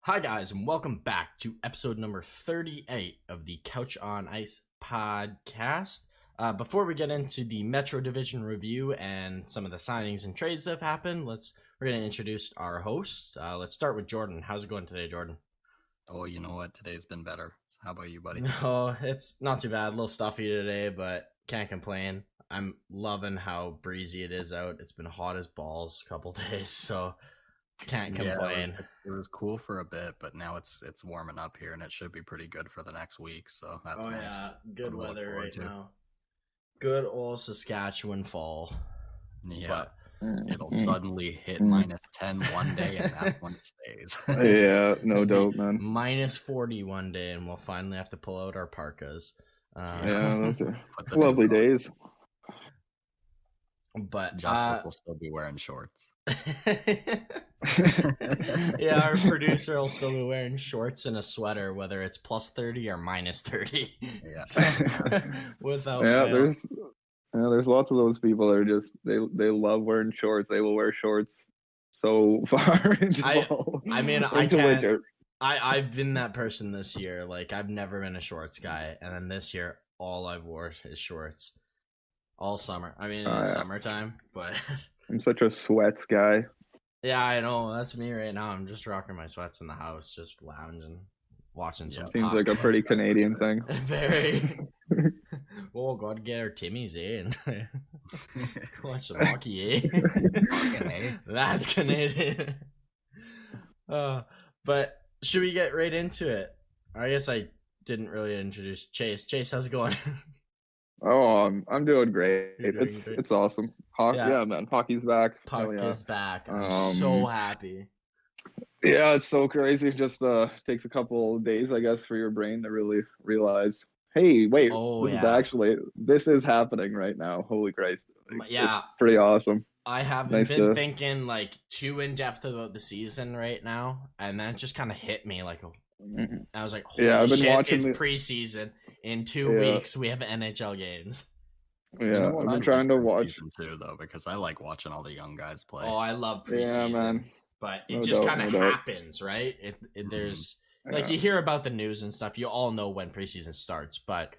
Hi, guys, and welcome back to episode number 38 of the Couch on Ice podcast. Before we get into the Metro Division review and some of the signings and trades that have happened, we're going to introduce our hosts. Let's start with Jordan. How's it going today, Jordan? Oh, you know what? Today's been better. How about you, buddy? No, it's not too bad. A little stuffy today, but can't complain. I'm loving how breezy it is out. It's been hot as balls a couple days, so can't complain. It was cool for a bit, but now it's warming up here, and it should be pretty good for the next week. So that's nice. Yeah, good weather right now. Good old Saskatchewan fall. Yeah, but it'll suddenly hit minus 10 one day, and that's when it stays. Yeah, no doubt, man. Minus 40 one day, and we'll finally have to pull out our parkas. Yeah, those are lovely days. But Justin will still be wearing shorts. Yeah, our producer will still be wearing shorts and a sweater, whether it's plus 30 or minus 30. Yeah. So, without fail. There's there's lots of those people that are just they love wearing shorts. They will wear shorts so far into winter. I've been that person this year. Like, I've never been a shorts guy, and then this year all I've worn is shorts all summer. I mean, it's summertime, but I'm such a sweats guy. Yeah, I know. That's me right now. I'm just rocking my sweats in the house, just lounging, watching some. Seems like a pretty Canadian thing. Very. Oh, gotta get our Timmies in. Watch some hockey, eh? That's Canadian. But should we get right into it? I guess I didn't really introduce Chase. Chase, how's it going? Oh, I'm doing great. It's awesome. Yeah, man. Hockey's back. Hockey's back. I'm so happy. Yeah, it's so crazy. It just takes a couple days, I guess, for your brain to really realize, hey, wait, this is happening right now. Holy Christ. Yeah. It's pretty awesome. I haven't been thinking like too in depth about the season right now, and then it just kind of hit me like I was like, holy shit, it's preseason. In 2 weeks, we have NHL games. Yeah, I've been trying to watch too, though, because I like watching all the young guys play. Oh, I love preseason. Yeah, man. But it just kind of happens, right? There's like you hear about the news and stuff. You all know when preseason starts, but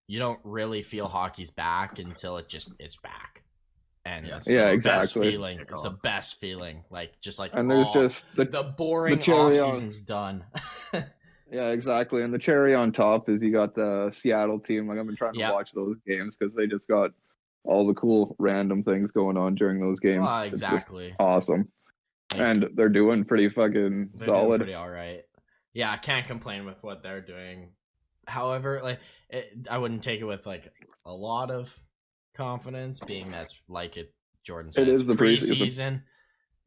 you don't really feel hockey's back until it's back. And it's the best feeling. It's the best feeling. Like just like there's just the boring off season's done. Yeah, exactly. And the cherry on top is you got the Seattle team. Like, I've been trying to watch those games because they just got all the cool random things going on during those games. Exactly. Awesome. And they're doing pretty fucking solid. Doing pretty all right. Yeah, I can't complain with what they're doing. However, I wouldn't take it with like a lot of confidence, being that's like Jordan said, it's the preseason.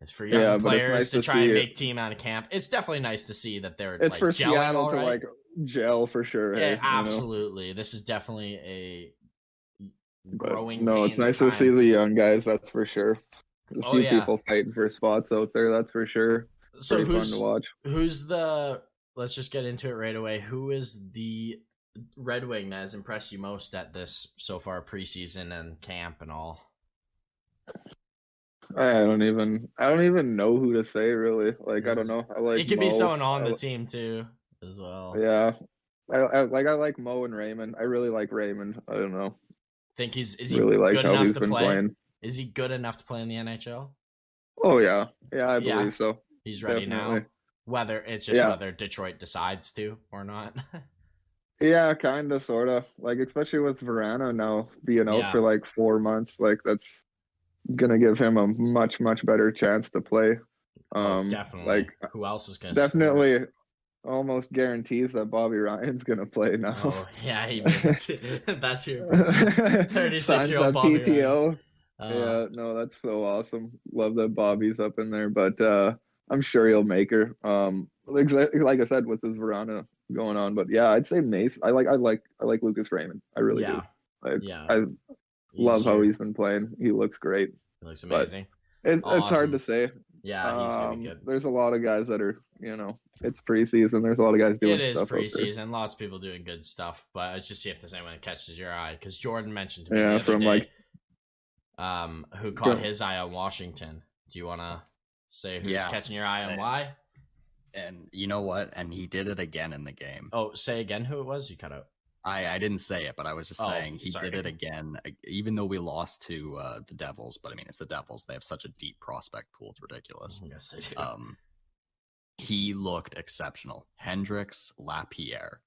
It's for young players to try and make team out of camp. It's definitely nice to see that they're it's for Seattle to like gel for sure. Yeah, absolutely. This is definitely a growing. No, it's nice to see the young guys. That's for sure. A few people fighting for spots out there. That's for sure. So fun to watch. Let's just get into it right away. Who is the Red Wing that has impressed you most at this so far preseason and camp and all? I don't even know who to say really. Like, I don't know. I like it could be someone on the team too as well. Yeah, I like Mo and Raymond. I really like Raymond. I don't know. Think is he really good enough to play? Playing. Is he good enough to play in the NHL? Oh yeah, I believe so. He's ready now. Whether Detroit decides to or not. Yeah, kind of, sort of. Like, especially with Verano now being out for like 4 months, like that's gonna give him a much better chance to play. Definitely. Like, who else is gonna definitely score? Almost guarantees that Bobby Ryan's gonna play now. Oh yeah, that's your 36-year-old Bobby PTO. Yeah, no, that's so awesome. Love that Bobby's up in there, but I'm sure he'll make her. Like I said, with his Verano going on, but yeah, I'd say Mace. I like Lucas Raymond. I really do. I love how he's been playing. He looks great. He looks amazing. It's hard to say. Yeah, he's gonna be good. There's a lot of guys that are, it's preseason. There's a lot of guys doing stuff. It is preseason. Lots of people doing good stuff, but let's just see if there's anyone that catches your eye. Because Jordan mentioned to me the other day, who caught his eye on Washington. Do you want to say who's catching your eye and why? And you know what? And he did it again in the game. Oh, say again who it was? You cut out. I didn't say it, but I was just saying he did it again, even though we lost to the Devils. But I mean, it's the Devils. They have such a deep prospect pool. It's ridiculous. Yes, they do. He looked exceptional. Hendricks, Lapierre.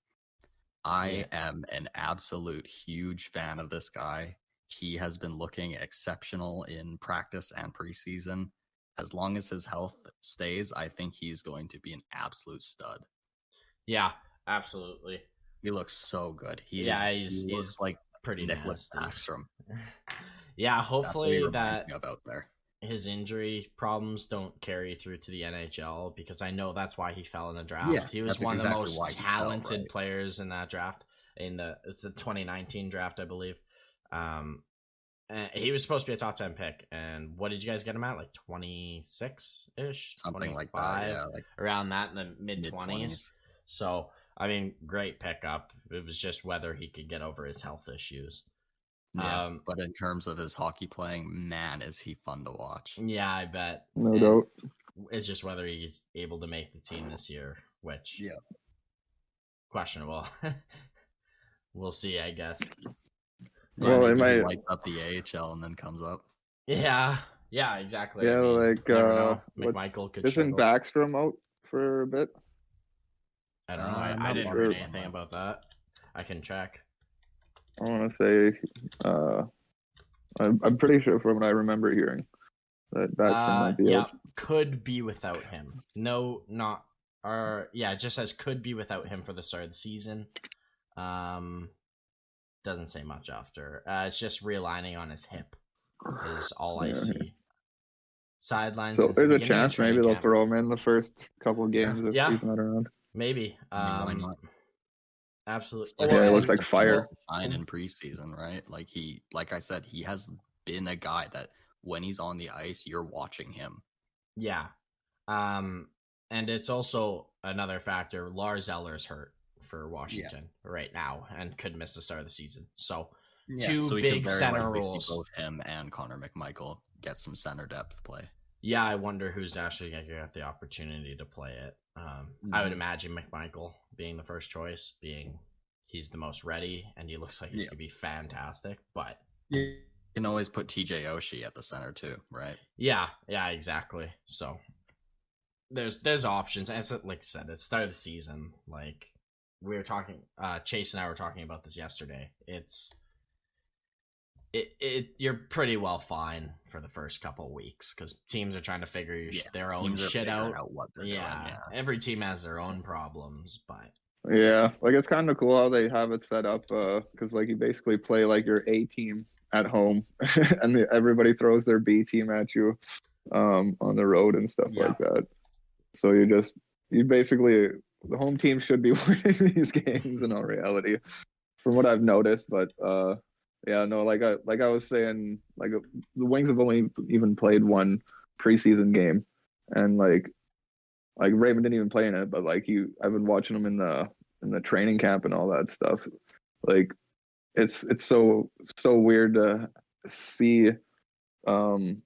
I am an absolute huge fan of this guy. He has been looking exceptional in practice and preseason. As long as his health stays, I think he's going to be an absolute stud. Yeah, absolutely. He looks so good. He's like pretty Nicholas nasty. Backstrom. Yeah, hopefully that out there. His injury problems don't carry through to the NHL, because I know that's why he fell in the draft. Yeah, he was one of the most talented players in that draft. It's the 2019 draft, I believe. He was supposed to be a top 10 pick, and what did you guys get him at? Like 26-ish? Something like that, yeah. Like around that in the mid-20s. So, I mean, great pickup. It was just whether he could get over his health issues. Yeah, but in terms of his hockey playing, man, is he fun to watch. Yeah, I bet. No doubt. It's just whether he's able to make the team this year, which questionable. We'll see, I guess. Well, it might light up the AHL and then comes up. Yeah, exactly. Yeah, I mean, McMichael could. Isn't Backstrom out for a bit? I don't know. I didn't read anything about that. I can check. I want to say, I'm pretty sure from what I remember hearing that Backstrom might be out. Could be without him. No, not. It just says could be without him for the start of the season. Doesn't say much after. It's just realigning on his hip is all I see. Sidelines. So there's a chance maybe they'll throw him in the first couple of games if he's not around. Maybe. Why not? Absolutely. Yeah, it looks like fire. Fine in preseason, right? Like I said, he has been a guy that when he's on the ice, you're watching him. Yeah. And it's also another factor. Lars Eller's hurt for Washington right now and could miss the start of the season. So two big center roles. Both him and Connor McMichael get some center depth play. Yeah, I wonder who's actually going to get the opportunity to play it. I would imagine McMichael being the first choice, being he's the most ready, and he looks like he's going to be fantastic. But you can always put TJ Oshie at the center too, right? Yeah, exactly. So there's options. And like I said, it's start of the season. Like we were talking, Chase and I were talking about this yesterday. You're pretty well fine for the first couple of weeks because teams are trying to figure their own shit out. What they're doing, every team has their own problems, but like it's kind of cool how they have it set up because like you basically play like your A team at home and everybody throws their B team at you on the road and stuff like that. So you basically the home team should be winning these games in all reality, from what I've noticed, but. Like I was saying, like the Wings have only even played one preseason game, and like Raymond didn't even play in it, but like I've been watching him in the training camp and all that stuff. Like it's so weird to see that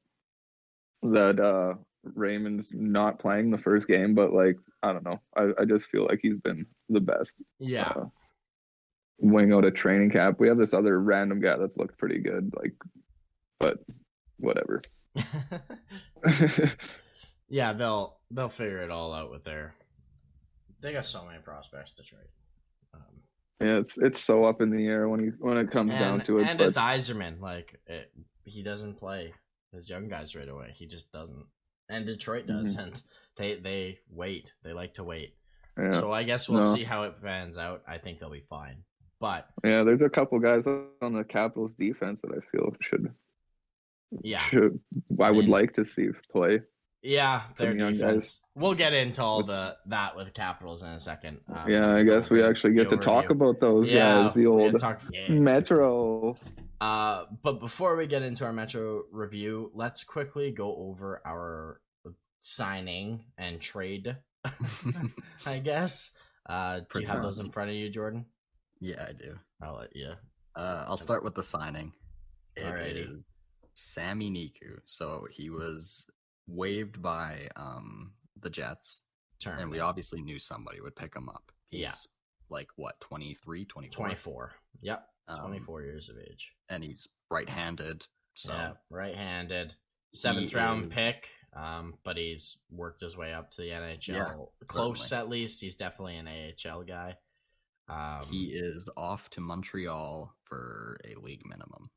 Raymond's not playing the first game, but like I don't know, I just feel like he's been the best. Wing out a training camp. We have this other random guy that's looked pretty good, like, but whatever. Yeah, they'll figure it all out with they got so many prospects to trade. It's so up in the air when it comes down to it. And it's Yzerman, like he doesn't play his young guys right away. He just doesn't. And Detroit does, and they wait. They like to wait. Yeah. So I guess we'll see how it pans out. I think they'll be fine. But there's a couple guys on the Capitals defense that I feel should I would like to see play. Yeah, their defense. We'll get into all that with Capitals in a second. I guess we actually get to talk about those guys, the old Metro. But before we get into our Metro review, let's quickly go over our signing and trade. I guess. Do you have those in front of you, Jordan? Yeah, I do. I'll let you. I'll start with the signing. It is Sami Niku. So he was waived by the Jets And we obviously knew somebody would pick him up. He's like, what, 23, 24? 24. Yep, 24 years of age. And he's right-handed. So yeah, right-handed. 7th round pick, but he's worked his way up to the NHL. Yeah, close, certainly. at least. He's definitely an AHL guy. He is off to Montreal for a league minimum.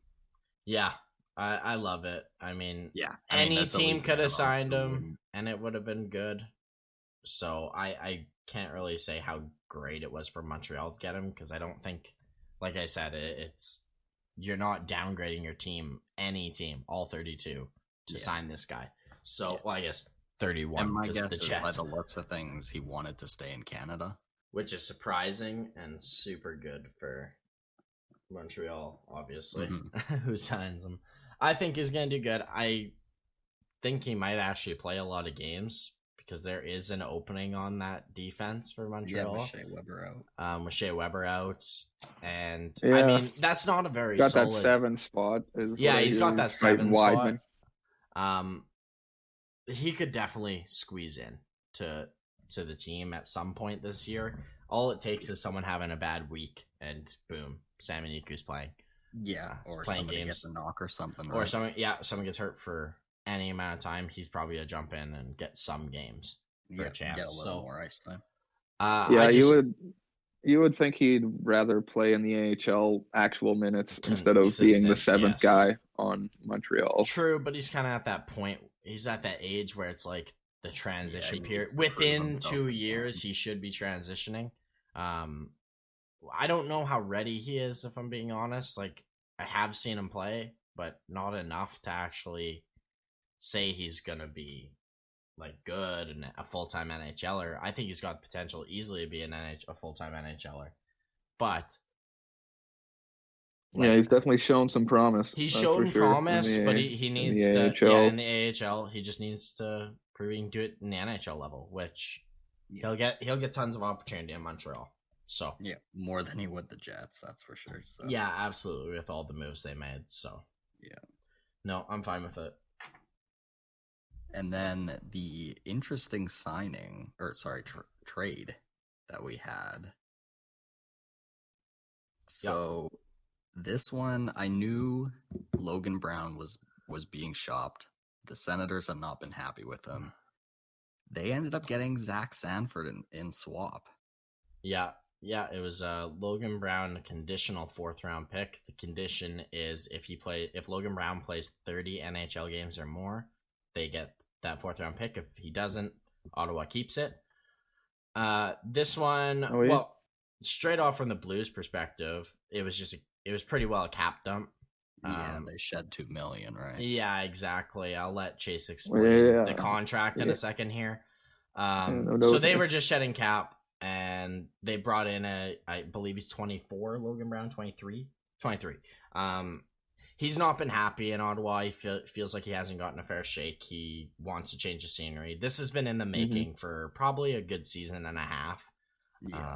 Yeah, I love it. I mean, I mean, any team could have signed him, and it would have been good. So I can't really say how great it was for Montreal to get him, because I don't think, like I said, it's you're not downgrading your team, any team, all 32, to sign this guy. So, well, I guess 31. And my guess is, by the looks of things, he wanted to stay in Canada. Which is surprising and super good for Montreal, obviously, who signs him. I think he's going to do good. I think he might actually play a lot of games, because there is an opening on that defense for Montreal. Yeah, with Shea Weber out. With Shea Weber out. And, I mean, that's not a very solid... Got that 7 spot. He's got that 7 spot. He could definitely squeeze in to the team at some point this year. All it takes is someone having a bad week, and boom, Sammy Niku's playing. Yeah, or playing somebody games. Gets a knock or something. Or someone gets hurt for any amount of time. He's probably a jump in and get some games for a chance. Get a little more ice time. You would think he'd rather play in the AHL actual minutes instead of being the 7th guy on Montreal. True, but he's kind of at that point. He's at that age where it's like the transition period. Within 2 years, he should be transitioning. I don't know how ready he is, if I'm being honest. Like, I have seen him play, but not enough to actually say he's gonna be like good and a full-time NHLer. I think he's got potential easily to be a full-time NHLer, but he's definitely shown some promise. He's shown promise, but he needs to in the AHL. He just needs to prove he can do it in the NHL level, which he'll get tons of opportunity in Montreal. So more than he would the Jets, that's for sure. So yeah, absolutely, with all the moves they made. So no, I'm fine with it. And then the interesting trade that we had. So this one, I knew Logan Brown was being shopped. The Senators have not been happy with him. They ended up getting Zach Sanford in swap. Yeah, it was Logan Brown, a conditional 4th round pick. The condition is if Logan Brown plays 30 NHL games or more, they get that 4th round pick. If he doesn't, Ottawa keeps it. This one, well, straight off from the Blues perspective, it was pretty well a cap dump. They shed $2 million, right? Yeah, exactly. I'll let Chase explain the contract in a second here. So they were just shedding cap, and they brought in I believe he's 24, Logan Brown, 23. He's not been happy in Ottawa. He feels like he hasn't gotten a fair shake. He wants to change the scenery. This has been in the making for probably a good season and a half.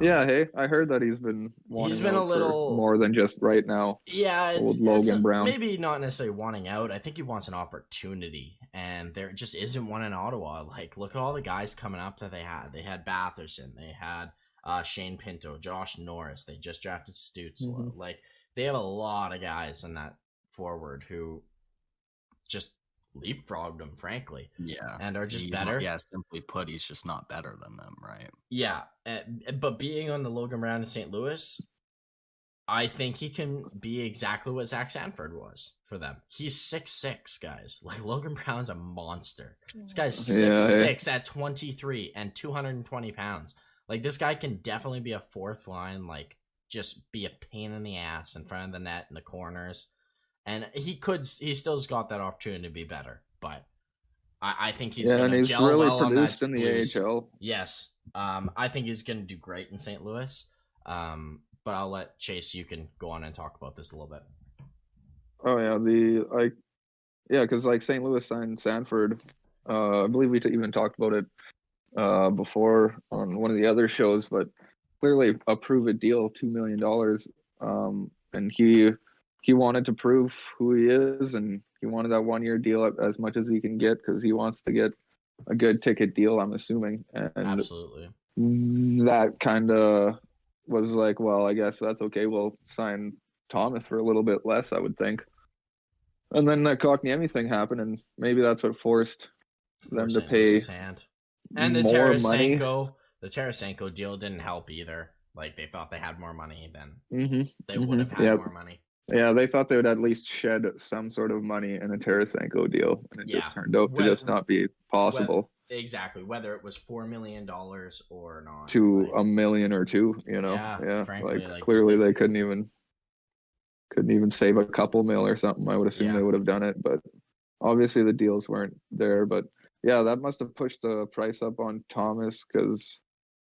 Hey, I heard that he's been a little more than just right now. Yeah, Logan Brown. Maybe not necessarily wanting out. I think he wants an opportunity, and there just isn't one in Ottawa. Like, look at all the guys coming up that they had. They had Batherson. They had Shane Pinto, Josh Norris. They just drafted Stützle. Like, they have a lot of guys in that forward who just leapfrogged him, frankly. Yeah. And are just better. Yeah, simply put, he's just not better than them, right? Yeah. But being on the Logan Brown in St. Louis, I think he can be exactly what Zach Sanford was for them. He's 6'6", guys. Like, Logan Brown's a monster. This guy's 6'6" at 23 and 220 pounds. Like, this guy can definitely be a 4th line, like, just be a pain in the ass in front of the net in the corners. And he still's got that opportunity to be better, but I think he's going to gel really well produced on that in the Blues. AHL. Yes, I think he's going to do great in St. Louis. But I'll let Chase. You can go on and talk about this a little bit. Oh yeah, because like St. Louis signed Sanford. I believe we even talked about it before on one of the other shows, but clearly a prove-it deal, $2 million, and he wanted to prove who he is, and he wanted that 1-year deal as much as he can get, because he wants to get a good ticket deal, I'm assuming. And absolutely, that kind of was like, well, I guess that's okay. We'll sign Thomas for a little bit less, I would think. And then that Kotkaniemi thing happened, and maybe that's what forced them to pay his hand. And the more money. The Tarasenko deal didn't help either. Like, they thought they had more money than they would have had more money. Yeah, they thought they would at least shed some sort of money in a Tarasenko deal, and it just turned out to just not be possible. Exactly, whether it was $4 million or not. To like, $1 million or $2 million, you know. Yeah, frankly, like clearly they couldn't even save a couple mil or something. I would assume they would have done it, but obviously the deals weren't there. But yeah, that must have pushed the price up on Thomas because,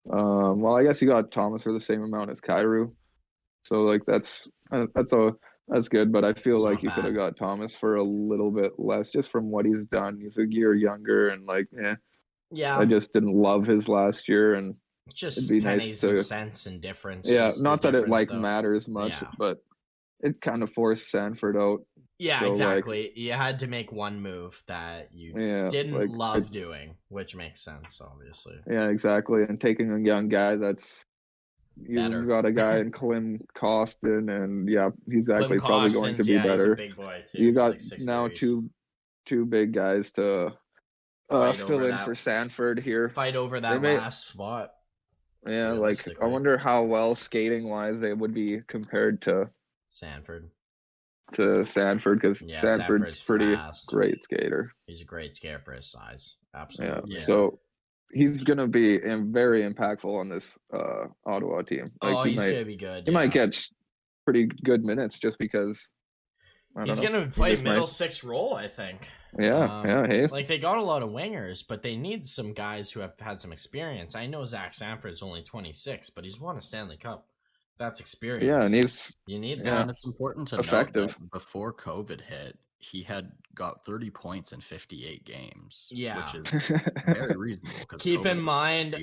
well, I guess you got Thomas for the same amount as Kyrou, so like that's good. But I feel it's like you could have got Thomas for a little bit less just from what he's done. He's a year younger, and like, I just didn't love his last year, and just it'd be pennies nice to, and cents and difference. Yeah, not that it like matters much, but it kind of forced Sanford out. Yeah, so, exactly. Like, you had to make one move that you didn't love doing, which makes sense, obviously. Yeah, exactly. And taking a young guy that's you've got a guy in Klim Kostin, and he's actually probably going to be better. He's a big boy too. You got now two big guys to fill in for Sanford here. Fight over that last spot. Yeah, like I wonder how well skating wise they would be compared to Sanford because Sanford's pretty great skater. He's a great skater for his size. Absolutely. Yeah. So he's gonna be very impactful on this Ottawa team. Like, he's gonna be good. He might get pretty good minutes just because he's gonna play middle six role, I think. Hey. Like, they got a lot of wingers, but they need some guys who have had some experience. I know Zach Sanford's only 26, but he's won a Stanley Cup. That's experience. Yeah, and you need that. Yeah, and it's important to note that before COVID hit, he had got 30 points in 58 games. Yeah, which is very reasonable. Keep in mind,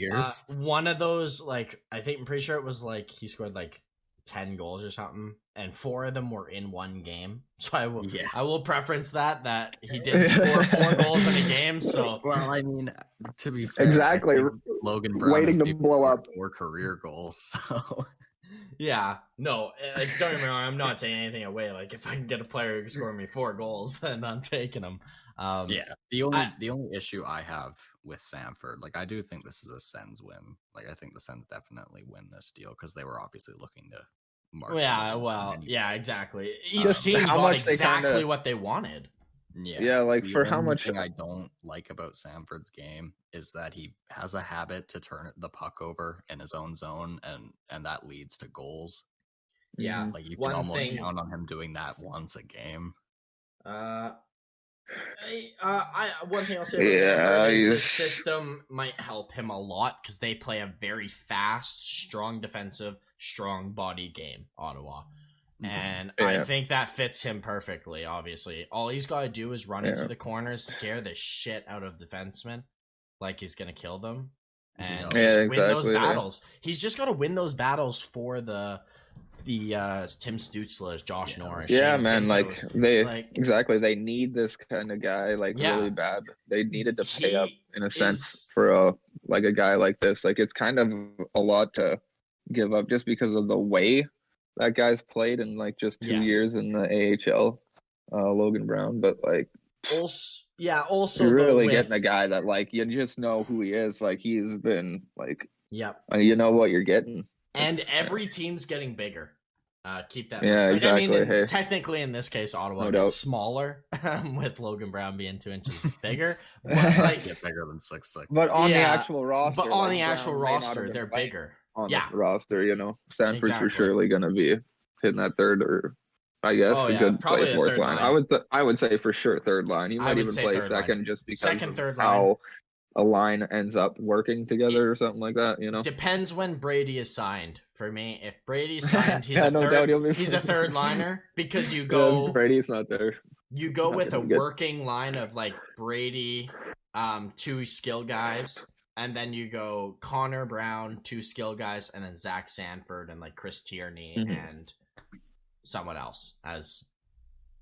one of those, like, I'm pretty sure it was like he scored like 10 goals or something, and 4 of them were in one game. So I will preference that he did score 4 goals in a game. So well, I mean, to be fair, exactly, Logan Brown waiting to blow up 4 career goals. So yeah, no, like, don't get me wrong, I'm not taking anything away. Like, if I can get a player who can score me 4 goals, then I'm taking him. The only issue I have with Sanford, like, I do think this is a Sens win. Like, I think the Sens definitely win this deal because they were obviously looking to mark. Yeah, exactly. Each team got exactly what they wanted. Yeah, like for how much thing I don't like about Sanford's game is that he has a habit to turn the puck over in his own zone, and that leads to goals. Yeah, like you can almost count on him doing that once a game. One thing I'll say about Sanford is the system might help him a lot because they play a very fast, strong defensive, strong body game, Ottawa. And I think that fits him perfectly, obviously. All he's got to do is run into the corners, scare the shit out of defensemen like he's going to kill them, and just win those battles. He's just got to win those battles for the Tim Stützle, Josh Norris. Yeah, man, they need this kind of guy really bad. They needed to pay up in a sense for a guy like this. Like, it's kind of a lot to give up just because of the way that guy's played in like just 2 years in the AHL, Logan Brown. But like, also you're really getting a guy that like you just know who he is. Like, he's been like, you know what you're getting. And every team's getting bigger. Keep that. Yeah, exactly. I mean, technically, in this case, Ottawa gets smaller with Logan Brown being 2 inches bigger. But like, get bigger than 6'6". But on the actual roster, they're bigger. On the roster, you know, Sanford's for surely going to be hitting that third, or I guess a good play fourth line. I would say for sure third line. You might even play second just because of how a line ends up working together or something like that. You know, depends when Brady is signed. For me, if Brady's signed, he's a third liner because you go. Brady's not there. You go with a working line of like Brady, 2 skill guys. And then you go Connor Brown, 2 skill guys, and then Zach Sanford and like Chris Tierney and someone else as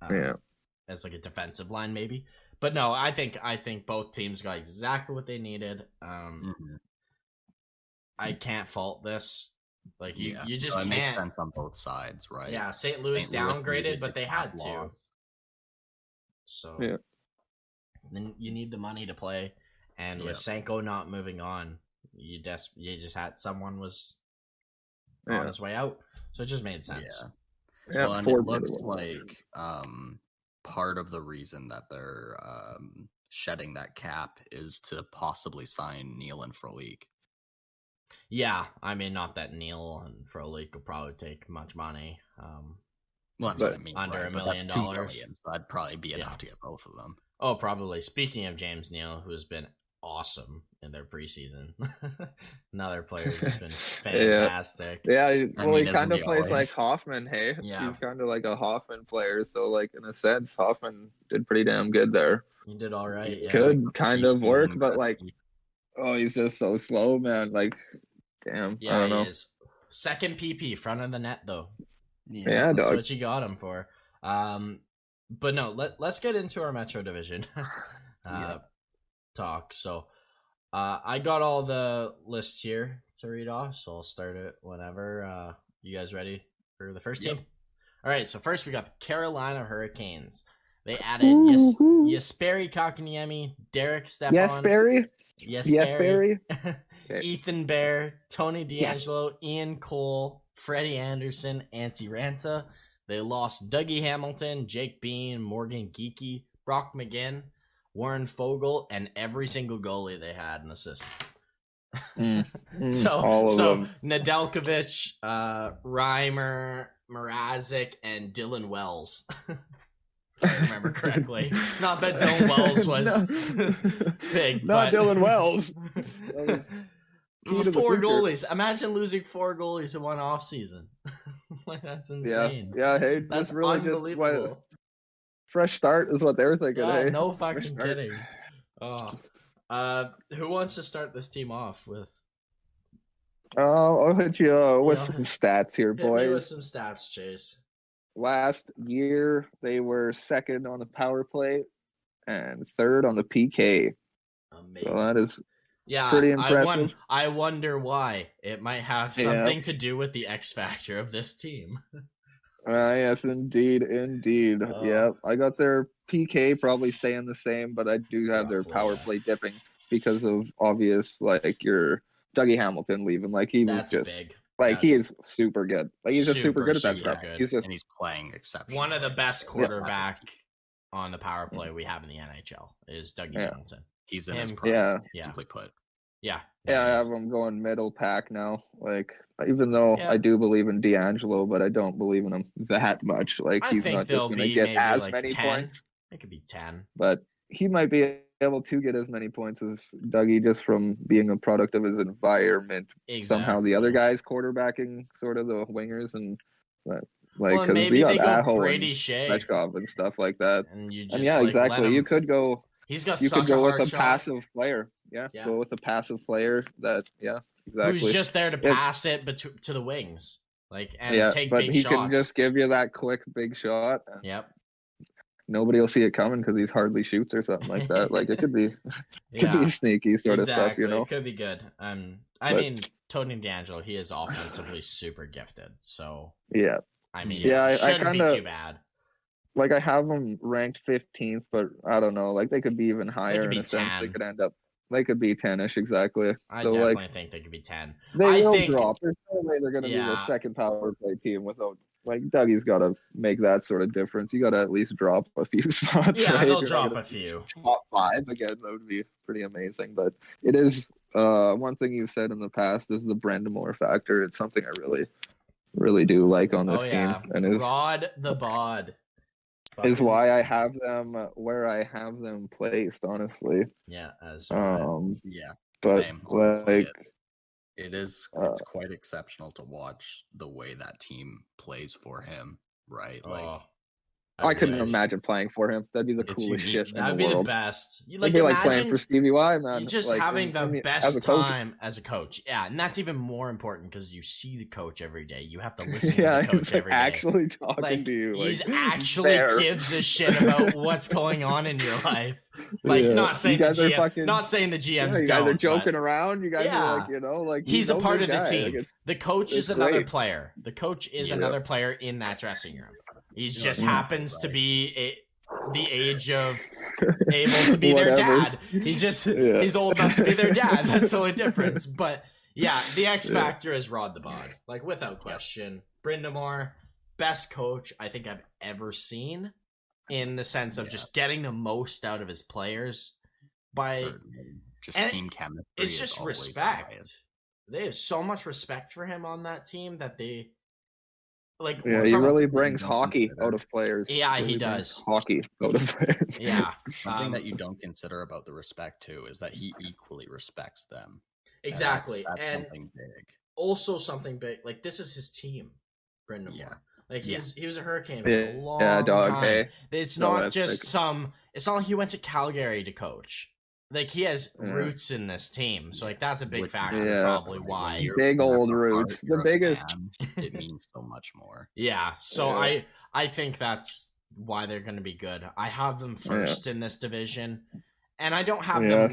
like a defensive line maybe. But no, I think both teams got exactly what they needed. I can't fault this. Like you just can't. Makes sense on both sides, right? Yeah, St. Louis downgraded, but they had to. So then you need the money to play, and with Senko not moving on, you just had someone was on his way out, so it just made sense. So and it looks like part of the reason that they're shedding that cap is to possibly sign Neil and Frolik. Yeah, I mean, not that Neil and Frolik will probably take much money. Well, that's what I mean. Under $1 million. So that'd probably be enough to get both of them. Oh, probably. Speaking of James Neal, who has been awesome in their preseason. Another player who's been fantastic. He kind of plays like Hoffman, hey? Yeah. He's kind of like a Hoffman player, so like in a sense, Hoffman did pretty damn good there. He did all right. He could kind of work, but like, he's just so slow, man. Like, damn. Yeah, I don't know. He is. Second PP, front of the net, though. Yeah, that's what you got him for. But no, let's get into our Metro Division talk. So, I got all the lists here to read off, so I'll start it whenever. You guys ready for the first team? All right, so first we got the Carolina Hurricanes. They added Jesperi Kotkaniemi, Derek Stepan. Yes, Barry. Ethan Bear, Tony DeAngelo, Ian Cole, Freddie Anderson, Antti Ranta. They lost Dougie Hamilton, Jake Bean, Morgan Geekie, Brock McGinn, Warren Fogle, and every single goalie they had in the system. So Nedeljkovic, Reimer, Mrazek, and Dylan Wells. If I remember correctly. Not that Dylan Wells was big. Not Dylan Wells. Four goalies. Imagine losing 4 goalies in one off season. Like, that's insane. Yeah, hey, that's really unbelievable. Just fresh start is what they're thinking. Yeah, hey? No fucking kidding. Who wants to start this team off with? I'll hit you with some stats here, boys. Hit me with some stats, Chase. Last year, they were second on the power play and third on the PK. Amazing. So that is pretty impressive. I wonder why. It might have something to do with the X factor of this team. Yes, indeed. Yeah, I got their PK probably staying the same, but I do have their power play dipping because of obvious, like, your Dougie Hamilton leaving. Like, he was just big. Like, he is super good. Like, he's just super good at that stuff. And he's playing exceptional. One of the best quarterback on the power play we have in the NHL is Dougie Hamilton. He's in his prime. Simply put. Yeah, I have him going middle pack now. Like, even though I do believe in DeAngelo, but I don't believe in him that much. Like, he's not just going to get as like many 10. points. It could be 10. But he might be able to get as many points as Dougie just from being a product of his environment. Exactly. Somehow the other guys quarterbacking sort of the wingers and like maybe they go Brady Shea and stuff like that. And you just exactly. You could go. He's got. You could go with a shot. passive player. Yeah, go with a passive player. That exactly. Who's just there to pass it to the wings, like take big shots. But he can just give you that quick big shot. Yep. Nobody will see it coming because he hardly shoots or something like that. Like, it could be, be sneaky sort of stuff, you know. It could be good. I mean, Tony DeAngelo, he is offensively super gifted. So I mean, it shouldn't be too bad. Like, I have them ranked 15th, but I don't know. Like, they could be even higher in a sense. They could end up. They could be 10-ish exactly. I definitely think they could be 10. They will drop. There's no way they're going to be the second power play team without. Like, Dougie's got to make that sort of difference. You got to at least drop a few spots. Yeah, right? they'll drop a few. Top 5 again. That would be pretty amazing. But it is one thing you've said in the past is the Brandamore factor. It's something I really, really do like on this team. And Rod the Bod is why I have them where I have them placed. Honestly. Yeah. But same, like. It's quite exceptional to watch the way that team plays for him, right? Like, I couldn't imagine playing for him. That'd be the coolest unique. shit in the world. That'd be the best. It'd be like playing for Stevie Y, man. You just like, having the best time as a coach. Yeah, and that's even more important because you see the coach every day. You have to listen to the coach every day. Actually talking to you. He's actually gives a shit about what's going on in your life. Like, not saying the GM, not saying the GMs don't. You guys are joking around. You guys are like, like he's a part of the team. Like the coach is another player. The coach is another player in that dressing room. He just happens to be the age of able to be their dad. He's just he's old enough to be their dad. That's the only difference. But yeah, the X factor is Rod the Bod, like without question. Brind'Amour, best coach I think I've ever seen, in the sense of just getting the most out of his players by just team chemistry. It's just respect. They have so much respect for him on that team that they. Like, he really brings hockey out of players. Yeah, he does. Hockey out of players. Yeah. Something that you don't consider about the respect, too, is that he equally respects them. Exactly. That's and something big. Also something big. Like, this is his team, Brind'Amour. Yeah. Like, he was a Hurricane for a long time. Hey. It's not just some... It's not like he went to Calgary to coach. Like, he has roots in this team, so like that's a big factor, probably why. Big old roots, the biggest. It means so much more. Yeah, so I think that's why they're going to be good. I have them first in this division, and I don't have them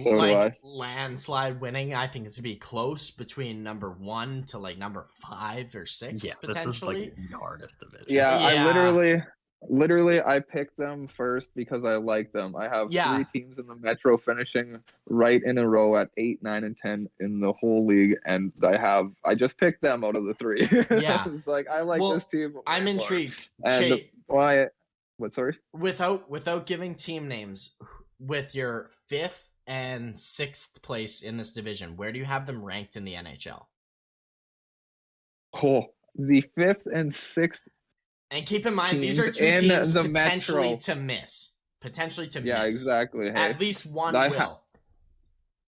landslide winning. I think it's going to be close between number 1 to like number 5 or 6 potentially. This is like the hardest division. Yeah, I literally, I picked them first because I like them. I have 3 teams in the Metro finishing right in a row at 8, 9, and 10 in the whole league, and I just picked them out of the 3. Yeah, it's like I like this team. I'm intrigued. And why? What? Sorry. Without giving team names, with your 5th and 6th place in this division, where do you have them ranked in the NHL? Oh, the 5th and 6th. And keep in mind, these are 2 teams potentially to miss. Potentially to miss. Yeah, exactly. Hey, at least one will.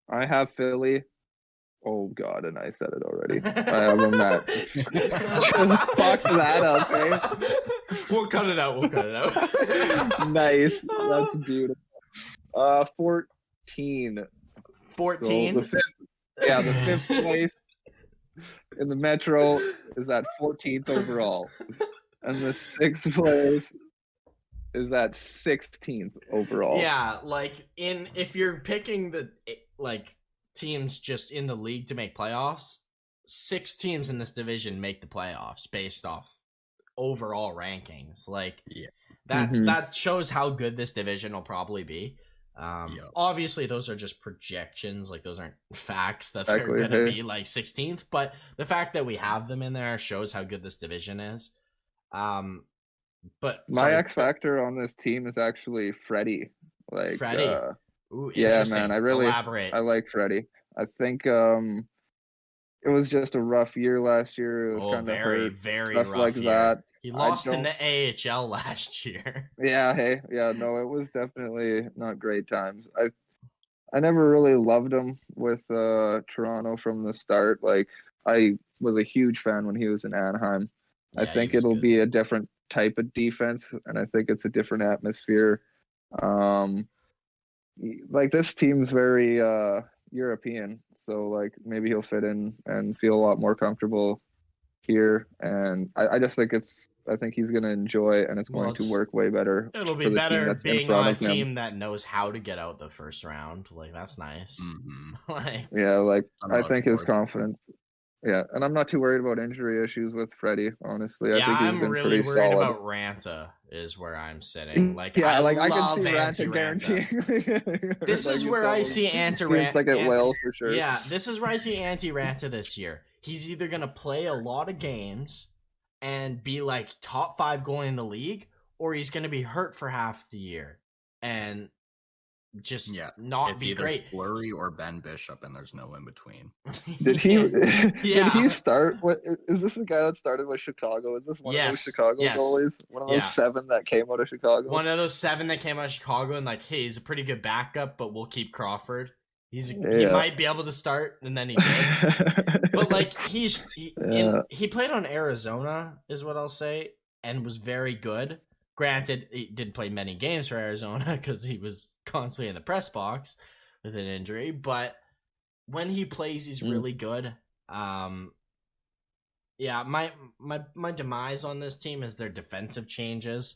I have Philly. Oh, God, and I said it already. I have them at... Just fuck that up, hey? We'll cut it out. Nice. That's beautiful. 14. 14? So the 5th place in the Metro is at 14th overall. And the 6th place is at 16th overall. Yeah, like if you're picking the teams just in the league to make playoffs, 6 teams in this division make the playoffs based off overall rankings. Like that shows how good this division will probably be. Obviously those are just projections, like those aren't facts that they're gonna be like 16th, but the fact that we have them in there shows how good this division is. But my X factor on this team is actually Freddie. Like Freddie. Ooh, yeah, man, I really elaborate. I like Freddie. I think it was just a rough year last year. It was kind of hurt, very stuff rough like year. that. He lost in the AHL last year. No, it was definitely not great times. I never really loved him with Toronto from the start. Like, I was a huge fan when he was in Anaheim. I think it'll be a different type of defense, and I think it's a different atmosphere. Like, this team's very European, so like maybe he'll fit in and feel a lot more comfortable here. And I just think I think he's gonna enjoy it, and it's going to work way better. It'll be better being on a team that knows how to get out the first round. Like, that's nice. Mm-hmm. I think his confidence. Yeah, and I'm not too worried about injury issues with Freddie, honestly. I think he's been really pretty worried solid. about Ranta is where I'm sitting. Like, I can see Ranta guaranteeing. This is where I see Anta Ranta. Like it will, for sure. Yeah, this is where I see Antti Ranta this year. He's either going to play a lot of games and be like top 5 going in the league, or he's going to be hurt for half the year and just not be great. Fleury or Ben Bishop, and there's no in between. Did he? Did he start? What is this? The guy that started with Chicago? Is this one of those Chicago goalies? One of those 7 that came out of Chicago. One of those 7 that came out of Chicago, and like, hey, he's a pretty good backup, but we'll keep Crawford. He might be able to start, and then he did. But like, he played on Arizona, is what I'll say, and was very good. Granted, he didn't play many games for Arizona because he was constantly in the press box with an injury. But when he plays, he's really good. Yeah, my demise on this team is their defensive changes.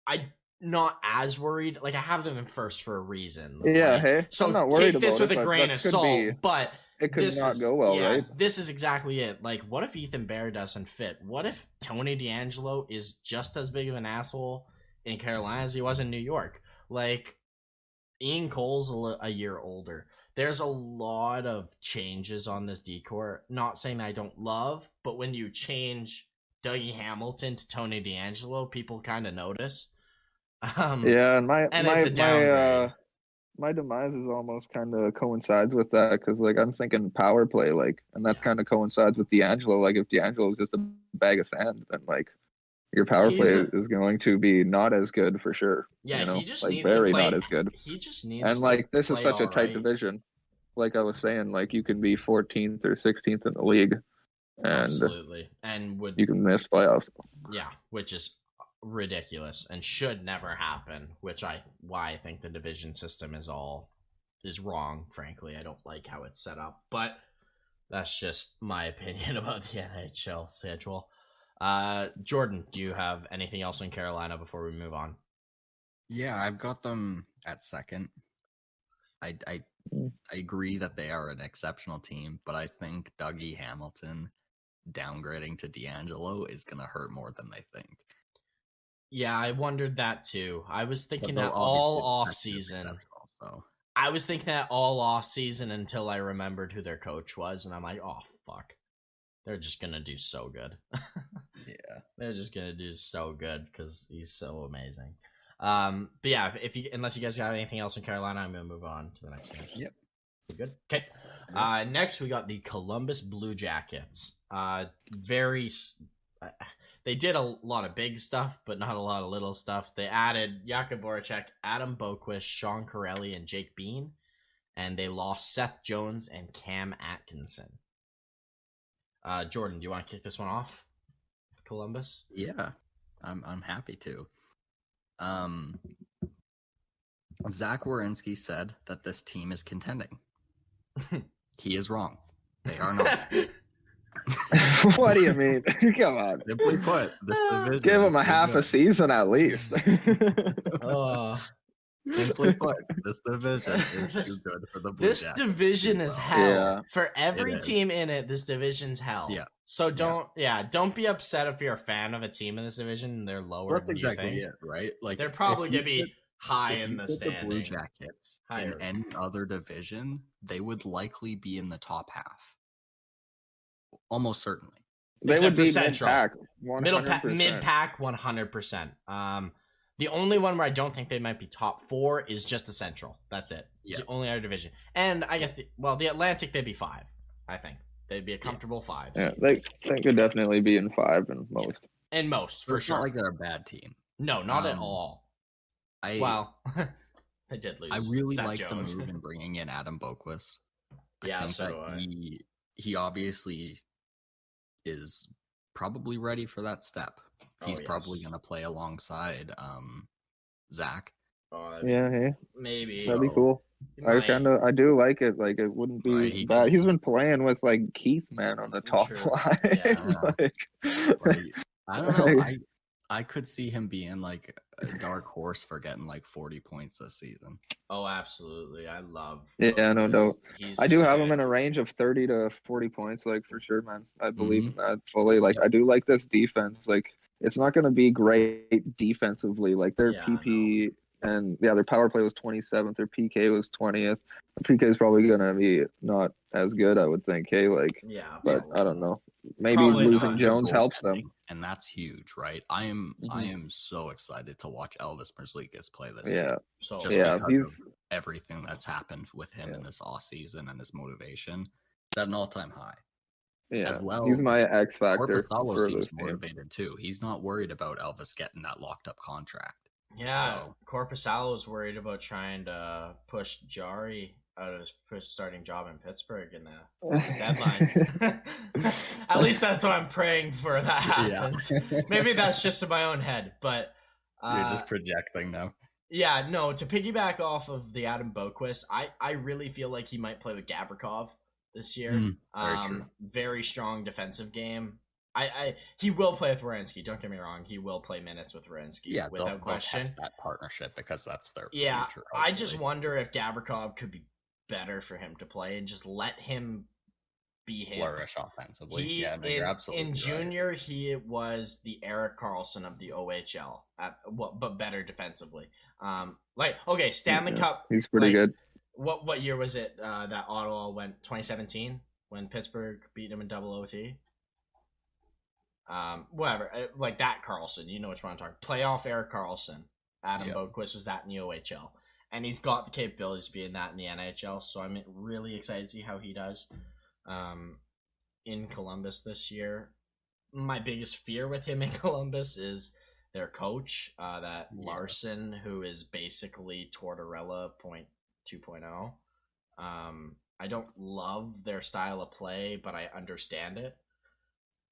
I'm not as worried. Like, I have them in first for a reason. Yeah, like, hey. So I'm not worried take this about with a grain of salt. But it could not go well, right? This is exactly it. Like, what if Ethan Bear doesn't fit? What if Tony DeAngelo is just as big of an asshole in Carolina as he was in New York? Like, Ian Cole's a year older. There's a lot of changes on this decor. Not saying I don't love, but when you change Dougie Hamilton to Tony DeAngelo, people kind of notice. Yeah, and it's a downgrade. My demise is almost kind of coincides with that because, like, I'm thinking power play, like, and that kind of coincides with DeAngelo. Like, if DeAngelo is just a bag of sand, then, like, your power play is going to be not as good for sure. Yeah, you know? He just like, needs very to play. Not as good. He just needs and, like, this is such a tight right. division. Like I was saying, like, you can be 14th or 16th in the league. And absolutely. And you can miss playoffs. Yeah, which is ridiculous and should never happen, why I think the division system is wrong. Frankly, I don't like how it's set up, but that's just my opinion about the NHL schedule. Jordan, do you have anything else in Carolina before we move on? Yeah, I've got them at second. I agree that they are an exceptional team, but I think Dougie Hamilton downgrading to DeAngelo is going to hurt more than they think. Yeah, I wondered that too. I was thinking that all off season. So. I was thinking that all off season until I remembered who their coach was, and I'm like, oh fuck, they're just gonna do so good. Yeah, they're just gonna do so good because he's so amazing. But yeah, unless you guys got anything else in Carolina, I'm gonna move on to the next thing. Yep, we're good. Okay. Yep. Next we got the Columbus Blue Jackets. They did a lot of big stuff, but not a lot of little stuff. They added Jakub Voracek, Adam Boqvist, Sean Corelli, and Jake Bean, and they lost Seth Jones and Cam Atkinson. Jordan, do you want to kick this one off? Columbus? Yeah, I'm happy to. Zach Werenski said that this team is contending. He is wrong. They are not. What do you mean? Come on. Simply put, this division. Give them a half a season at least. Simply put, this division is too good for the Blue Jackets. This division is hell. Yeah. For every team in it, this division's hell. Yeah. So don't be upset if you're a fan of a team in this division and they're lower. That's exactly it, right? Like, they're probably gonna be high in the standing. The Blue Jackets in any other division, they would likely be in the top half. Almost certainly. They would be mid-pack. Mid-pack 100%. The only one where I don't think they might be top 4 is just the Central. That's it. It's the only other division. And I guess, the Atlantic, they'd be 5, I think. They'd be a comfortable 5. Yeah, they could definitely be in 5 in most. In most, for sure. It's not like they're a bad team. No, not at all. I did lose. I really Seth like Jones. the move in bringing in Adam Boqvist. I think that he obviously is probably ready for that step. He's probably going to play alongside Zach. Maybe that'd be cool. I do like it. Like, it wouldn't be bad. He's been playing with, like, Keith, man, on the top line. I don't know. I could see him being like a dark horse for getting like 40 points this season. Oh, absolutely. I love. Yeah, no doubt. I do have him in a range of 30 to 40 points, like, for sure, man. I believe in that fully. Like, I do like this defense. Like, it's not going to be great defensively. Like, their PP and their power play was 27th. Their PK was 20th. The PK is probably going to be not as good, I would think. Hey, like, but I don't know. Maybe probably losing Jones helps them. And that's huge, right? I am so excited to watch Elvis Merzlikis play this. Yeah. So he's everything that's happened with him in this off season and his motivation. It's at an all-time high. Yeah. As well, he's my X factor. Korpisalo seems motivated too. He's not worried about Elvis getting that locked up contract. Yeah, so. Korpisalo is worried about trying to push Jari out of his starting job in Pittsburgh in the deadline. At least that's what I'm praying for that happens. Yeah. Maybe that's just in my own head, but You're just projecting now. Yeah, no, to piggyback off of the Adam Boquist, I really feel like he might play with Gavrikov this year. Very true. Very strong defensive game. He will play with Werenski. Don't get me wrong. He will play minutes with Werenski. Yeah, without question. They'll test that partnership because that's their future. Hopefully. I just wonder if Gavrikov could be better for him to play and just let him be him. Flourish offensively. You're absolutely in junior, he was the Erik Karlsson of the OHL, but better defensively. Stanley Cup. He's pretty good. What year was it that Ottawa went? 2017 when Pittsburgh beat him in double OT. Whatever, like that Karlsson, you know which one I'm talking. Playoff Erik Karlsson. Adam Boquist was that in the OHL, and he's got the capabilities of being that in the NHL. So I'm really excited to see how he does in Columbus this year. My biggest fear with him in Columbus is their coach, Larson, who is basically Tortorella 2.0. I don't love their style of play, but I understand it.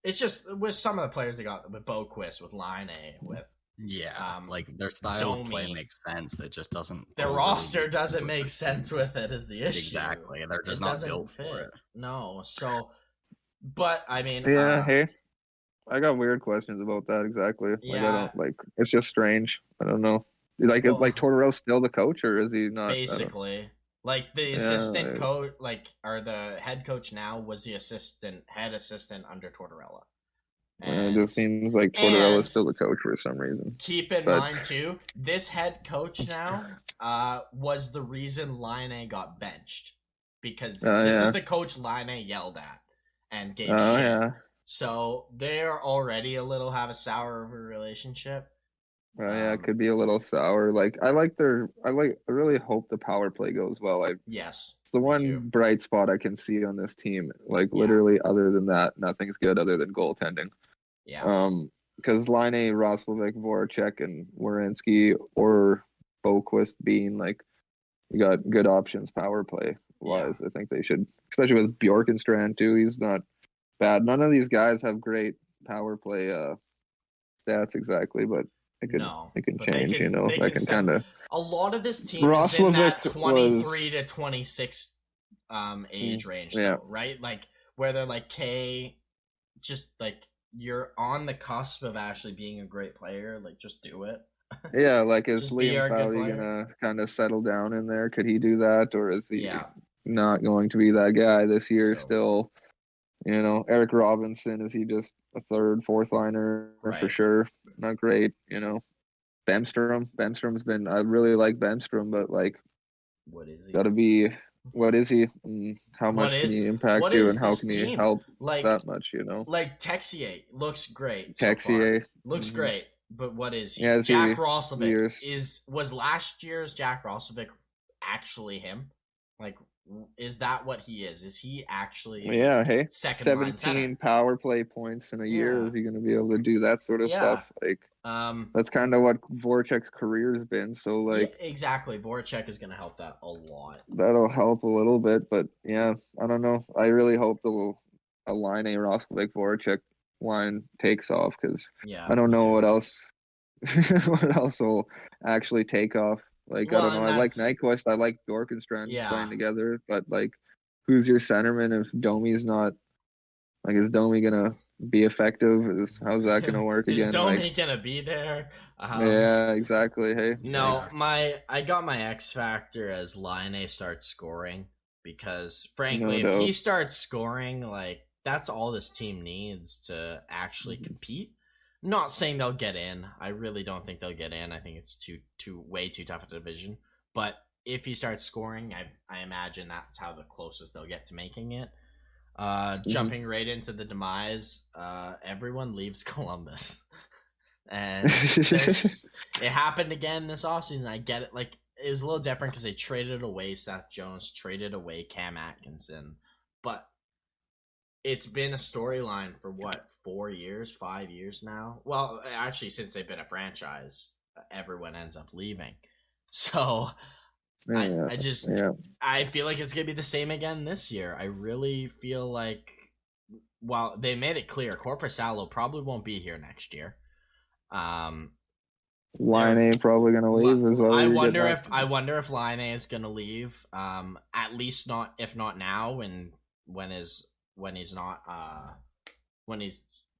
It's just with some of the players they got, with Boquist, with Line, with their style of play makes sense. It just doesn't. Their roster doesn't make sense with it. Is the issue exactly? They're just not built for it. No, so, but I mean, hey, I got weird questions about that exactly. Like, I don't like. It's just strange. I don't know. Like Tortorella's still the coach, or is he not? Basically. Like the assistant coach, or the head coach now was the head assistant under Tortorella. And it just seems like Tortorella is still the coach for some reason. Keep in mind too, this head coach now was the reason Line got benched, because this is the coach Line yelled at and gave shit. Yeah. So they're already have a sour relationship. It could be a little sour. Like I really hope the power play goes well. It's the one bright spot I can see on this team. Like literally, other than that, nothing's good other than goaltending. Yeah. Because Line, Roslovic, Voracek, and Werenski or Boquist being you got good options power play wise. I think they should, especially with Bjorkenstrand too. He's not bad. None of these guys have great power play stats exactly, but it can change, That can kind of. A lot of this team is in that 23 to 26 age range, though, right? Like where they're like just like you're on the cusp of actually being a great player. Like just do it. Yeah, like is Liam Fowley gonna kind of settle down in there? Could he do that, or is he not going to be that guy this year? Still, Eric Robinson, is he just a third, fourth liner for sure? Not great, Bemstrom's been. I really like Bemstrom, but what is he? Got to be. What is he? How much can he impact you, and how can he help that much? Like Texier looks great. Texier looks great, but what is he? Yeah, Jack Roslovic was last year's Jack Roslovic actually him? Like, is that what he is? Is he actually? Yeah. Hey, second 17 power play points in a year. Is he going to be able to do that sort of stuff? That's kind of what Voracek's career has been. So exactly. Voracek is going to help that a lot. That'll help a little bit, but I don't know. I really hope a Line Roslovic Voracek line takes off, because I don't know what else will actually take off. I don't know. I like Nyquist. I like Bjorkenstrand playing together, but who's your centerman if Domi's not? Is Domi gonna be effective? How's that gonna work again? Is Domi gonna be there? Yeah, exactly. Hey. No, I got my X factor as Line starts scoring, because frankly, if he starts scoring, that's all this team needs to actually compete. Not saying they'll get in. I really don't think they'll get in. I think it's way too tough a division. But if he starts scoring, I imagine that's how the closest they'll get to making it. Jumping right into the demise, everyone leaves Columbus. And it happened again this offseason. I get it. It was a little different because they traded away Seth Jones, traded away Cam Atkinson. But it's been a storyline for 5 years now? Well, actually, since they've been a franchise, everyone ends up leaving. So I feel like it's going to be the same again this year. I really feel like, they made it clear, Korpisalo probably won't be here next year. Line probably gonna leave as well. I wonder if Line is gonna leave. At least not if not now, and when he's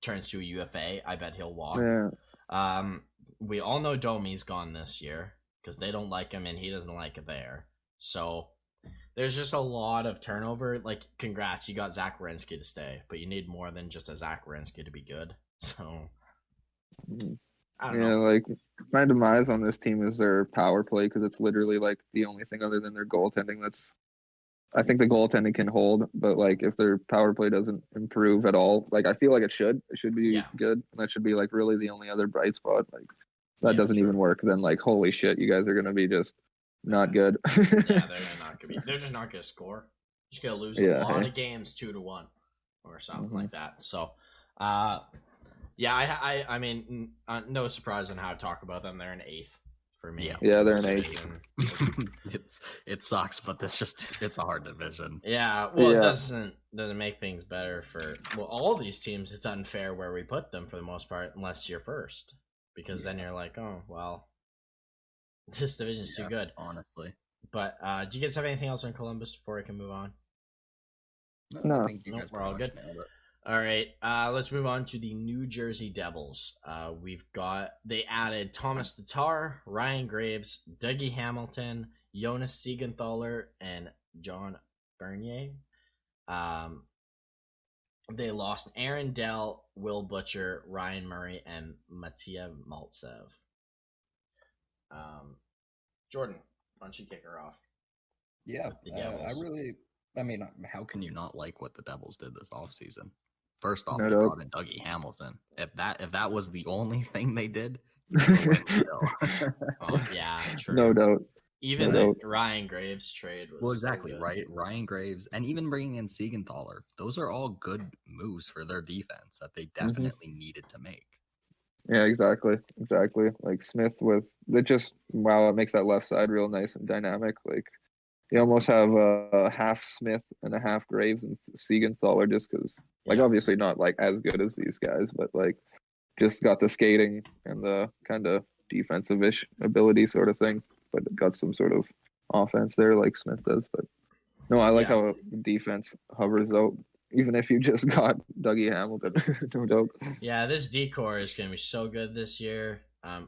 turns to a UFA, I bet he'll walk. Yeah. We all know Domi's gone this year because they don't like him and he doesn't like it there. So there's just a lot of turnover. Like, congrats, you got Zach Werenski to stay, but you need more than just a Zach Werenski to be good. So I don't know. Like my demise on this team is their power play because it's literally like the only thing other than their goaltending that's. I think the goaltending can hold, but like if their power play doesn't improve at all, like I feel like it should be good, and that should be like really the only other bright spot. Like that doesn't even work, then like holy shit, you guys are gonna be just not good. They're just not gonna score. Just gonna lose a lot of games 2-1 or something like that. So, I mean, no surprise on how to talk about them. They're in 8th. For me, yeah, they're an 8th. It sucks, but it's a hard division. Yeah, well, it doesn't make things better for all these teams. It's unfair where we put them for the most part, unless you're first, because then you're like, oh well, this division's too good, honestly. But do you guys have anything else on Columbus before I can move on? No, I think we're all good. All right, let's move on to the New Jersey Devils. They added Thomas Tatar, Ryan Graves, Dougie Hamilton, Jonas Siegenthaler, and John Bernier. They lost Aaron Dell, Will Butcher, Ryan Murray, and Mattia Maltsev. Jordan, why don't you kick her off? Yeah, I mean, how can you not like what the Devils did this offseason? First off, they brought in Dougie Hamilton. If that was the only thing they did, yeah, true. No doubt. Even the Ryan Graves trade was exactly so right. Ryan Graves, and even bringing in Siegenthaler, those are all good moves for their defense that they definitely needed to make. Yeah, exactly. Like Smith it makes that left side real nice and dynamic. Like you almost have a half Smith and a half Graves and Siegenthaler just because, like, obviously not like as good as these guys, but like just got the skating and the kind of defensive-ish ability sort of thing, but got some sort of offense there like Smith does. But no, I like how defense hovers out, even if you just got Dougie Hamilton. No doubt. Yeah, this decor is going to be so good this year.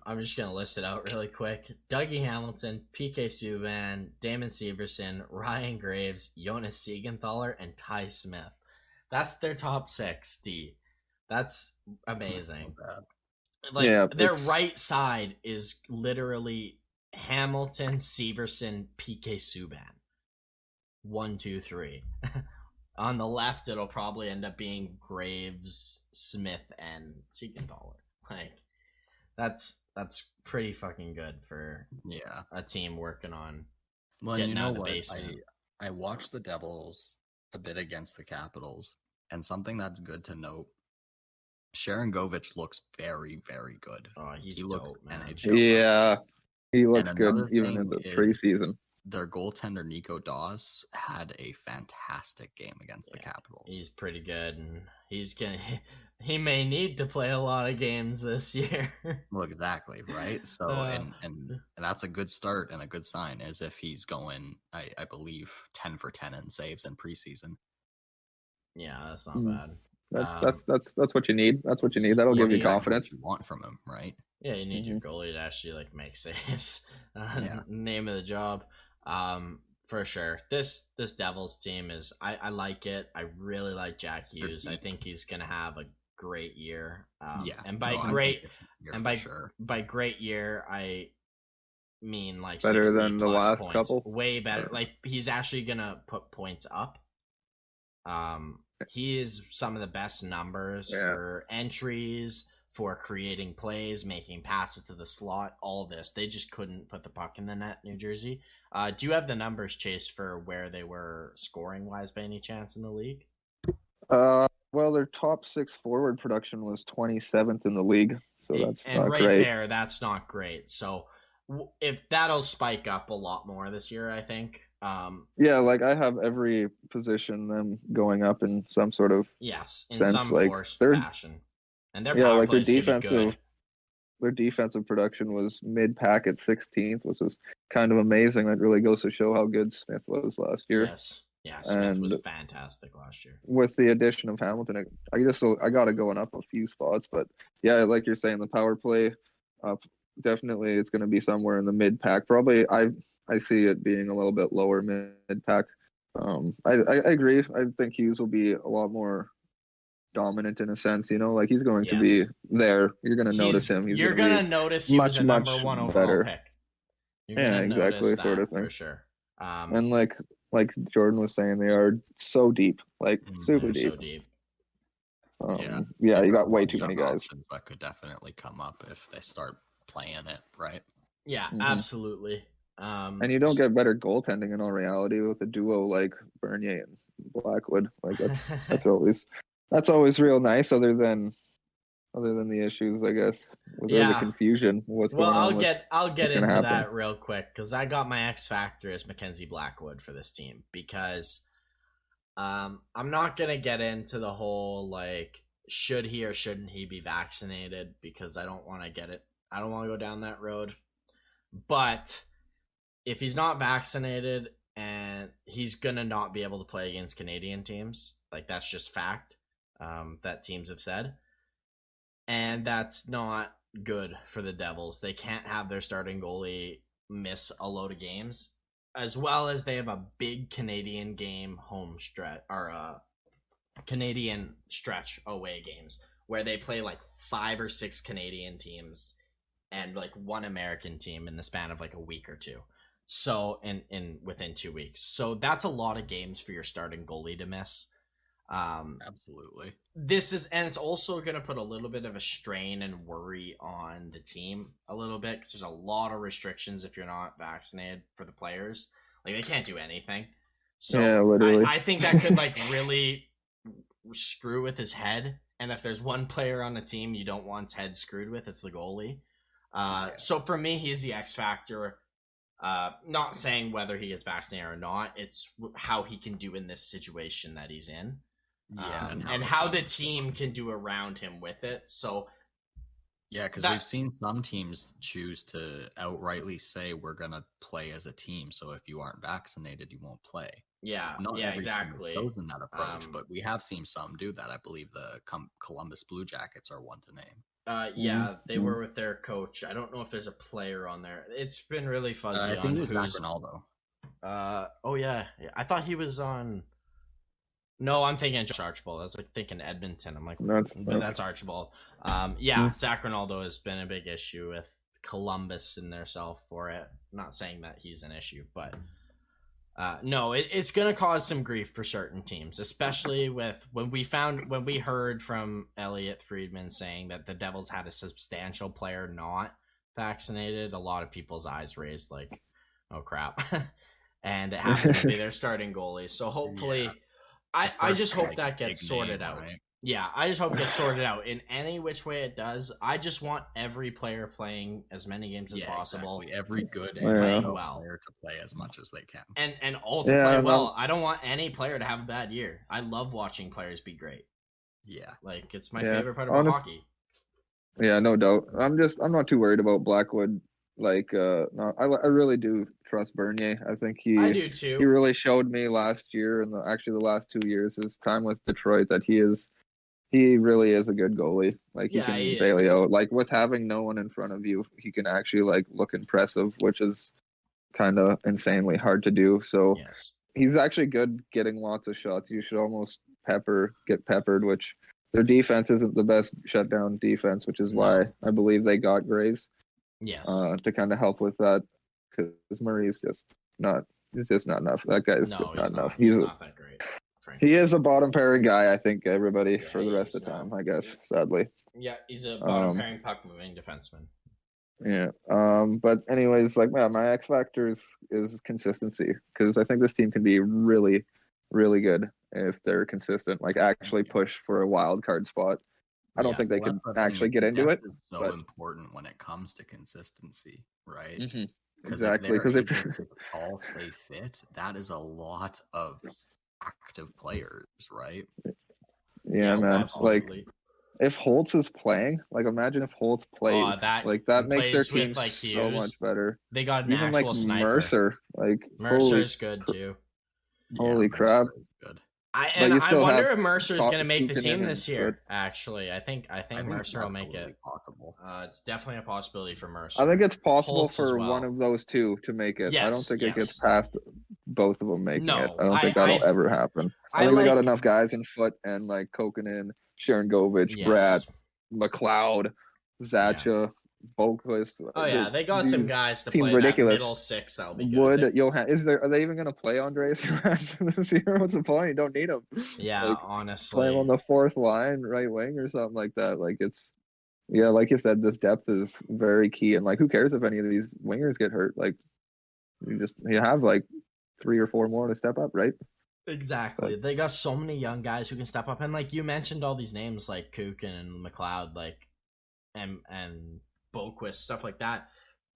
I'm just going to list it out really quick. Dougie Hamilton, PK Subban, Damon Severson, Ryan Graves, Jonas Siegenthaler, and Ty Smith. That's their top 6, D. That's amazing. Like, their right side is literally Hamilton, Severson, PK Subban. 1, 2, 3. On the left, it'll probably end up being Graves, Smith, and Siegenthaler. Like, that's pretty fucking good for a team working on getting out of the basement. I watched the Devils a bit against the Capitals, and something that's good to note, Sharon Govich looks very, very good. Oh, he looks dope, man. Yeah, he looks good even in the preseason. Their goaltender Nico Dawes had a fantastic game against the Capitals. He's pretty good, and he may need to play a lot of games this year. Well, exactly, right? So and that's a good start and a good sign, as if he's going, I believe, 10 for 10 in saves in preseason. Yeah, that's not bad. That's what you need. That's what you need. That'll give you confidence. What you want from him, right? Yeah, you need your goalie to actually like make saves. Name of the job. For sure. This Devils team is I like it. I really like Jack Hughes. I think he's gonna have a great year. And by great year I mean like better than the last points. couple. Way better. Like he's actually gonna put points up. He is some of the best numbers for entries, for creating plays, making passes to the slot, all this. They just couldn't put the puck in the net, New Jersey. Do you have the numbers, Chase, for where they were scoring-wise by any chance in the league? Well, their top 6 forward production was 27th in the league, so that's not right great. There, that's not great. So if that'll spike up a lot more this year, I think. Yeah, like I have every position them going up in some sort of in sense. some like forced fashion. And their power like their plays defensive, their defensive production was mid-pack at 16th, which is kind of amazing. That really goes to show how good Smith was last year. Yes. Yeah, Smith was fantastic last year. With the addition of Hamilton, I got it going up a few spots, but yeah, like you're saying, the power play, definitely it's going to be somewhere in the mid-pack. Probably, I see it being a little bit lower mid-pack. I agree. I think Hughes will be a lot more dominant in a sense, like he's going to be there. You're going to notice him. You're going to notice he was a number one overall pick. Yeah, exactly, sort of thing. For sure. And like Jordan was saying, they are so deep, like super deep. So deep. Yeah, you got way too many guys. That could definitely come up if they start playing it, right? Yeah, absolutely. And you don't get better goaltending in all reality with a duo like Bernier and Blackwood. Like that's always real nice. Other than the issues, I guess, with the confusion. I'll get into that real quick because I got my X factor as Mackenzie Blackwood for this team because I'm not gonna get into the whole like should he or shouldn't he be vaccinated because I don't want to get it. I don't want to go down that road. But if he's not vaccinated and he's gonna not be able to play against Canadian teams, like that's just fact. That teams have said. And that's not good for the Devils. They can't have their starting goalie miss a load of games, as well as they have a big Canadian game home stretch or Canadian stretch away games where they play like 5 or 6 Canadian teams and like one American team in the span of like a week or two. So in within 2 weeks. So that's a lot of games for your starting goalie to miss. Absolutely. And it's also going to put a little bit of a strain and worry on the team a little bit because there's a lot of restrictions if you're not vaccinated for the players. Like they can't do anything. So yeah, literally. I think that could like really screw with his head. And if there's one player on the team you don't want his head screwed with, it's the goalie. So for me, he's the X factor. Not saying whether he gets vaccinated or not. It's how he can do in this situation that he's in. Yeah, and how the team can do around him with it. So, yeah, because we've seen some teams choose to outrightly say we're gonna play as a team. So if you aren't vaccinated, you won't play. Yeah, not every exactly. team has chosen that approach, but we have seen some do that. I believe the Columbus Blue Jackets are one to name. Yeah, they were with their coach. I don't know if there's a player on there. It's been really fuzzy. I think it was Zach Ronaldo. Oh yeah, I thought he was on. No, I'm thinking Josh Archibald. I was like thinking Edmonton. I'm like, that's Archibald. Zach Ronaldo has been a big issue with Columbus and their self for it. I'm not saying that he's an issue, but no, it's gonna cause some grief for certain teams, especially with when we heard from Elliot Friedman saying that the Devils had a substantial player not vaccinated. A lot of people's eyes raised like, oh crap, and it happened to be their starting goalie. So hopefully. Yeah. I just hope that gets sorted out. Right? Yeah, I just hope it gets sorted out in any which way it does. I just want every player playing as many games as possible. Exactly. Every good playing well player to play as much as they can. And all to play well. I don't want any player to have a bad year. I love watching players be great. Yeah. Like it's my favorite part about hockey. Yeah, no doubt. I'm not too worried about Blackwood. Like no, I really do trust Bernier. I think I do too. He really showed me last year and the last 2 years, his time with Detroit, that he really is a good goalie. Like he can bail you out. Like with having no one in front of you, he can actually like look impressive, which is kind of insanely hard to do. So he's actually good getting lots of shots. You should almost get peppered, which their defense isn't the best shutdown defense, which is why I believe they got Graves. Yes. To kind of help with that, because Murray's just not. He's just not enough. That guy's just not enough. He's not that great. Frankly. He is a bottom pairing guy. I think everybody for the rest of the time. I guess sadly. Yeah, he's a bottom pairing puck moving defenseman. Yeah. But anyways, like my X factor is consistency, because I think this team can be really, really good if they're consistent. Like actually push for a wild card spot. I don't think they can actually get into it. It's so important when it comes to consistency, right? Mm-hmm. Exactly, because if all stay fit, that is a lot of active players, right? Yeah, man. Absolutely. if Holtz is playing, like imagine if Holtz plays, that makes their team so much better. They got an even actual like sniper. Mercer, like Mercer's good too. Holy crap! Good. I wonder if Mercer's gonna make the team this year. Actually, I think Mercer will make it. Possible. It's definitely a possibility for Mercer. I think it's possible Holtz for one of those two to make it. Yes, I don't think it gets past both of them making it. I don't think that'll ever happen. I think they got enough guys in Foot and like Kokanen, Sharangovich, Brad, McLeod, Zacha, Boquist. Oh yeah, they got some guys to play ridiculous. That middle six. That'll be good. Johan, are they even gonna play Andreas this year? What's the point? You don't need him. Yeah, like, honestly, play him on the fourth line, right wing, or something like that. Like it's, yeah, like you said, this depth is very key. And like, who cares if any of these wingers get hurt? Like, you have like 3 or 4 more to step up, right? Exactly. They got so many young guys who can step up, and like you mentioned, all these names like Kukin and McLeod, like and Boquist, stuff like that.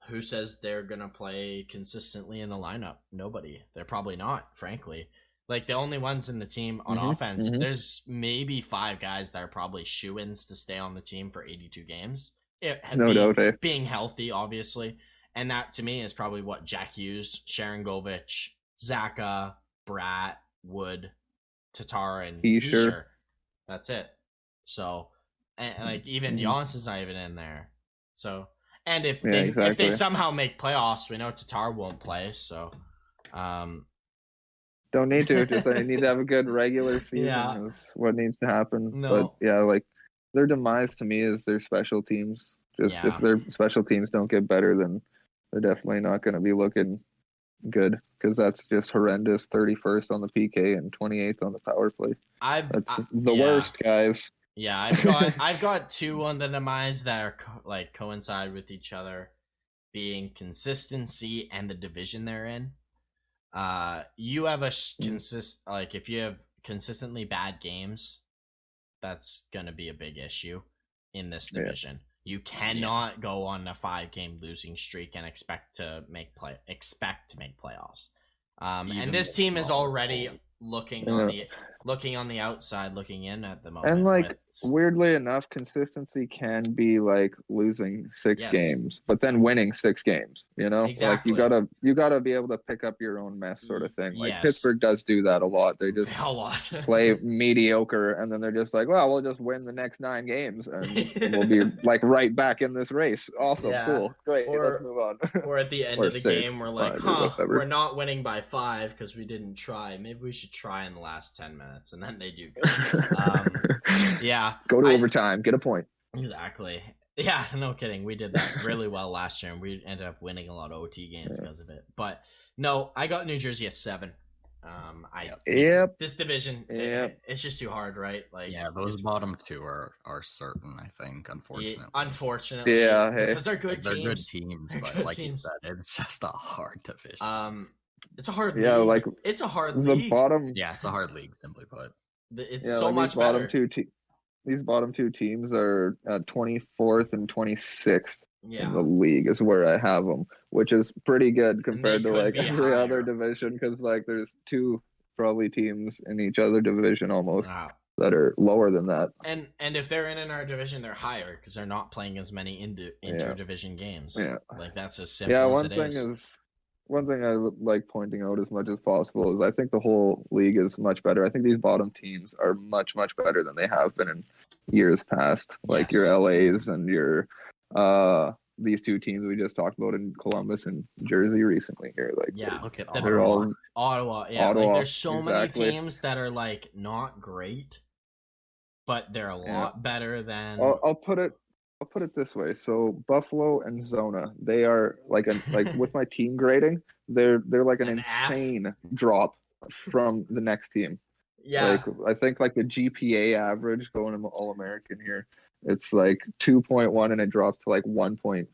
Who says they're gonna play consistently in the lineup? Nobody. They're probably not, frankly. Like the only ones in the team on offense, there's maybe 5 guys that are probably shoo-ins to stay on the team for 82 games. Being healthy, obviously. And that to me is probably what Jack Hughes, Sharangovich, Zaka, Bratt, Wood, Tatar, and Isher. That's it. So, and like even Giannis is not even in there. So, and if they somehow make playoffs, we know Tatar won't play. So, don't need to. Just they need to have a good regular season. Is what needs to happen. No. But yeah, like their demise to me is their special teams. If their special teams don't get better, then they're definitely not going to be looking good, because that's just horrendous. 31st on the PK and 28th on the power play. That's the worst, guys. Yeah, I've got 2 on the demise that are coincide with each other, being consistency and the division they're in. You have if you have consistently bad games, that's gonna be a big issue in this division. You cannot go on a 5-game losing streak and expect to make playoffs. And this team is already looking on the outside, looking in at the moment. And like weirdly enough, consistency can be like losing 6 games, but then winning 6 games. You know, exactly. Like you gotta be able to pick up your own mess, sort of thing. Like Pittsburgh does do that a lot. They just play mediocre, and then they're just like, well, we'll just win the next 9 games, and we'll be like right back in this race. Awesome, cool, great. Let's move on. Or at the end of the game, we're like, we're not winning by 5 because we didn't try. Maybe we should try in the last 10 minutes, and then they do good. Go to overtime, get a point. Exactly. Yeah, no kidding. We did that really well last year, and we ended up winning a lot of OT games because of it. But no, I got New Jersey at 7. This division, it's just too hard, right? Like, those bottom 2 are certain. I think, unfortunately. Because they're good teams. They're good teams, but like you said, it's just a hard division. It's a hard league. Like it's a hard league. The bottom. Yeah, it's a hard league, simply put. It's so much better. These bottom 2 teams are 24th and 26th in the league is where I have them, which is pretty good compared to like every other division, because like there's 2 probably teams in each other division almost that are lower than that. And if they're in our division, they're higher because they're not playing as many inter-division games. Yeah, like that's as simple as it is. One thing I like pointing out as much as possible is I think the whole league is much better. I think these bottom teams are much, much better than they have been in years past. Like your LAs and your these 2 teams we just talked about in Columbus and Jersey recently here. Like look at Ottawa. Yeah, Ottawa, like there's so many teams that are like not great, but they're a lot better than. I'll put it this way. So Buffalo and Zona, they are like with my team grading, they're like an insane drop from the next team. Yeah. Like I think like the GPA average going to All-American here, it's like 2.1 and it dropped to like 1.5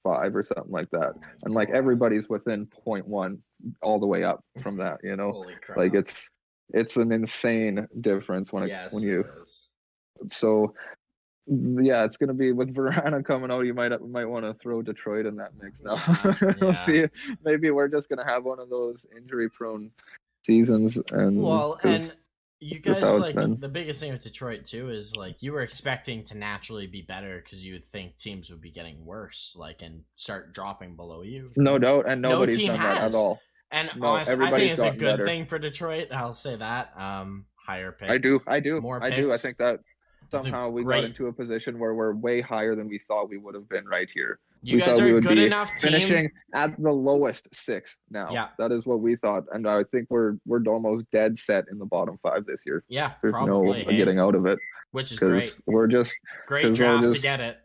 or something like that. And like everybody's within 0.1 all the way up from that, you know. Holy crap. Like it's an insane difference when you so yeah, it's gonna be with Verana coming out. You might want to throw Detroit in that mix now. We'll see. Maybe we're just gonna have one of those injury-prone seasons. And You guys, like, the biggest thing with Detroit too is like you were expecting to naturally be better because you would think teams would be getting worse, like, and start dropping below you. No doubt, and nobody's team done has that at all. And honestly, I think it's a good thing for Detroit. I'll say that. Higher picks. I do. More I picks. do. I think that somehow we got into a position where we're way higher than we thought we would have been right here. You guys are a good enough team. Finishing at the lowest 6 now. Yeah. That is what we thought. And I think we're almost dead set in the bottom 5 this year. Yeah, there's no getting out of it. Which is great. We're just great draft to get it.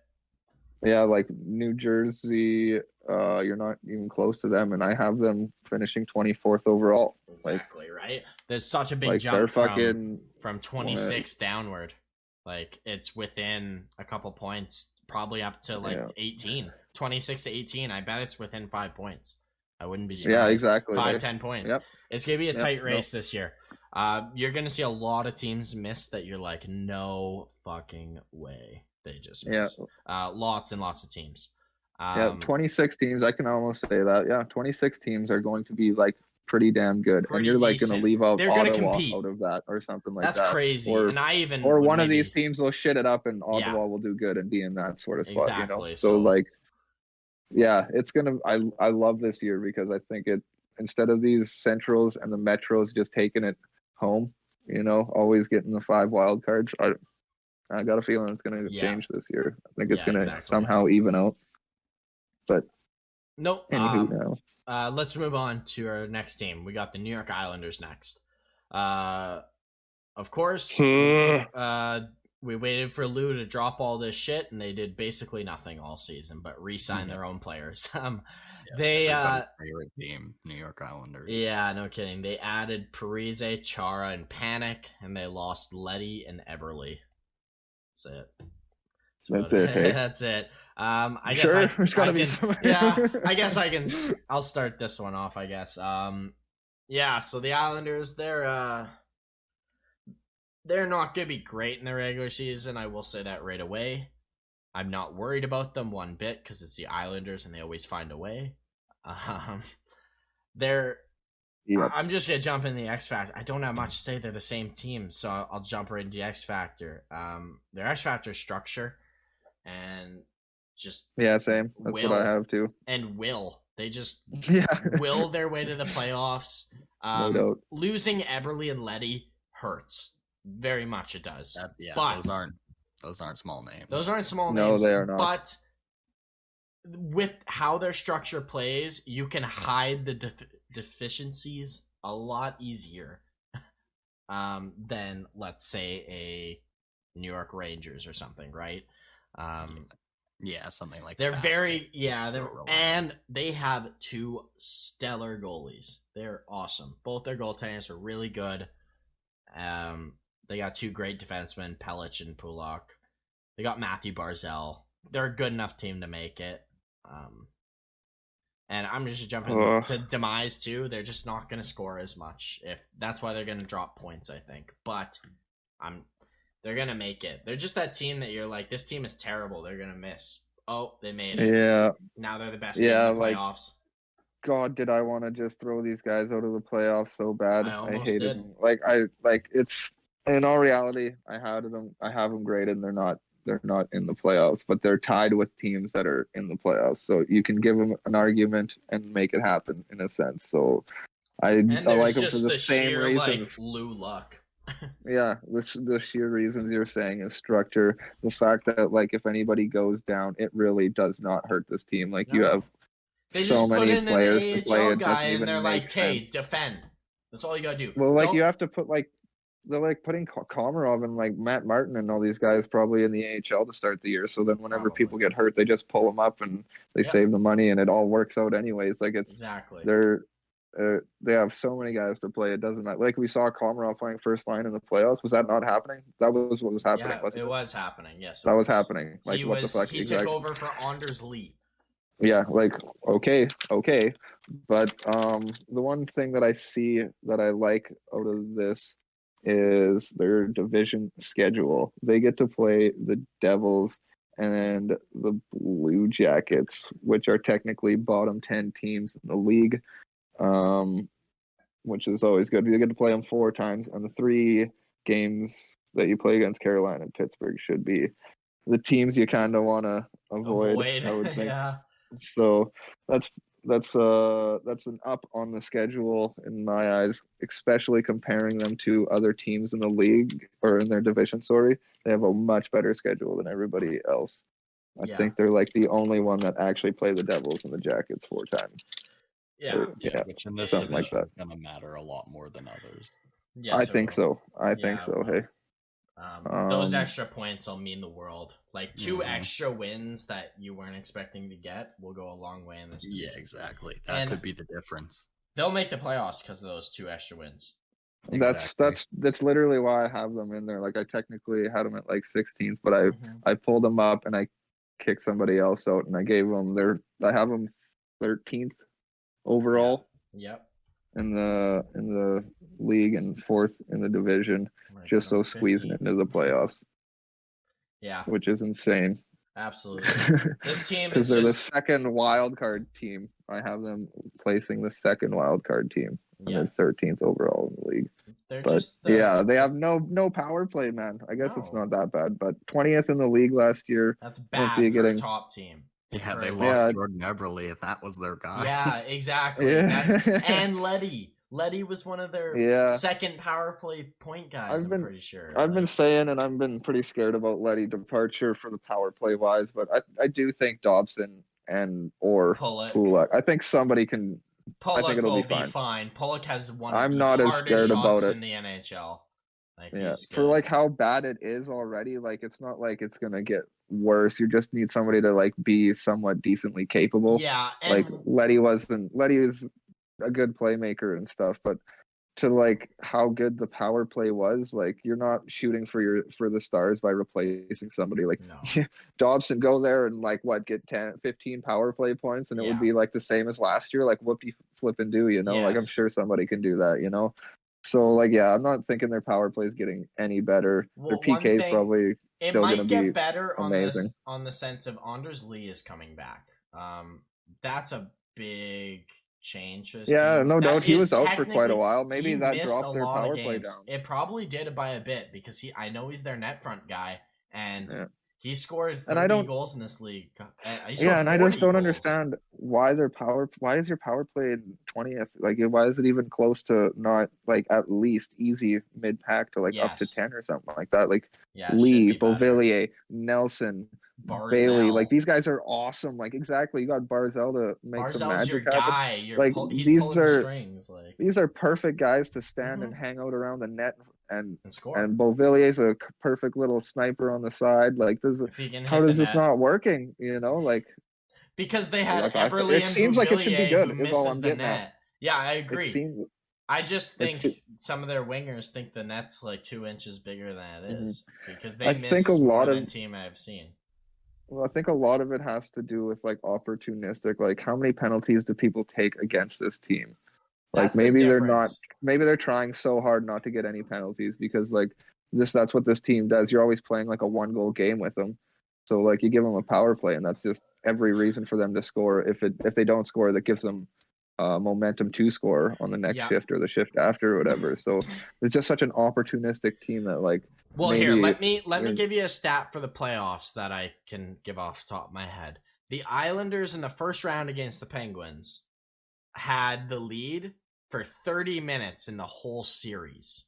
Yeah, like New Jersey, you're not even close to them, and I have them finishing 24th overall. Exactly, right? There's such a big jump from 26 downward. Like, it's within a couple points, probably up to 18. 26 to 18, I bet it's within 5 points. I wouldn't be surprised. Yeah, exactly. 10 points. Yep. It's going to be a tight race this year. You're going to see a lot of teams miss that you're like, no fucking way. They just missed. Lots and lots of teams. 26 teams. I can almost say that. Yeah, 26 teams are going to be like pretty damn good, and you're like going to leave out Ottawa out of that or something like that. That's crazy. Or one of these teams will shit it up, and Ottawa will do good and be in that sort of spot. Exactly. So like, it's gonna. I love this year because I think it, instead of these Centrals and the Metros just taking it home, always getting the 5 wild cards. I got a feeling it's going to change this year. I think it's going to somehow even out. But nope. Let's move on to our next team. We got the New York Islanders next. Of course, we waited for Lou to drop all this shit, and they did basically nothing all season but re-sign their own players. Favorite team, New York Islanders. Yeah, no kidding. They added Parise, Chara, and Panic, and they lost Leddy and Eberle. That's it. That's it. Hey? That's it. I guess there's gotta be somewhere. I guess I can. I'll start this one off. I guess. So the Islanders, they're not gonna be great in the regular season. I will say that right away. I'm not worried about them one bit because it's the Islanders and they always find a way. I'm just gonna jump in the X Factor. I don't have much to say. They're the same team, so I'll jump right into the X Factor. Their X Factor structure and just same. That's what I have too. And they just will their way to the playoffs. No doubt. Losing Eberle and Leddy hurts very much. It does. But those aren't small names. Those aren't small names. No, they are not. But with how their structure plays, you can hide the deficiencies a lot easier than, let's say, a New York Rangers or something, right? Something like they're and they have 2 stellar goalies. They're awesome. Both their goaltenders are really good. They got 2 great defensemen, Pelech and Pulak. They got Matthew Barzal. They're a good enough team to make it. And I'm just jumping to Demise too. They're just not going to score as much. If that's why they're going to drop points, I think. But they're going to make it. They're just that team that you're like, this team is terrible. They're going to miss. Oh, they made it. Yeah. Now they're the best team in the playoffs. God, did I want to just throw these guys out of the playoffs so bad? I hated them. It's in all reality, I have them graded, and they're not in the playoffs, but they're tied with teams that are in the playoffs. So you can give them an argument and make it happen in a sense. So I like them for the same reasons. Lou luck. The sheer reasons you're saying is structure. The fact that if anybody goes down, it really does not hurt this team. You have so many players to play. It doesn't even make sense. Hey, defend. That's all you gotta do. Well, you have to put they're putting Komarov and Matt Martin and all these guys probably in the AHL to start the year. So then whenever people get hurt, they just pull them up and they save the money, and it all works out anyways. Exactly. They have so many guys to play. It doesn't matter. We saw Komarov playing first line in the playoffs. Was that not happening? That was what was happening. Yeah, it was happening. Yes, that was happening. What the fuck? He took over for Anders Lee. Yeah, okay, but the one thing that I see that I like out of this is their division schedule. They get to play the Devils and the Blue Jackets, which are technically bottom 10 teams in the league, which is always good. You get to play them 4 times, and the 3 games that you play against Carolina and Pittsburgh should be the teams you kind of want to avoid. I would think. Yeah. So that's an up on the schedule in my eyes, especially comparing them to other teams in the league or in their division. Sorry, they have a much better schedule than everybody else. I think they're like the only one that actually play the Devils and the Jackets 4 times. Yeah, which in this something like that is gonna matter a lot more than others. Yes, I think so. I think so. Hey. Those extra points will mean the world. Like 2 extra wins that you weren't expecting to get will go a long way in this division. Yeah, exactly. That could be the difference. They'll make the playoffs because of those 2 extra wins. Exactly. That's literally why I have them in there. Like I technically had them at like 16th, but I pulled them up and I kicked somebody else out and I gave them I have them 13th overall. Yep. In the league and 4th in the division, just so squeezing into the playoffs. Yeah, which is insane. Absolutely. This team is they're the second wild card team. I have them placing the second wild card team. And they're 13th overall in the league. They have no power play, man. I guess it's not that bad, but 20th in the league last year. That's bad for a top team. Yeah, they lost Jordan Eberle. That was their guy. Yeah, exactly. And Letty. Letty was one of their second power play point guys, I'm pretty sure. I've been saying, and I've been pretty scared about Letty departure for the power play wise, but I do think Dobson or Pulock. I think somebody can. Pulock I think it'll will be fine. Pulock has one I'm of the not as hardest scared shots about it. in the NHL. Like, for like how bad it is already, like it's not like it's gonna get worse. You just need somebody to like be somewhat decently capable. Yeah, and like Letty is a good playmaker and stuff, but to like how good the power play was, like you're not shooting for the stars by replacing somebody. Like Dobson go there and like get 10-15 power play points and it would be like the same as last year. Like what do you flip and do, you know? Like I'm sure somebody can do that, you know. So like I'm not thinking their power play is getting any better. Their PK is probably still going to be better amazing. On the sense of Anders Lee is coming back. That's a big change. No doubt. He was out for quite a while. Maybe that dropped their power play down. It probably did by a bit because I know he's their net front guy and he scored 30 goals in this league. And I just don't understand why is your power play in 20th? Like why is it even close to not like at least easy mid pack to like up to 10 or something like that? Like Lee, Beauvillier, Nelson, Barzal. Bailey, like these guys are awesome. Like exactly, you got Barzal to make some magic your guy. Like he's pulling strings. Like these are perfect guys to stand and hang out around the net and score. And Beauvillier's a perfect little sniper on the side. Like how does this not working? You know, like because they had Eberle and seems like it should be good. Is all I'm getting at. Yeah, I agree. I just think some of their wingers think the net's like 2 inches bigger than it is because they miss more than team I've seen. Well, I think a lot of it has to do with like opportunistic. Like how many penalties do people take against this team? Like maybe they're trying so hard not to get any penalties because like that's what this team does. You're always playing like a 1-goal game with them. So like you give them a power play and that's just every reason for them to score. If they don't score, that gives them momentum to score on the next shift or the shift after or whatever. So it's just such an opportunistic team that like here, let me give you a stat for the playoffs that I can give off the top of my head. The Islanders in the first round against the Penguins had the lead for 30 minutes in the whole series.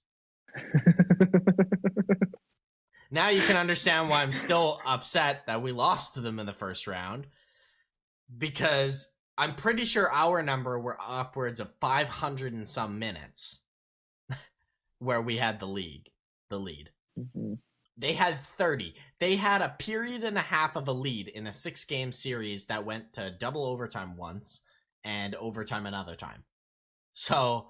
Now you can understand why I'm still upset that we lost to them in the first round, because I'm pretty sure our number were upwards of 500 and some minutes where we had the lead. Mm-hmm. They had 30. They had a period and a half of a lead in a 6-game series that went to double overtime once and overtime another time. So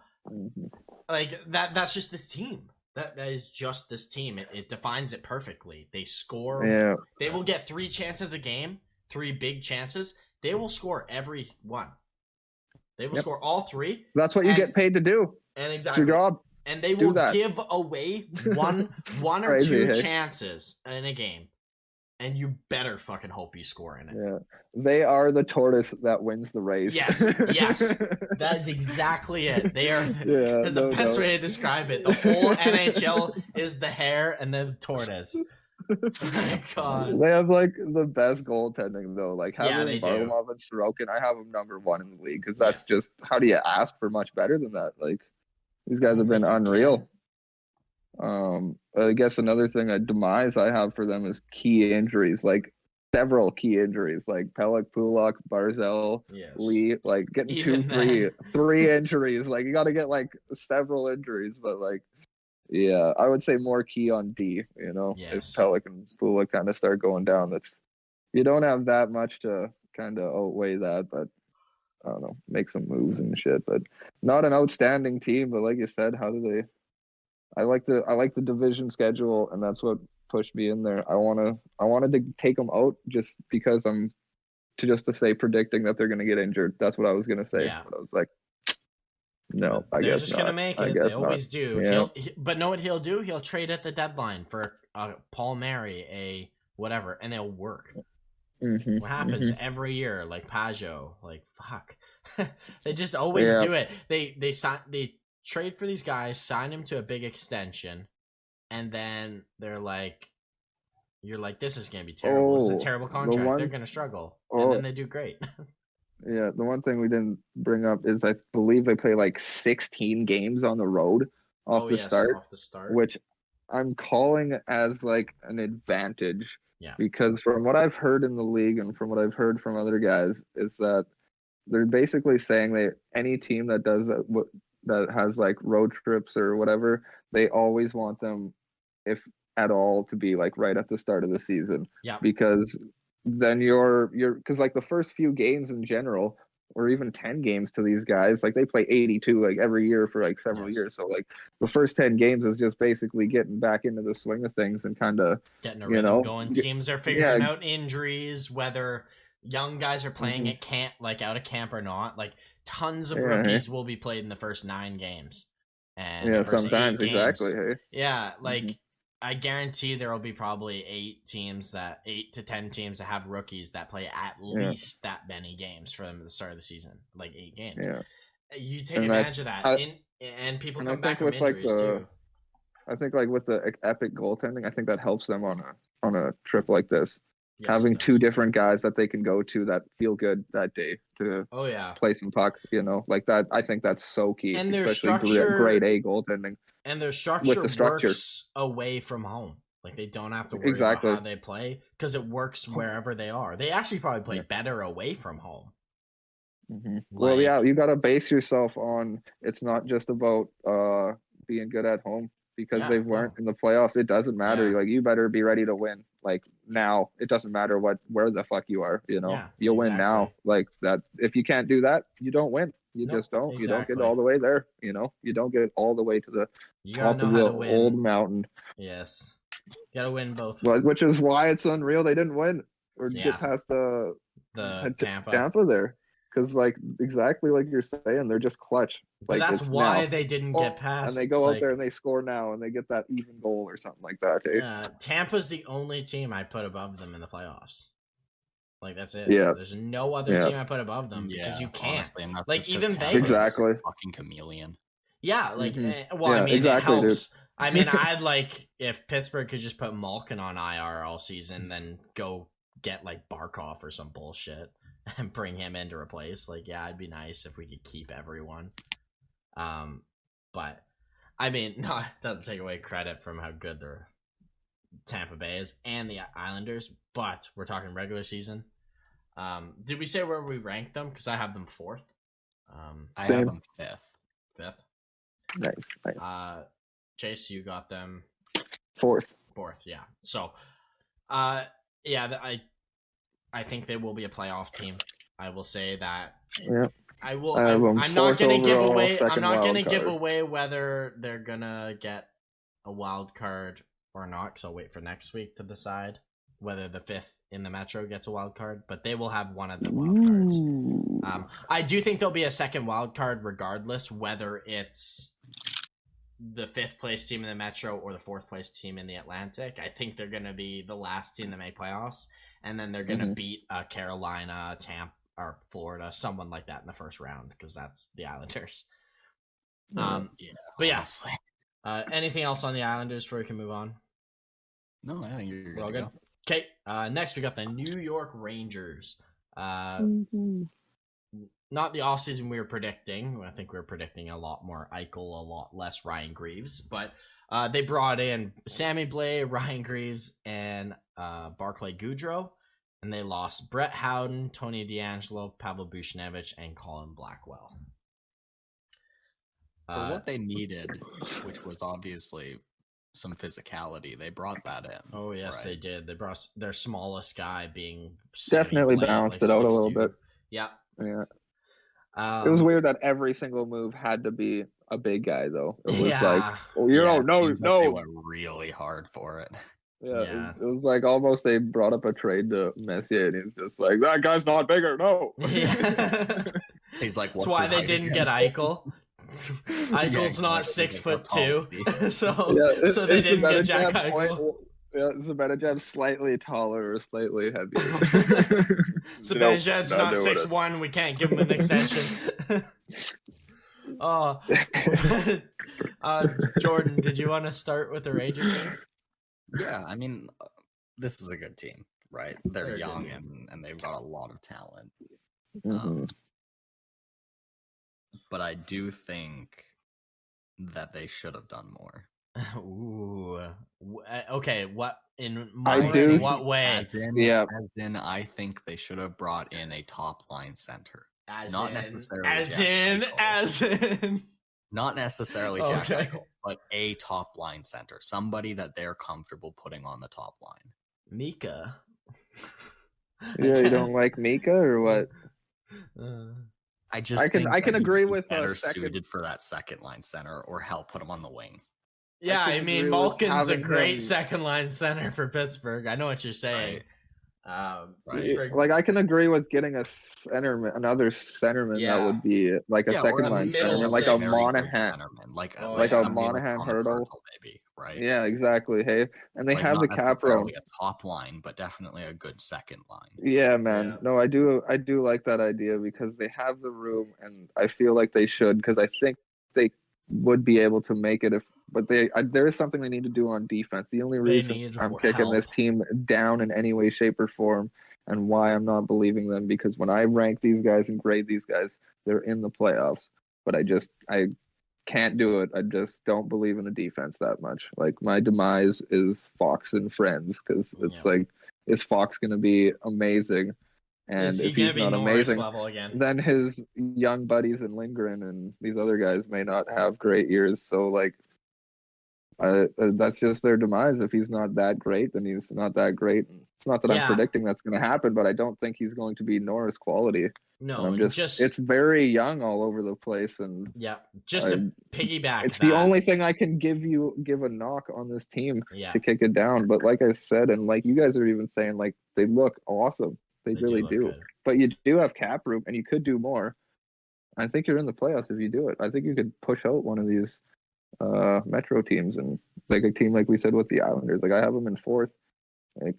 like that's just this team. That is just this team. It defines it perfectly. They score. Yeah. They will get 3 chances a game, 3 big chances. They will score every one. They will score all 3. That's what you get paid to do. And exactly. It's your job. And they will give away one or Crazy, 2 chances in a game. and you better fucking hope you score in it. Yeah, they are the tortoise that wins the race. Yes, that is exactly it. They are. That's the best way to describe it. The whole NHL is the hare and then the tortoise. Oh my God. They have like the best goaltending though. Like having do. Varlamov and Sorokin, I have them number 1 in the league because that's just, how do you ask for much better than that? Like these guys have been unreal. I guess another thing, a demise I have for them is key injuries, like several key injuries, like Pelech, Pulak, Barzal, Lee, like getting three injuries. Like you got to get like several injuries, but like, yeah, I would say more key on D, you know, if Pelech and Pulak kind of start going down. That's, you don't have that much to kind of outweigh that, but I don't know, make some moves and shit. But not an outstanding team, but like you said, how do they? I like the division schedule, and that's what pushed me in there. I wanted to take them out just because to say predicting that they're gonna get injured. That's what I was gonna say. Yeah. But I was like, no, I guess they're just gonna make it. They always do. Yeah. But know what he'll do? He'll trade at the deadline for Paul Mary, a whatever, and they'll work. Mm-hmm. What happens every year? Like Pajot, like fuck. They just always do it. They trade for these guys, sign him to a big extension, and then they're like, you're like, this is gonna be terrible. This is a terrible contract. They're gonna struggle, and then they do great. Yeah, the one thing we didn't bring up is I believe they play like 16 games on the road off the start, which I'm calling as like an advantage. Yeah. Because from what I've heard in the league and from what I've heard from other guys is that they're basically saying that any team that does that has like road trips or whatever, they always want them, if at all, to be like right at the start of the season. Yeah. Because then you're because like the first few games in general, or even 10 games to these guys, like they play 82 like every year for like several years. So like the first 10 games is just basically getting back into the swing of things and kind of getting a rhythm going. Teams are figuring out injuries, whether young guys are playing at camp, like out of camp or not. Like tons of rookies will be played in the first 9 games. And sometimes exactly. Hey. Yeah, like I guarantee there will be probably 8 to 10 teams that have rookies that play at least that many games for them at the start of the season, like 8 games. Yeah, you take advantage of that, and people come back from injuries too. I think like with the epic goaltending, I think that helps them on a trip like this. Yes, having 2 different guys that they can go to that feel good that day to play some puck, you know, like that. I think that's so key, and their structure, grade A goaltending, and their structure works away from home. Like they don't have to worry about how they play because it works wherever they are. They actually probably play better away from home. Mm-hmm. Well, you got to base yourself on. It's not just about being good at home. Because they've learned in the playoffs, it doesn't matter. Like you better be ready to win. Like now, it doesn't matter where the fuck you are. You know, you'll win now. Like that. If you can't do that, you don't win. You just don't. Exactly. You don't get all the way there. You know, you don't get all the way to the top of the old mountain. Yes, you gotta win both. Well, which is why it's unreal they didn't win or get past the Tampa there. Because, like, exactly like you're saying, they're just clutch. But like, that's why they didn't get past. And they go out there and they score now, and they get that even goal or something like that. Eh? Yeah, Tampa's the only team I put above them in the playoffs. Like, that's it. Yeah. There's no other team I put above them because you can't. Honestly, like, even Vegas. Exactly. Fucking chameleon. Yeah, like, I mean, it helps. Dude. I mean, I'd like, if Pittsburgh could just put Malkin on IR all season, then go get, like, Barkov or some bullshit. And bring him in to replace. Like, yeah, it'd be nice if we could keep everyone. But I mean, no, it doesn't take away credit from how good their Tampa Bay is and the Islanders. But we're talking regular season. Did we say where we ranked them? Because I have them 4th. I have them 5th. 5th. Nice. Chase, you got them 4th. 4th, yeah. So, I think they will be a playoff team. I will say that. Yeah. I will. I'm not going to give away. I'm not going to give away whether they're going to get a wild card or not. Because I'll wait for next week to decide whether the 5th in the Metro gets a wild card. But they will have one of the wild cards. I do think there'll be a second wild card regardless, whether it's the 5th place team in the Metro or the 4th place team in the Atlantic. I think they're going to be the last team to make playoffs, and then they're going to beat Carolina, Tampa, or Florida, someone like that in the first round, because that's the Islanders. But yeah, anything else on the Islanders before we can move on? No, I think you're good to go. Okay, next we got the New York Rangers. Not the offseason we were predicting. I think we were predicting a lot more Eichel, a lot less Ryan Greaves. But they brought in Sammy Blais, Ryan Greaves, and Barclay Goodrow. And they lost Brett Howden, Tony DeAngelo, Pavel Buchnevich, and Colin Blackwell. For what they needed, which was obviously some physicality, they brought that in. Oh, yes, they did. They brought their smallest guy being definitely balanced it out 60. a little bit. Yeah. It was weird that every single move had to be a big guy, though. It was no. They went really hard for it. Yeah. It was like almost they brought up a trade to Messier, and he's just like, that guy's not bigger, no. Yeah. He's like, that's why they didn't get Eichel. Eichel's not 6'2", so they didn't get Jack Eichel. Zibanejad's slightly taller or slightly heavier. Zibanejad's not 6'1". We can't give him an extension. Jordan, did you want to start with the Rangers? Yeah, I mean, this is a good team, right? They're young and they've got a lot of talent. But I do think that they should have done more. Ooh. Okay, what what way? As in, I think they should have brought in a top line center. Not necessarily Jack Eichel, but a top line center. Somebody that they're comfortable putting on the top line. Mika. You don't like Mika or what? I can agree with better suited for that second line center, or hell, put him on the wing. Yeah, I mean Malkin's a great second line center for Pittsburgh. I know what you're saying. Right. Like I can agree with getting another centerman that would be like a second line centerman, like a Monahan, like a Monahan Hurdle, maybe. Right. Yeah, exactly. Hey, and they have the cap room. A top line, but definitely a good second line. Yeah, man. Yeah. No, I do like that idea because they have the room, and I feel like they should, because I think they would be able to make it but there is something they need to do on defense. The only reason I'm kicking this team down in any way, shape, or form, and why I'm not believing them, because when I rank these guys and grade these guys, they're in the playoffs. But I can't do it. I just don't believe in the defense that much. Like my demise is Fox and friends, because it's like, is Fox going to be amazing? And if he's not amazing, then his young buddies in Lindgren and these other guys may not have great years. So like, that's just their demise. If he's not that great, then he's not that great. It's not that I'm predicting that's going to happen, but I don't think he's going to be Norris quality. No, I'm just it's very young all over the place, and to piggyback. It's the only thing I can give a knock on this team to kick it down. But like I said, and like you guys are even saying, like they look awesome. They really do. But you do have cap room, and you could do more. I think you're in the playoffs if you do it. I think you could push out one of these Metro teams, and like a team like we said with the Islanders. Like I have them in 4th. Like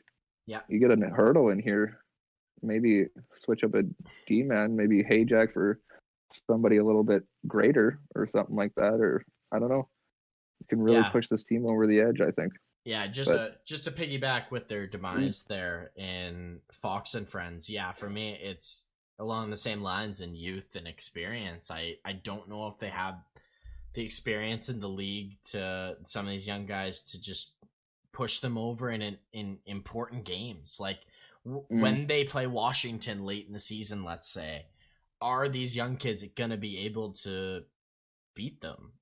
you get a Hurdle in here, maybe switch up a D-man, maybe Hayjack for somebody a little bit greater or something like that, or I don't know. You can really push this team over the edge, I think. Yeah, just to piggyback with their demise there in Fox and Friends. Yeah, for me it's along the same lines in youth and experience. I don't know if they have the experience in the league to some of these young guys to just push them over in important games. Like when they play Washington late in the season, let's say, are these young kids going to be able to beat them?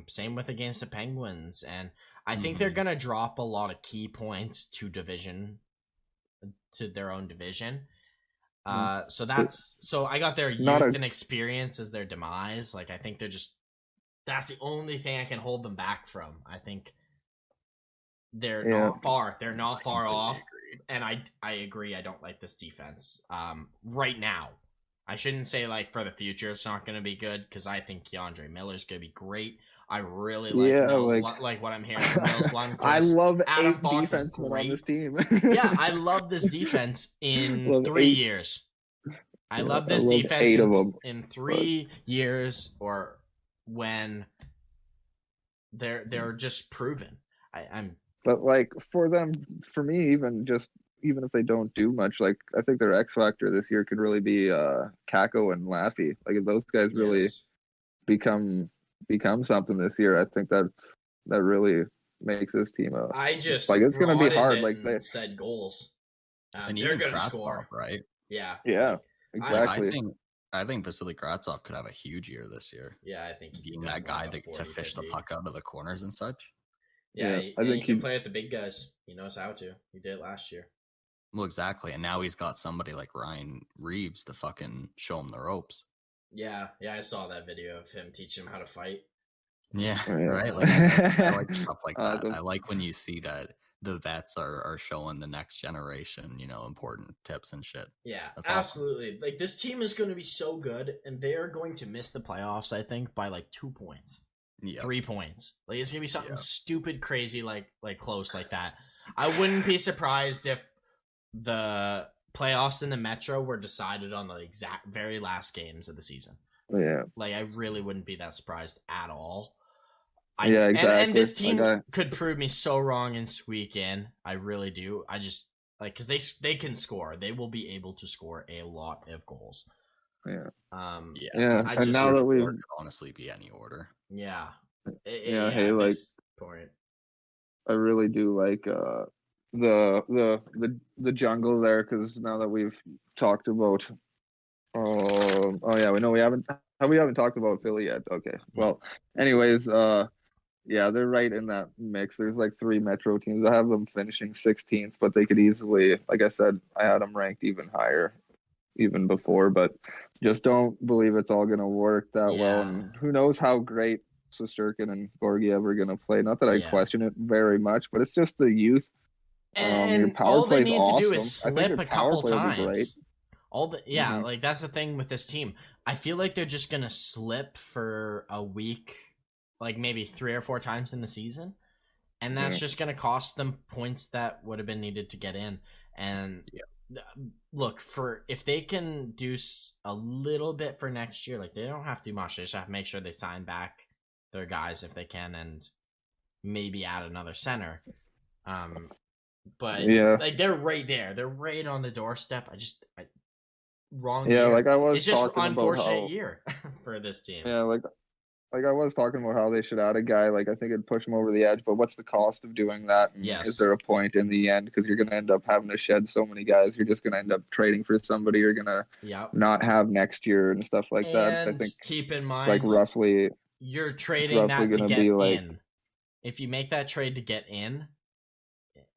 Same with against the Penguins. And I think they're going to drop a lot of key points to their own division. So I got their youth and experience as their demise. Like I think that's the only thing I can hold them back from. I think they're not far. They're not far off. And I agree. I don't like this defense right now. I shouldn't say like for the future it's not going to be good, because I think Keandre Miller's going to be great. I really like Mills, like what I'm hearing from Mills Lundqvist. I love Adam 8 Fox defensemen on this team. Yeah, I love this defense in 3 years. I love this defense 8 of them. in 3 years, or when they're just proven. But like for me, even if they don't do much, like I think their X factor this year could really be Kako and Laffy. Like if those guys really become something this year, I think that really makes this team up. I just like it's gonna be hard. Like they said goals. And they're gonna Kravtsov, score, right? Yeah. Yeah. Exactly. I think Vasily Kravtsov could have a huge year this year. Yeah, I think being that guy to fish the puck out of the corners and such. Yeah, I think he can play at the big guys. He knows how to. He did it last year. Well, exactly. And now he's got somebody like Ryan Reeves to fucking show him the ropes. Yeah, I saw that video of him teaching him how to fight. Yeah, right. Like, I like stuff like that. I like when you see that the vets are showing the next generation, important tips and shit. Yeah, that's absolutely. Awesome. Like this team is going to be so good, and they are going to miss the playoffs, I think, by like 2 points. Yep. 3 points. Like it's gonna be something stupid, crazy, like close like that. I wouldn't be surprised if the playoffs in the Metro were decided on the exact very last games of the season. Yeah. Like I really wouldn't be that surprised at all. Yeah, exactly. And this team could prove me so wrong in Squeak In. I really do. I just because they can score. They will be able to score a lot of goals. Yeah. Yeah. And now that we could honestly be any order. Yeah. Hey, like point. I really do like the jungle there, because now that we've talked about we haven't talked about Philly yet. Okay. Well, anyways, yeah, they're right in that mix. There's like 3 Metro teams. I have them finishing 16th, but they could easily, like I said, I had them ranked even higher, even before, but just don't believe it's all going to work that well. And who knows how great Shesterkin and Gorgiev are going to play. Not that I question it very much, but it's just the youth. And your power all they play's need awesome. to do is slip a couple times. Mm-hmm. Like that's the thing with this team. I feel like they're just going to slip for a week, like maybe 3 or 4 times in the season. And that's just going to cost them points that would have been needed to get in. And look, if they can do a little bit for next year, like they don't have to do much. They just have to make sure they sign back their guys if they can, and maybe add another center. But like they're right there. They're right on the doorstep. Wrong year. Like I was. It's just an unfortunate year for this team. Yeah, like I was talking about how they should add a guy. Like I think it'd push them over the edge. But what's the cost of doing that? And is there a point in the end? Because you're going to end up having to shed so many guys. You're just going to end up trading for somebody you're going to not have next year and stuff like that. I think keep in mind, it's like roughly you're trading that to get in. If you make that trade to get in,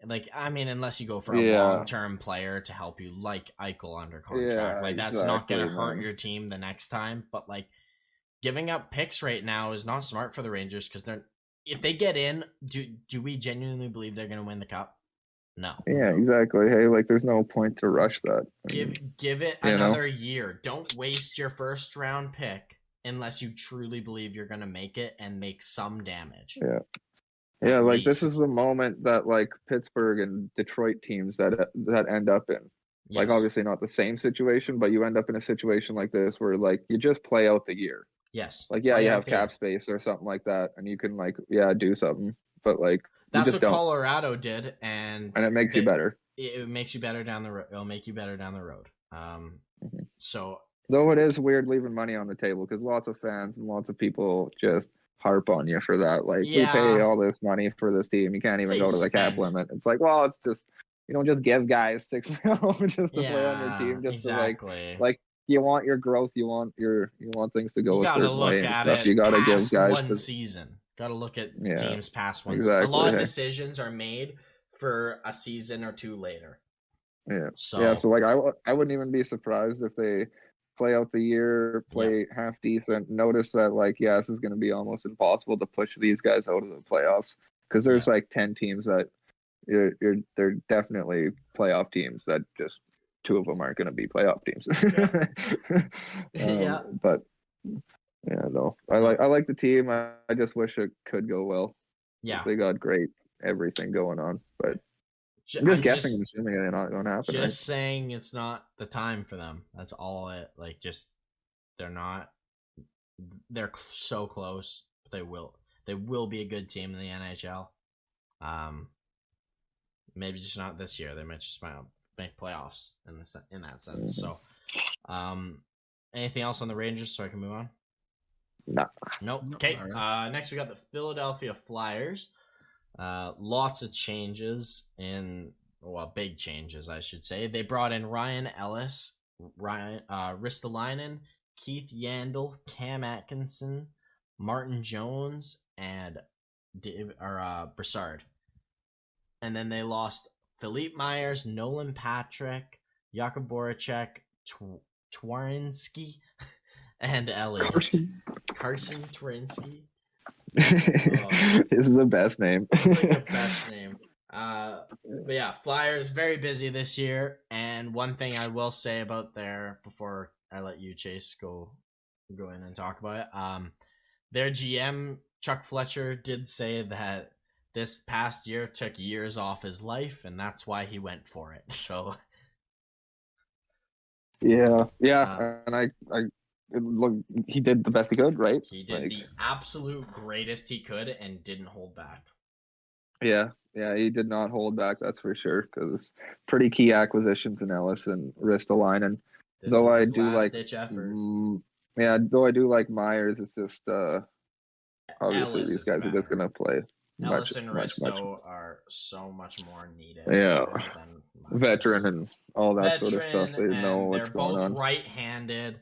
like I mean, unless you go for a long-term player to help you, like Eichel under contract, like that's not going to hurt your team the next time. But like giving up picks right now is not smart for the Rangers, because if they get in, do we genuinely believe they're going to win the cup? No. Yeah, exactly. Hey, like there's no point to rush that. Give it another year. Don't waste your first round pick unless you truly believe you're going to make it and make some damage. Yeah, like this is the moment that like Pittsburgh and Detroit teams that end up in. Like obviously not the same situation, but you end up in a situation like this where like you just play out the year. Yes. Like you have cap space or something like that, and you can like do something. But like that's what Colorado did, and it makes you better. It makes you better down the road. It'll make you better down the road. So though it is weird leaving money on the table, because lots of fans and lots of people just harp on you for that. Like we pay all this money for this team, you can't even go to the cap limit. It's like, well, it's just you don't just give guys $6 million just to play on your team, just to like you want your growth, you want things to go a certain way and stuff. You gotta give guys one season. Gotta look at teams past one season. A lot of decisions are made for a season or 2 later. So like I wouldn't even be surprised if they play out the year, play half decent, notice that like this is going to be almost impossible to push these guys out of the playoffs, because there's like 10 teams that they're definitely playoff teams that just 2 of them aren't going to be playoff teams. Yeah, no, I like the team. I just wish it could go well. Yeah, they got great everything going on, but I'm I'm just guessing and assuming they're not going to happen. Just right? saying it's not the time for them. That's all it. Like, just they're not. They're so close. But they will. They will be a good team in the NHL. Maybe just not this year. They might just make playoffs in that sense. Mm-hmm. So, anything else on the Rangers so I can move on? Nah. Nope. Okay. Right. Next we got the Philadelphia Flyers. Lots of changes big changes, I should say. They brought in Ryan Ellis, Ristolainen, Keith Yandel, Cam Atkinson, Martin Jones, and Brassard. And then they lost Philippe Myers, Nolan Patrick, Jakub Voracek, Twarinsky, and Elliott. Carson Twarinsky. This is the best name. It's like the best name. But yeah, Flyers very busy this year. And one thing I will say about before I let you, Chase, go in and talk about it. Their GM Chuck Fletcher did say that this past year took years off his life, and that's why he went for it. So yeah, and I look, he did the best he could, right? He did the absolute greatest he could and didn't hold back. Yeah, he did not hold back, that's for sure, because pretty key acquisitions in Ellis and Ristolainen. Though I do like ditch effort. Though I do like Myers, it's just obviously Ellis these guys are just gonna play. Ellis and Risto are so much more needed. Yeah, veteran and all that sort of stuff. They know what's going on. They're both right-handed.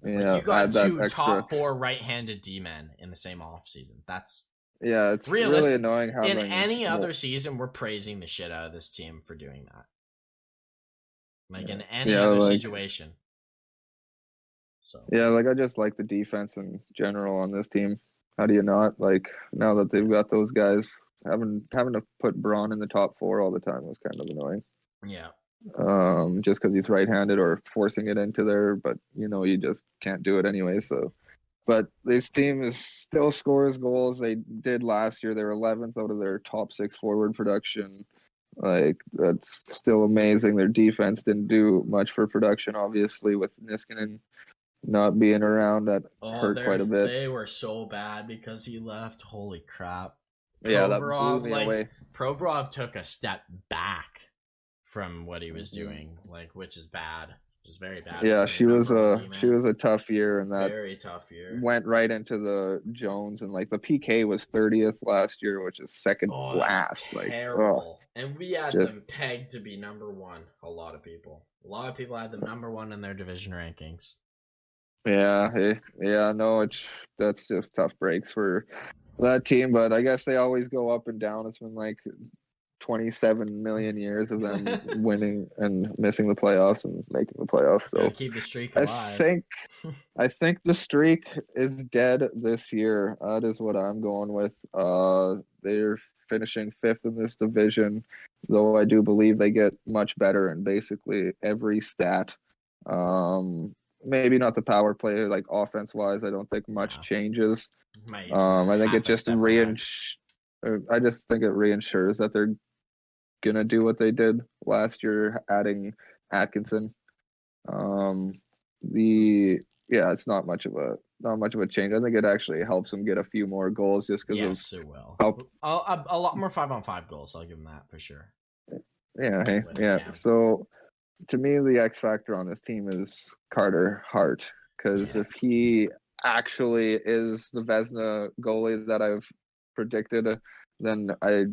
You got two top 4 right-handed D-men in the same offseason. That's it's really annoying. In any other season, we're praising the shit out of this team for doing that. Like in any other situation. So I just like the defense in general on this team. How do you not? Like, now that they've got those guys, having to put Braun in the top 4 all the time was kind of annoying. Yeah. Just because he's right-handed or forcing it into there, but you just can't do it anyway. So, but this team still scores goals. They did last year. They were 11th out of their top 6 forward production. Like, that's still amazing. Their defense didn't do much for production, obviously, with Niskanen not being around. That hurt quite a bit. They were so bad because he left. Holy crap. Yeah, that blew me away. Provorov took a step back from what he was doing, which is bad. Which is very bad. Yeah, she was a tough year, and that very tough year. Went right into the Jones, and the PK was 30th last year, which is second last. Terrible. And we had them pegged to be number 1. A lot of people had them number 1 in their division rankings. That's just tough breaks for that team, but I guess they always go up and down. It's been 27 million years of them winning and missing the playoffs and making the playoffs. So keep the streak alive. I think the streak is dead this year. That is what I'm going with. They're finishing 5th in this division, though I do believe they get much better in basically every stat. Maybe not the power play, offense wise. I don't think much changes. I think it just I just think it reinsures that they're gonna do what they did last year, adding Atkinson. It's not much of a change. I think it actually helps them get a few more goals just because it will. A lot more 5-on-5 goals. I'll give them that for sure. Yeah. So, to me, the X factor on this team is Carter Hart, because if he actually is the Vezina goalie that I've predicted, then I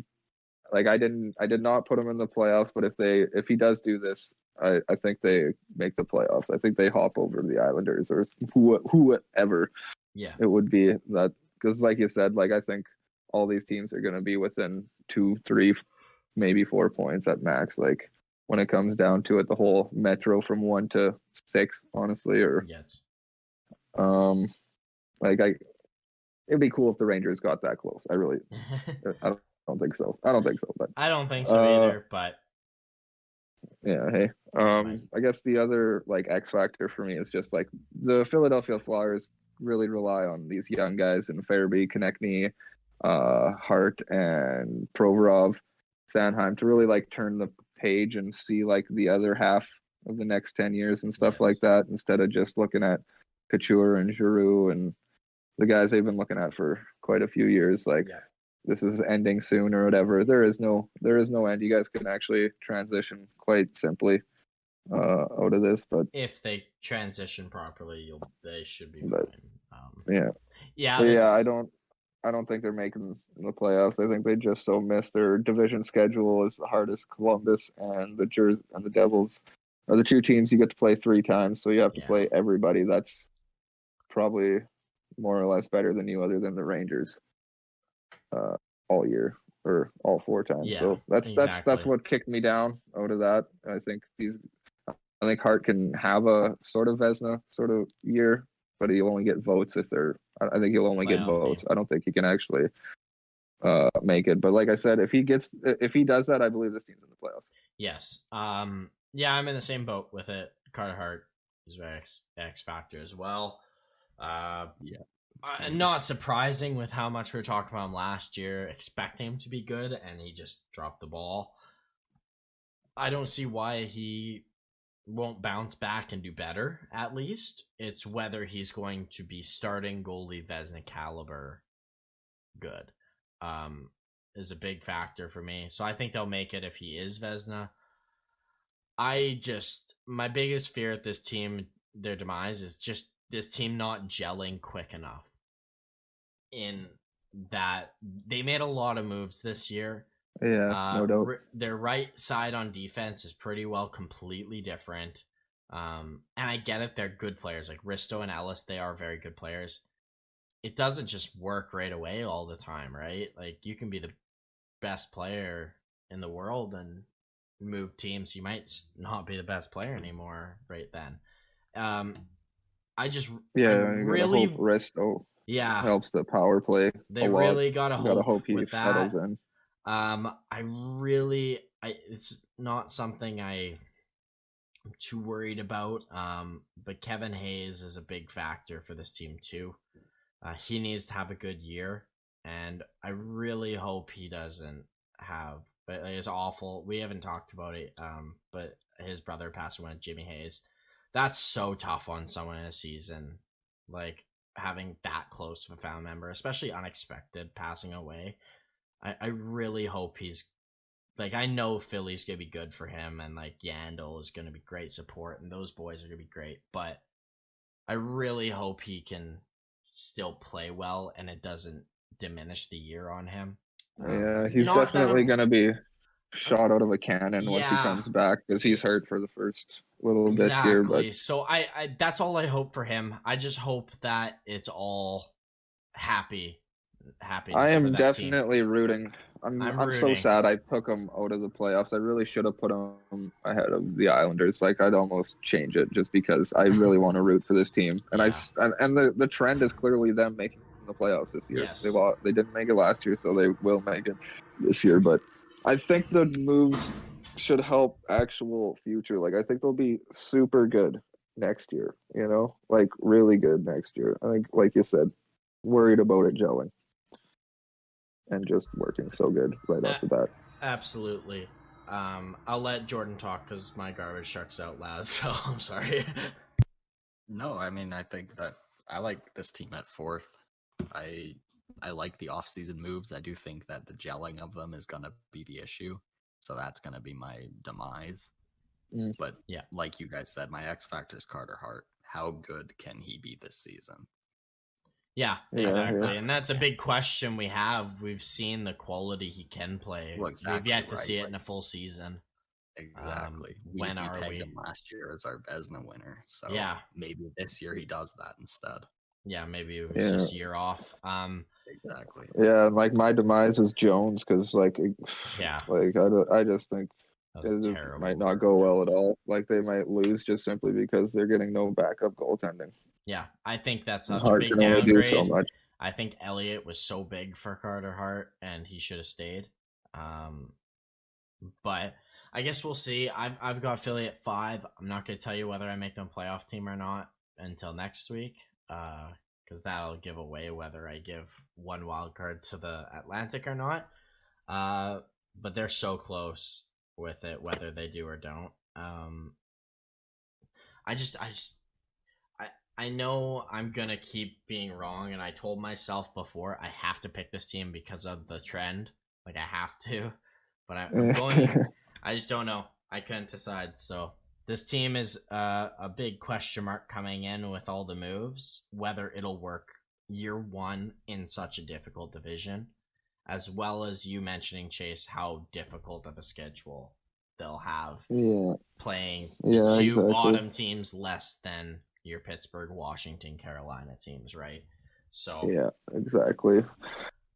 did not put him in the playoffs, but if he does do this, I think they make the playoffs. I think they hop over the Islanders or whoever. Yeah, it would be that, because like you said, I think all these teams are going to be within 2, 3, maybe 4 points at max. When it comes down to it, the whole Metro from 1 to 6, honestly, or yes. It'd be cool if the Rangers got that close. I don't think so. But I don't think so either. But yeah, hey, I guess the other like X factor for me is just like the Philadelphia Flyers really rely on these young guys in Farabee, Konechny, Hart, and Provorov, Sanheim to really like turn the page and see like the other half of the next 10 years and stuff like that, instead of just looking at Couture and Giroux and the guys they've been looking at for quite a few years. Like this is ending soon or whatever. There is no end. You guys can actually transition quite simply out of this, but if they transition properly, they should be fine. I don't think they're making the playoffs. I think they just so missed their division schedule is the hardest. Columbus and the Devils are the two teams you get to play 3 times, so you have to play everybody. That's probably more or less better than you, other than the Rangers, all year or all 4 times. Yeah, so that's what kicked me down out of that. I think Hart can have a sort of Vezina sort of year, but he'll only get votes if they're. I think he'll only get votes. Team. I don't think he can actually make it. But like I said, if he does that, I believe this team's in the playoffs. Yes. Yeah, I'm in the same boat with it. Carter Hart is very X factor as well. Not surprising with how much we were talking about him last year, expecting him to be good, and he just dropped the ball. I don't see why he won't bounce back and do better. At least it's whether he's going to be starting goalie Vezina caliber good is a big factor for me. So I think they'll make it if he is Vezina. My biggest fear at this team, their demise, is just this team not gelling quick enough. In that they made a lot of moves this year. Yeah, no doubt. Their right side on defense is pretty well completely different. And I get it, they're good players. Like Risto and Ellis, they are very good players. It doesn't just work right away all the time, right? Like you can be the best player in the world and move teams. You might not be the best player anymore right then. I really Risto helps the power play. They really gotta hope he settles in. It's not something I'm too worried about. But Kevin Hayes is a big factor for this team too. He needs to have a good year, and I really hope he doesn't have. But it's awful. We haven't talked about it. But his brother passed away, Jimmy Hayes. That's so tough on someone in a season, like having that close to a family member, especially unexpected passing away. I really hope he's like, I know Philly's gonna be good for him, and like Yandel is gonna be great support, and those boys are gonna be great. But I really hope he can still play well, and it doesn't diminish the year on him. Yeah, he's definitely gonna be shot out of a cannon once he comes back, because he's hurt for the first little bit here. But so I that's all I hope for him. I just hope that it's all happy. I am definitely rooting. I'm so sad I took him out of the playoffs. I really should have put him ahead of the Islanders. Like I'd almost change it just because I really want to root for this team. And the trend is clearly them making the playoffs this year. Yes. They didn't make it last year, so they will make it this year. But I think the moves should help actual future. Like I think they'll be super good next year. You know, like really good next year. I think, like you said, worried about it gelling. And just working so good right off the bat. Absolutely. I'll let Jordan talk because my garbage truck's out loud, so I'm sorry. No, I mean, I think that I like this team at 4th. I like the offseason moves. I do think that the gelling of them is going to be the issue, so that's going to be my demise. But yeah, like you guys said, my X factor is Carter Hart. How good can he be this season? Yeah, exactly. Yeah. And that's a big question we have. We've seen the quality he can play. Well, exactly, we've yet to see it in a full season. Exactly. We pegged him last year as our Vezina winner. So maybe this year he does that instead. Yeah, maybe it was just a year off. Exactly. Yeah, like my demise is Jones because I just think it might not go well at all. Like they might lose just simply because they're getting no backup goaltending. Yeah, I think that's such a big downgrade. So much. I think Elliott was so big for Carter Hart, and he should have stayed. But I guess we'll see. I've got Philly at 5. I'm not gonna tell you whether I make them playoff team or not until next week, because that'll give away whether I give one wild card to the Atlantic or not. But they're so close with it, whether they do or don't. I know I'm gonna keep being wrong, and I told myself before I have to pick this team because of the trend. Like I have to, but I'm going. I just don't know. I couldn't decide. So this team is a big question mark coming in with all the moves, whether it'll work year one in such a difficult division, as well as you mentioning, Chase, how difficult of a schedule they'll have playing the two bottom teams less than your Pittsburgh, Washington, Carolina teams, right? So yeah, exactly.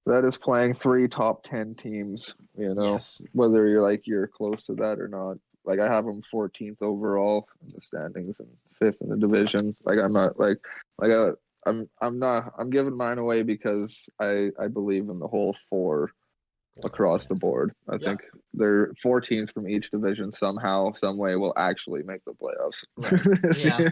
That is playing 3 top 10 teams, yes. Whether you're close to that or not. Like I have them 14th overall in the standings and 5th in the division. Like I'm not I'm giving mine away because I believe in the whole 4 across the board. I think there are 4 teams from each division somehow, some way will actually make the playoffs. Right. Yeah,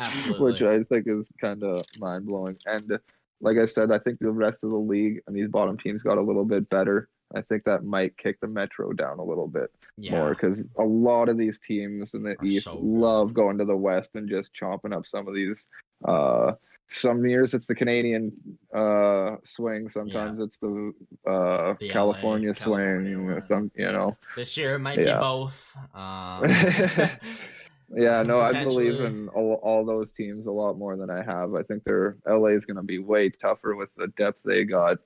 absolutely. Which I think is kind of mind blowing. And like I said, I think the rest of the league and these bottom teams got a little bit better. I think that might kick the Metro down a little bit more because a lot of these teams in the East love going to the West and just chomping up some of these. Some years it's the Canadian swing. Sometimes it's the California swing. This year it might be both. Yeah, no, I believe in all those teams a lot more than I have. I think LA is going to be way tougher with the depth they got.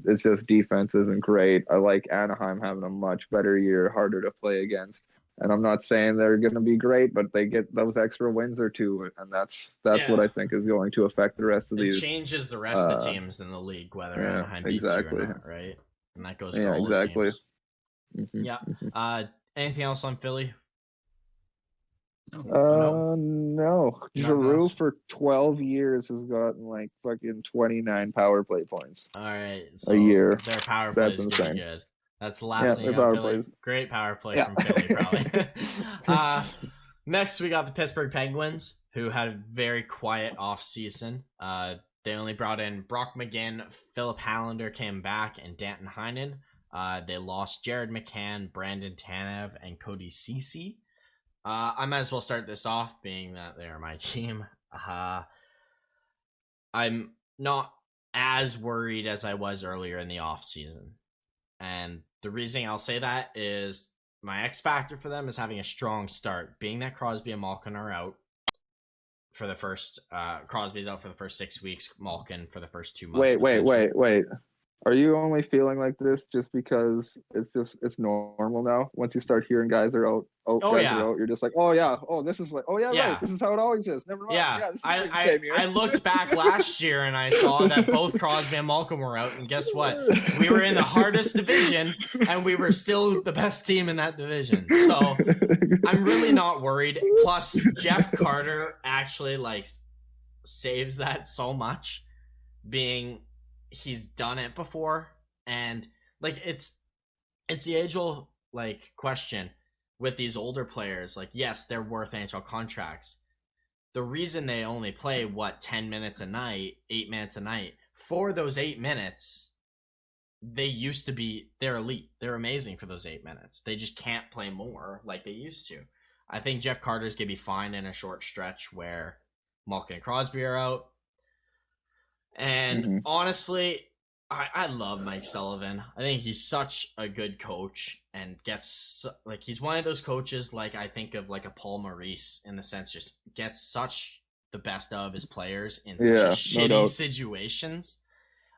It's just defense isn't great. I like Anaheim having a much better year, harder to play against. And I'm not saying they're going to be great, but they get those extra wins or 2, and that's what I think is going to affect the rest of these. It changes the rest of the teams in the league, whether Anaheim beats you or not, right? And that goes for all the teams. Mm-hmm. Yeah. Anything else on Philly? No. Giroux for 12 years has gotten like fucking 29 power play points. All right, so a year. Their power play is gonna be good. That's the last thing on Philly. Plays. Great power play from Philly, probably. Next, we got the Pittsburgh Penguins, who had a very quiet offseason. They only brought in Brock McGinn, Philip Hallander came back, and Danton Heinen. They lost Jared McCann, Brandon Tanev, and Cody Ceci. I might as well start this off, being that they are my team. I'm not as worried as I was earlier in the offseason. And the reason I'll say that is my X factor for them is having a strong start. Being that Crosby and Malkin are out for the first, Crosby's out for the first 6 weeks, Malkin for the first 2 months. Wait. Are you only feeling like this just because it's normal now? Once you start hearing guys are out, you're just like, this is like, right, this is how it always is. Never mind. Yeah, I looked back last year and I saw that both Crosby and Malcolm were out, and guess what? We were in the hardest division, and we were still the best team in that division. So I'm really not worried. Plus, Jeff Carter actually saves that so much, being. He's done it before, and it's the age-old question with these older players. Yes, they're worth NHL contracts. The reason they only play 10 minutes a night, 8 minutes a night, for those 8 minutes, they're elite. They're amazing for those 8 minutes. They just can't play more like they used to. I think Jeff Carter's gonna be fine in a short stretch where Malkin and Crosby are out. And honestly, I love Mike Sullivan. I think he's such a good coach, and he's one of those coaches I think of a Paul Maurice, in the sense just gets such the best of his players in such shitty situations.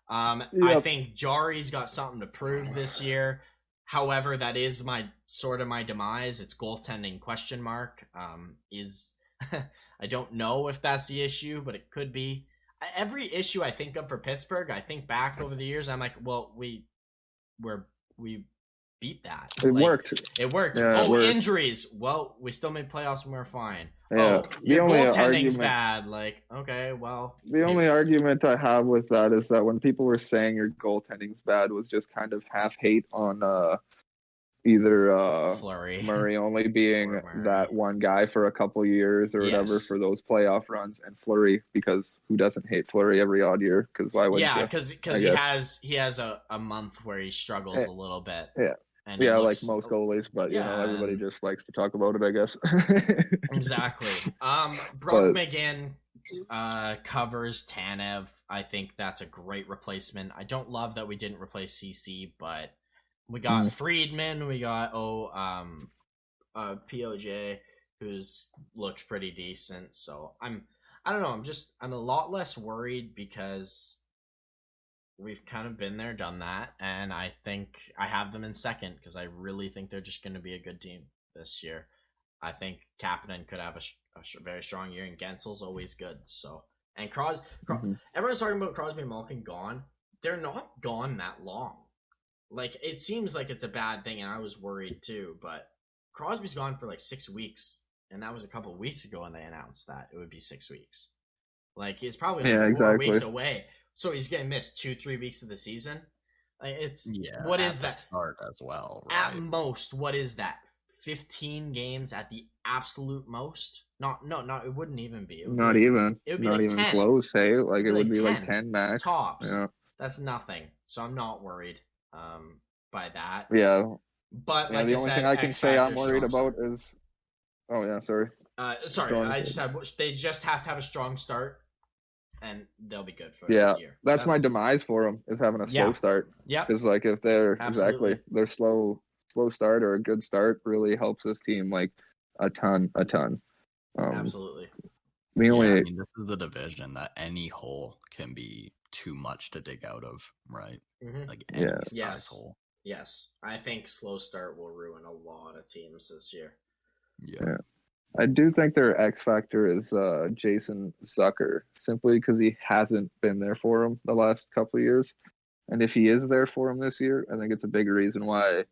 I think Jari's got something to prove this year. However, that is my demise. It's goaltending question mark. I don't know if that's the issue, but it could be. Every issue I think of for Pittsburgh, I think back over the years, I'm like, well, we beat that. It worked. It worked. Yeah, it worked. Injuries. Well, we still made playoffs and we were fine. Yeah. Your goaltending's bad. Okay, well. The only argument I have with that is that when people were saying your goaltending's bad was just kind of half hate on either Fleury. Murray only being Murray. that one guy for a couple years or whatever for those playoff runs, and Fleury, because who doesn't hate Fleury every odd year? Because why wouldn't you? Yeah, because he has a month where he struggles a little bit. Yeah. And yeah, like most goalies, but everybody just likes to talk about it, I guess. Exactly. Brock McGinn covers Tanev. I think that's a great replacement. I don't love that we didn't replace CC, but we got Friedman, we got POJ, who's looked pretty decent. So I don't know, I'm a lot less worried because we've kind of been there, done that, and I think I have them in second because I really think they're just going to be a good team this year. I think Kapanen could have a very strong year, and Gensel's always good. So, and everyone's talking about Crosby and Malkin gone. They're not gone that long. Like, it seems like it's a bad thing, and I was worried too, but Crosby's gone for like 6 weeks, and that was a couple of weeks ago when they announced that it would be 6 weeks. Like, it's probably 4 weeks away. So he's getting missed 2-3 weeks of the season. Like, what is that? Start as well, right? At most, what is that? 15 games at the absolute most? No, it wouldn't even be. It would not be even. It would be not like even 10. Close. Hey, like it would be 10 like 10 max tops. Yeah. That's nothing. So I'm not worried by that. Yeah. But like the only thing I can say I'm worried about is. Oh yeah, sorry. They just have to have a strong start, and they'll be good for the year. That's my demise for them, is having a slow start. Yeah. Because like if they're their slow start or a good start really helps this team like a ton. Absolutely. This is the division that any hole can be too much to dig out of, right? Mm-hmm. Like any size hole. Yes, I think slow start will ruin a lot of teams this year. Yeah. I do think their X factor is Jason Zucker, simply because he hasn't been there for him the last couple of years. And if he is there for him this year, I think it's a big reason why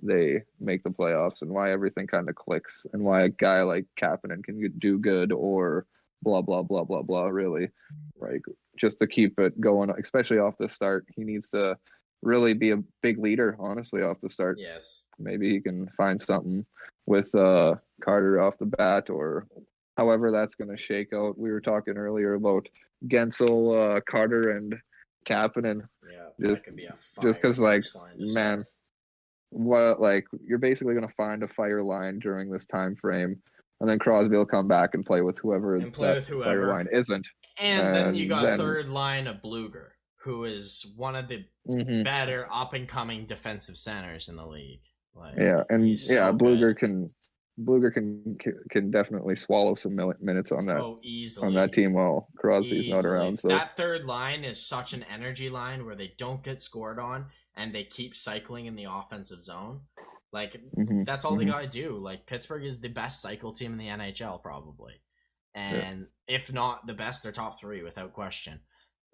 they make the playoffs and why everything kind of clicks and why a guy like Kapanen can do good or blah, blah, blah, blah, blah, really. Like, just to keep it going, especially off the start. He needs to really be a big leader, honestly, off the start. Yes. Maybe he can find something with Carter off the bat or however that's going to shake out. We were talking earlier about Gensel, Carter, and Kapanen. Yeah, that could be a just because, like, man, what, like, you're basically going to find a fire line during this time frame, and then Crosby will come back and play with whoever fire line isn't. And then you got a third line of Bluger, who is one of the better up-and-coming defensive centers in the league. Like, Bluger can definitely swallow some minutes on that team while Crosby's not around. So that third line is such an energy line where they don't get scored on and they keep cycling in the offensive zone. Like, that's all they gotta do. Like, Pittsburgh is the best cycle team in the NHL probably, and if not the best, they're top 3 without question.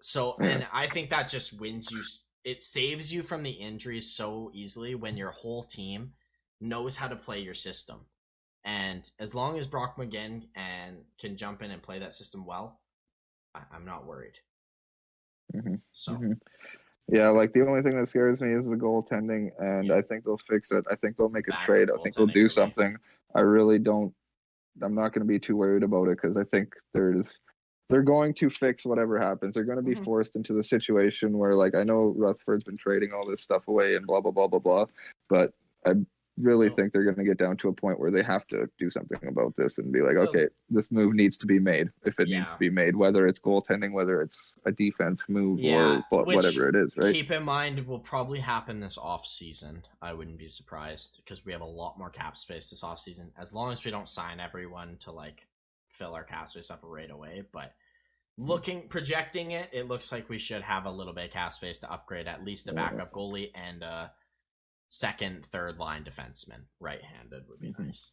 So, and I think that just wins you. It saves you from the injuries so easily when your whole team knows how to play your system. And as long as Brock McGinn can jump in and play that system well, I'm not worried. Yeah, like, the only thing that scares me is the goaltending, and I think they'll fix it. I think they'll make a trade. I think they'll do something. I really don't. I'm not going to be too worried about it because I think they're going to fix whatever happens. They're going to be forced into the situation where, like, I know Rutherford's been trading all this stuff away and blah, blah, blah, blah, blah, but I really think they're going to get down to a point where they have to do something about this and be like, okay, this move needs to be made if it needs to be made, whether it's goaltending, whether it's a defense move or whatever it is, right? Keep in mind, it will probably happen this off season. I wouldn't be surprised because we have a lot more cap space this off season, as long as we don't sign everyone to, like, fill our cap space up right away. But projecting it, it looks like we should have a little bit of cap space to upgrade at least a backup goalie and second, third line defenseman. Right-handed would be nice.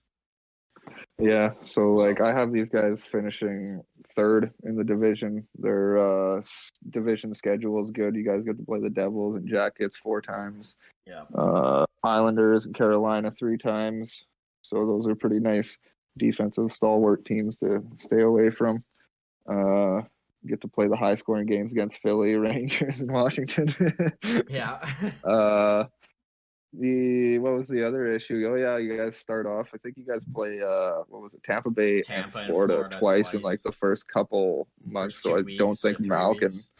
Yeah, so like, I have these guys finishing third in the division. Their division schedule is good. You guys get to play the Devils and Jackets 4 times. Yeah. Islanders and Carolina 3 times. So those are pretty nice defensive stalwart teams to stay away from. Get to play the high-scoring games against Philly, Rangers, and Washington. Yeah. what was the other issue? Oh yeah, you guys start off. I think you guys play what was it, Tampa and and Florida Florida twice in like the first couple months. First So I don't 2 weeks or think 3 weeks.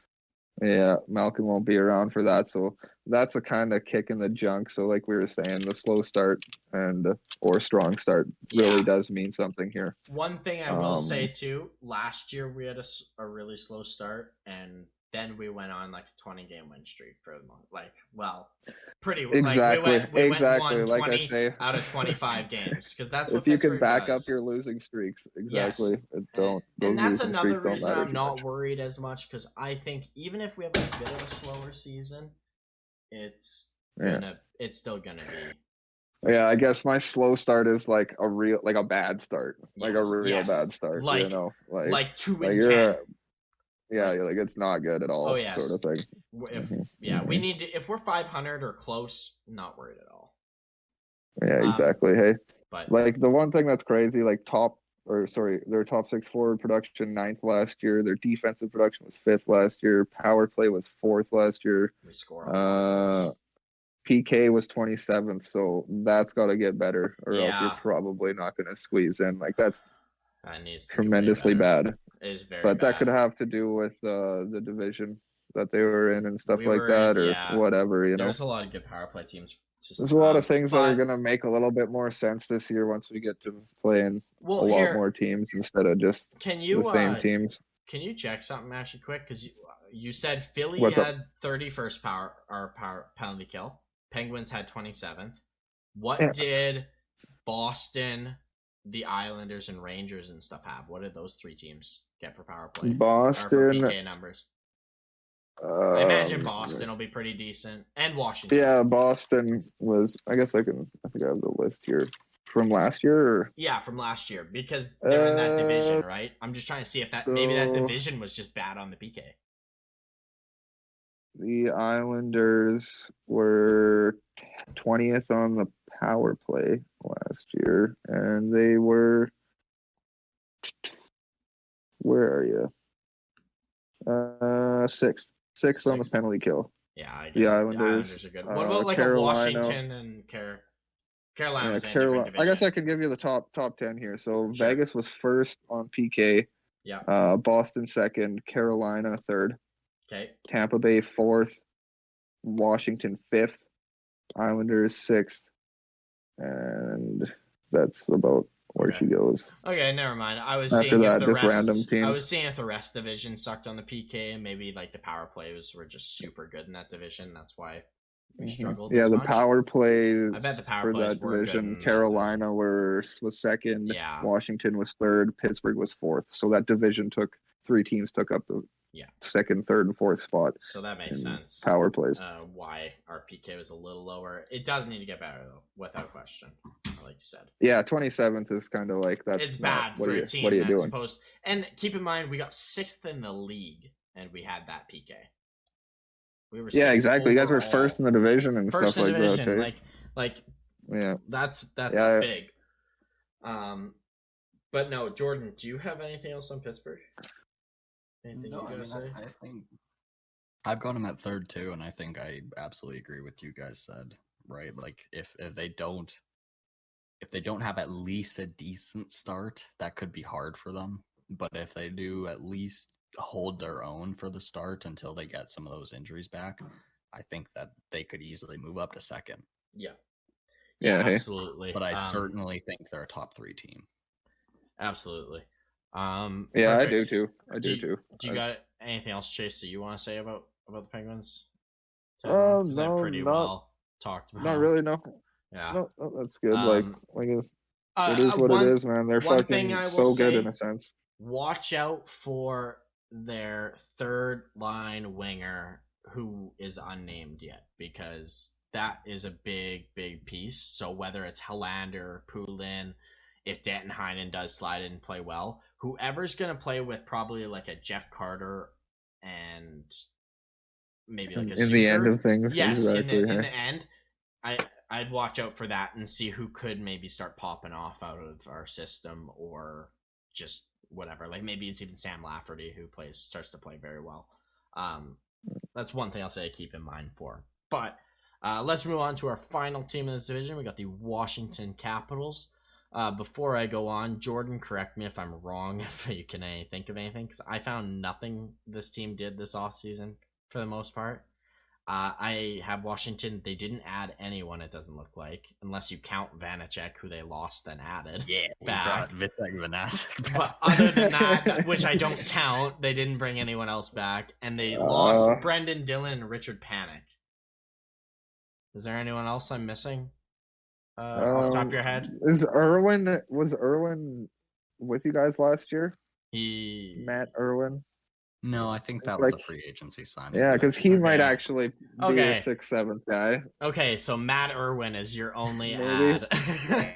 Malkin won't be around for that. So that's a kind of kick in the junk. So like we were saying, the slow start and or strong start really does mean something here. One thing I will say too, last year we had a really slow start, and then we went on like a 20-game win streak for the month. Like, well, pretty exactly. Like we went exactly. 120 like I say, out of 25 games because that's what if you can Pittsburgh back does. up your losing streaks, exactly. Yes. And that's another reason I'm not worried as much, because I think even if we have a bit of a slower season, it's still gonna be. Yeah, I guess my slow start is like a bad start, like a real bad start. Like, you know, like 2-10. Yeah, like it's not good at all. Oh yes. Sort of thing. If we need to, if we're 500 or close, not worried at all. Yeah, exactly. Hey, but like the one thing that's crazy, like their top 6 forward production 9th last year. Their defensive production was 5th last year. Power play was 4th last year. We score a lot of PK was 27th, so that's got to get better, or else you're probably not going to squeeze in. Like that needs to tremendously bad. It is very but bad. That could have to do with the division that they were in and stuff like that, or whatever. You know, there's a lot of good power play teams. There's a lot of things that are going to make a little bit more sense this year once we get to playing a lot more teams instead of just the same teams. Can you check something actually quick? Because you said Philly had 31st power penalty kill. Penguins had 27th. What did Boston, the Islanders, and Rangers and stuff have? What did those 3 teams get for power play? Boston, or for PK numbers. I imagine Boston will be pretty decent, and Washington. Yeah, Boston was. I think I have the list here from last year. Or? Yeah, from last year, because they're in that division, right? I'm just trying to see if maybe that division was just bad on the PK. The Islanders were 20th on the power play last year, and they were. Where are you? 6th. 6th on the penalty kill. Yeah, I guess the Islanders are good. What about like Carolina, a Washington and Carolina? Carolina. I guess I can give you the top 10 here. So Vegas was 1st on PK. Yeah. Boston 2nd. Carolina 3rd. Okay. Tampa Bay 4th. Washington 5th. Islanders 6th. And that's about where she goes. Okay, never mind. I was After seeing that, if the just rest, random teams. I was seeing if the rest division sucked on the PK, and maybe like the power plays were just super good in that division. That's why we struggled. Yeah, the power plays. I bet the power plays for that division. Carolina was 2nd. Yeah. Washington was 3rd. Pittsburgh was 4th. So that division took 3 teams took up the 2nd, 3rd, and 4th spot. So that makes sense. Power plays. Why our PK was a little lower. It does need to get better though, without question. Like you said. Yeah, 27th is kind of like that's. It's bad for a team that's supposed. And keep in mind, we got 6th in the league, and we had that PK. We were. Exactly. Overall. You guys were 1st in the division and stuff like that. Okay? Like. Yeah. That's big. But no, Jordan, do you have anything else on Pittsburgh? Anything you gotta say? I think I've got them at 3rd too, and I think I absolutely agree with you guys said. Right, like if they don't have at least a decent start, that could be hard for them. But if they do at least hold their own for the start until they get some of those injuries back, I think that they could easily move up to 2nd. Yeah, absolutely. But I certainly think they're a top 3 team. Absolutely. Yeah, I do too. Do you got anything else, Chase, that you want to say about the Penguins? No, well talked about. Not really, no. Yeah. No, that's good. Like it is what it is, man. They're fucking so good in a sense. Watch out for their 3rd line winger who is unnamed yet, because that is a big piece. So whether it's Helander, Poulin, if Danton Heinen does slide in and play well, whoever's going to play with probably like a Jeff Carter and maybe like a in the end of things. Yes, exactly, in the end, I'd watch out for that and see who could maybe start popping off out of our system, or just whatever. Like maybe it's even Sam Lafferty who starts to play very well. That's one thing I'll say to keep in mind for. But Let's move on to our final team in this division. We got the Washington Capitals. Before I go on, Jordan, correct me if I'm wrong, if you can think of anything, because I found nothing this team did this offseason for the most part. I have Washington. They didn't add anyone, it doesn't look like, unless you count Vanacek, who they lost then added. Yeah, back. Vanacek back. But other than that, which I don't count, they didn't bring anyone else back, and they lost Brendan Dillon and Richard Panik. Is there anyone else I'm missing? Off the top of your head? Was Irwin with you guys last year? Matt Irwin? No, I think that was a free agency signing. Yeah, because he might actually be a 6th, 7th guy. Okay, so Matt Irwin is your only ad.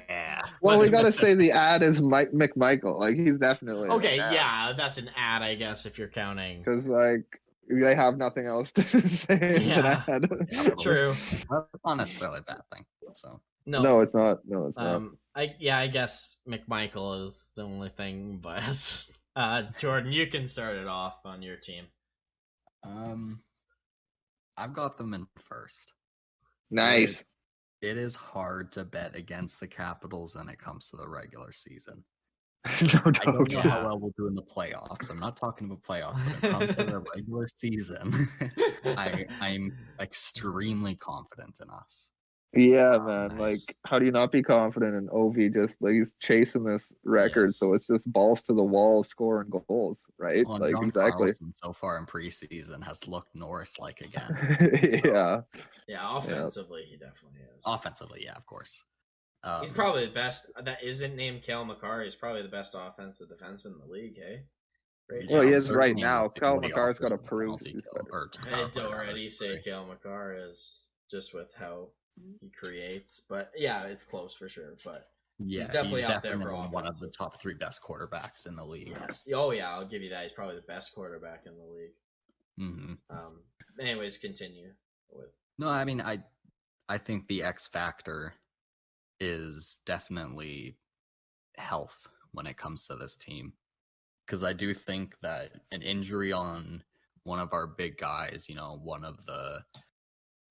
Yeah. Well, we gotta say the ad is McMichael. Like, he's definitely okay. Yeah, that's an ad, I guess, if you're counting. Because they have nothing else to say. Yeah, true. That's not necessarily a bad thing. So no, it's not. No, it's not. I guess McMichael is the only thing, but. Jordan, you can start it off on your team. I've got them in first. Nice. It is hard to bet against the Capitals when it comes to the regular season. No, I don't know how well we'll do in the playoffs. I'm not talking about playoffs, but when it comes to the regular season, I'm extremely confident in us. Yeah, man. Nice. Like, how do you not be confident in Ovi? Just he's chasing this record, so it's just balls to the wall, scoring goals, right? Well, like John exactly. Carlson so far in preseason has looked Norris-like again. Yeah. Yeah, offensively, he definitely is. Offensively, yeah, of course. He's probably the best. That isn't named Cale Makar. He's probably the best offensive defenseman in the league, eh? Right well, he is right now. Cale Makar's got to prove. I'd already say Cale Makar is just with how he creates, but yeah, it's close for sure. But yeah, he's definitely up there for one of the top 3 best quarterbacks in the league. Yes. Oh yeah, I'll give you that. He's probably the best quarterback in the league. Mm-hmm. Anyways, continue with. No, I mean, I think the X factor is definitely health when it comes to this team, because I do think that an injury on one of our big guys, one of the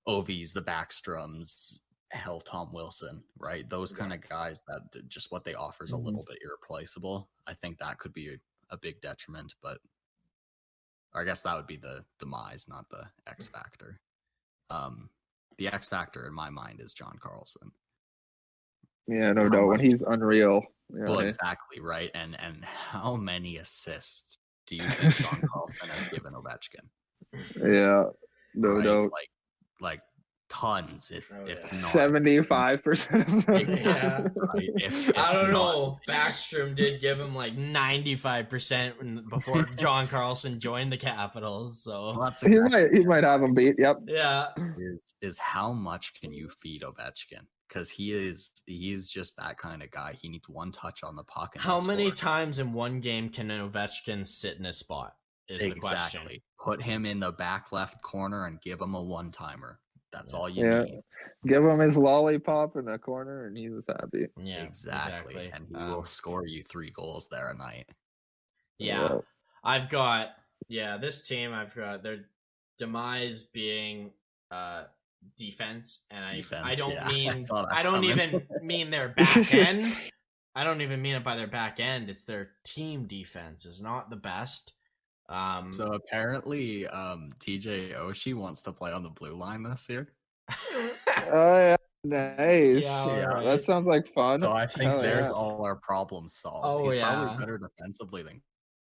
Ovies, the Backstroms, hell, Tom Wilson, right? Those kind of guys that just what they offer is a little bit irreplaceable. I think that could be a big detriment, but I guess that would be the demise, not the X factor. The X factor in my mind is John Carlson. Yeah, no doubt. When he's unreal. Yeah, well, exactly, right? And how many assists do you think John Carlson has given Ovechkin? Yeah, no doubt. Like tons, if not 75% of them. Yeah. If I don't know. Backstrom did give him like 95% before John Carlson joined the Capitals. So he might have him beat. Yep. Yeah. Is how much can you feed Ovechkin? Because he's just that kind of guy. He needs one touch on the puck. And how many times in one game can an Ovechkin sit in a spot? Is the question. Put him in the back left corner and give him a one-timer. That's all you need. Give him his lollipop in a corner and he was happy. Yeah, exactly. And he will score you 3 goals there a night. Yeah. I've got this team, I've got their demise being defense, and I don't even mean their back end. I don't even mean it by their back end. It's their team defense is not the best. So apparently TJ Oshie wants to play on the blue line this year. Oh yeah, nice. Yeah, right. That sounds like fun. So I think there's all our problems solved. He's probably better defensively than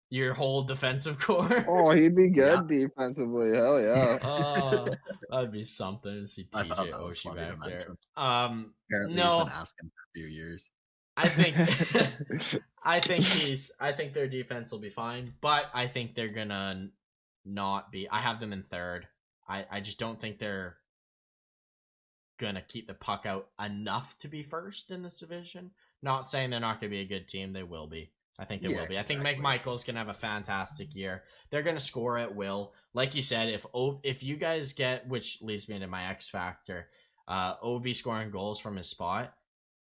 your whole defensive core. Oh, he'd be good defensively. Hell yeah. That'd be something to see TJ Oshie back there. Apparently he's been asking for a few years. I think their defense will be fine, but I think they're gonna not be. I have them in third. I just don't think they're gonna keep the puck out enough to be first in this division. Not saying they're not gonna be a good team. They will be. I think they will be. Exactly. I think McMichael's gonna have a fantastic year. They're gonna score at will, like you said. If you guys get, which leads me to my X factor, Ovi scoring goals from his spot.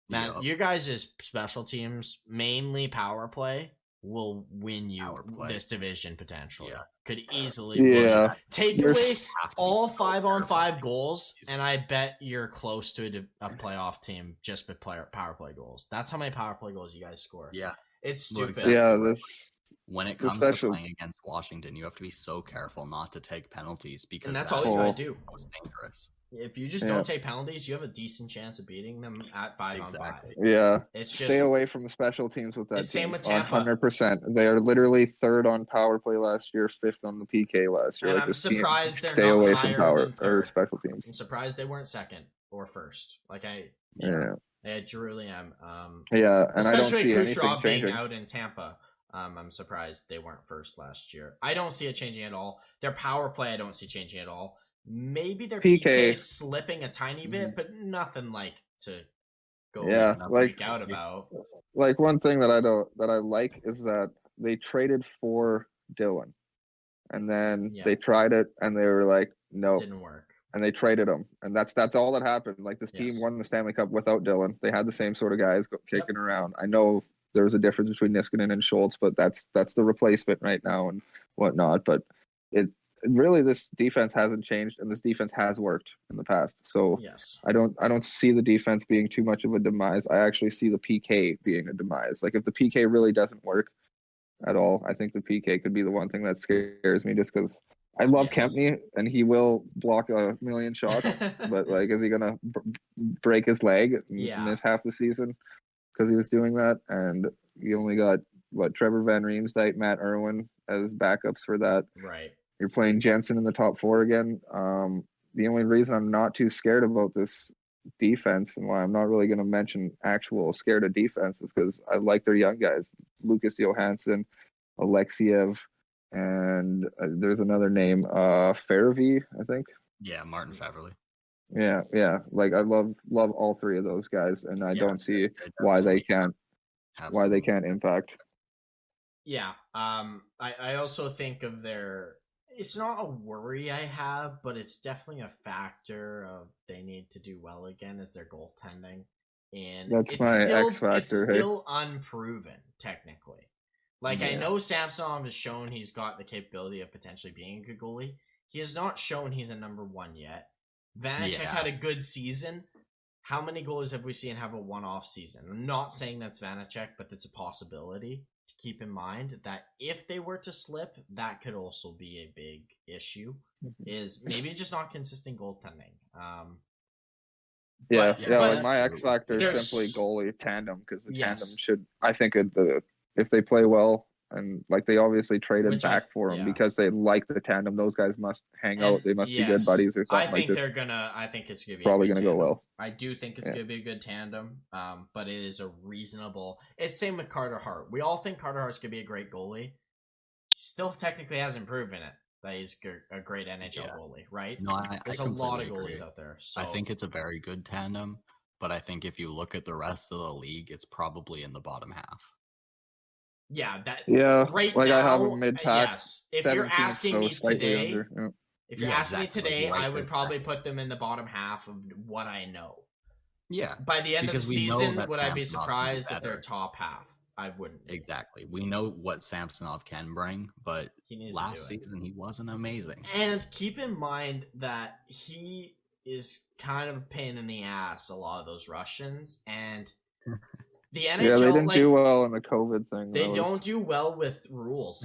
Man, you guys' special teams, mainly power play, will win you this division potentially. Yeah. Could easily win. Take away all 5-on-5 goals, and I bet you're close to a playoff team just with power play goals. That's how many power play goals you guys score. Yeah. It's stupid. Exactly. When it comes to playing against Washington, you have to be so careful not to take penalties because that's all you gotta do. Most dangerous. If you just don't take penalties, you have a decent chance of beating them at 5-on-5. Yeah, it's stay just away from the special teams with that. It's same with Tampa. 100%. They are literally 3rd on power play last year, 5th on the PK last year. And like I'm surprised they're stay not away higher from power than 3rd. or special teams. I'm surprised they weren't 2nd or 1st. Like I truly am. Yeah, and I don't especially see anything Kucherov being changing. out in Tampa. I'm surprised they weren't 1st last year. I don't see it changing at all. Their power play, I don't see changing at all. Maybe their PK slipping a tiny bit, but nothing like to go freak out about. Like one thing that I like is that they traded for Dylan, and then they tried it and they were like, no, didn't work, and they traded him, and that's all that happened. Like this team won the Stanley Cup without Dylan. They had the same sort of guys kicking around. I know there was a difference between Niskanen and Schultz, but that's the replacement right now and whatnot. But really this defense hasn't changed, and this defense has worked in the past. So I don't see the defense being too much of a demise. I actually see the PK being a demise. Like if the PK really doesn't work at all, I think the PK could be the one thing that scares me, just because I love Kempny and he will block a million shots, but like, is he gonna break his leg and miss half the season because he was doing that? And you only got Trevor Van Riemsdyk, Matt Irwin as backups for that. Right. You're playing Jensen in the top 4 again. The only reason I'm not too scared about this defense and why I'm not really going to mention actual scared of defense is because I like their young guys, Lucas Johansson, Alexiev, and there's another name, Fairvey, I think. Yeah, Martin Faverly. Yeah. Like I love all 3 of those guys, and I don't see why they can't impact. Yeah. I also think of their. It's not a worry I have, but it's definitely a factor of they need to do well again as their goaltending. And that's my X factor. It's still unproven, technically. Like, I know Samsonov has shown he's got the capability of potentially being a good goalie. He has not shown he's a number 1 yet. Vanacek had a good season. How many goalies have we seen have a one-off season? I'm not saying that's Vanacek, but that's a possibility. To keep in mind that if they were to slip, that could also be a big issue. Is maybe just not consistent goaltending. Like my X factor is simply goalie tandem, because the tandem should. I think if they play well, and like they obviously traded back for him because they like the tandem. Those guys must hang out. They must be good buddies or something. I think it's gonna be probably gonna go well. I do think it's gonna be a good tandem. But it is a reasonable. It's same with Carter Hart. We all think Carter Hart's gonna be a great goalie. He still technically hasn't proven it that he's a great NHL goalie, right? No, there's a lot of goalies out there. So I think it's a very good tandem, but I think if you look at the rest of the league, it's probably in the bottom half. Right like now, I have a mid-pack. Yes. If you're asking me today, I would probably put them in the bottom half of what I know. Yeah. By the end of the season, would I be surprised if they're top half? I wouldn't. Exactly. We know what Samsonov can bring, but last season he wasn't amazing. And keep in mind that he is kind of a pain in the ass, a lot of those Russians, and the NHL, they didn't do well in the COVID thing. They don't do well with rules.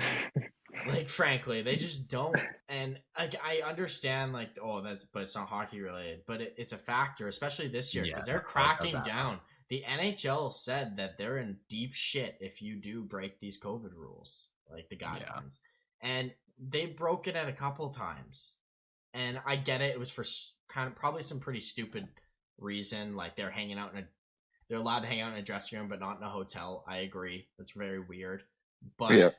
Like, frankly, they just don't. And I understand, but it's not hockey related. But it's a factor, especially this year, because they're cracking down. The NHL said that they're in deep shit if you do break these COVID rules, like the guidelines. And they broke it a couple times. And I get it. It was for kind of probably some pretty stupid reason. Like, they're allowed to hang out in a dressing room, but not in a hotel. I agree. That's very weird. But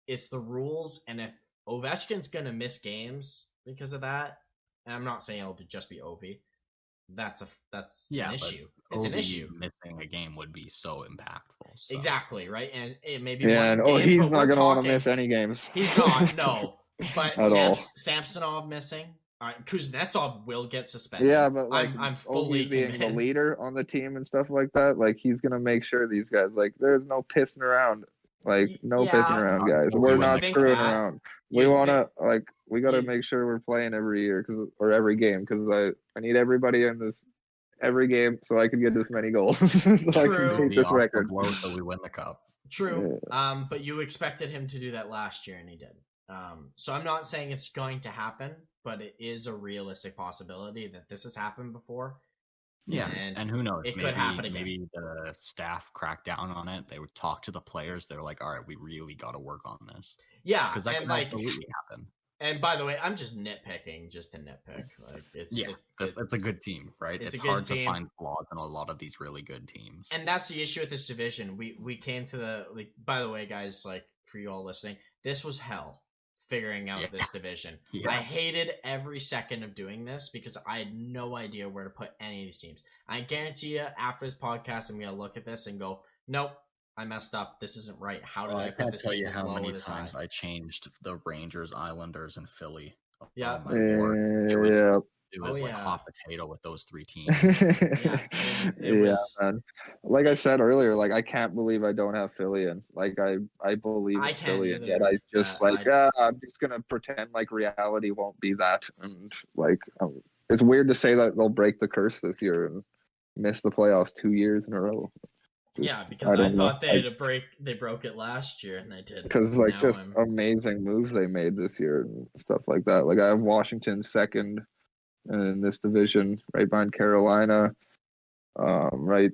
it's the rules. And if Ovechkin's going to miss games because of that, and I'm not saying it'll just be Ovi, that's an issue. It's an issue. Missing a game would be so impactful. So. Exactly, right? And it may be he's not going to want to miss any games. He's not, no. But Samsonov missing. Kuznetsov will get suspended. Yeah, but I'm fully being the leader on the team and stuff like that. Like, he's going to make sure these guys, there's no pissing around. Like, no picking around, guys. We're not screwing around. We want to, like, we got to make sure we're playing every year or every game because I need everybody in this every game so I can get as many goals. So I can beat this record. So we win the cup. True. Yeah. But you expected him to do that last year, and he did. So I'm not saying it's going to happen, but it is a realistic possibility that this has happened before. Yeah, and who knows? It could happen again. Maybe the staff cracked down on it. They would talk to the players. They were like, "All right, we really got to work on this." Yeah, because that could absolutely happen. And by the way, I'm just nitpicking, just to nitpick. Like it's a good team, right? It's hard to find flaws in a lot of these really good teams. And that's the issue with this division. We came to the by the way, guys, like for you all listening, this was hell figuring out this division. Yeah. I hated every second of doing this because I had no idea where to put any of these teams. I guarantee you, after this podcast, I'm gonna look at this and go, nope. I messed up. This isn't right. How did I put this team this low? How many times I changed the Rangers, Islanders, and Philly? Yeah, it was like hot potato with those three teams. Man. Like I said earlier, like I can't believe I don't have Philly in. Like I believe in Philly, and yet I just I'm just gonna pretend like reality won't be that. And like it's weird to say that they'll break the curse this year and miss the playoffs 2 years in a row. Because I thought they broke it last year and they did. Because amazing moves they made this year and stuff like that. Like I have Washington second in this division, right behind Carolina, right,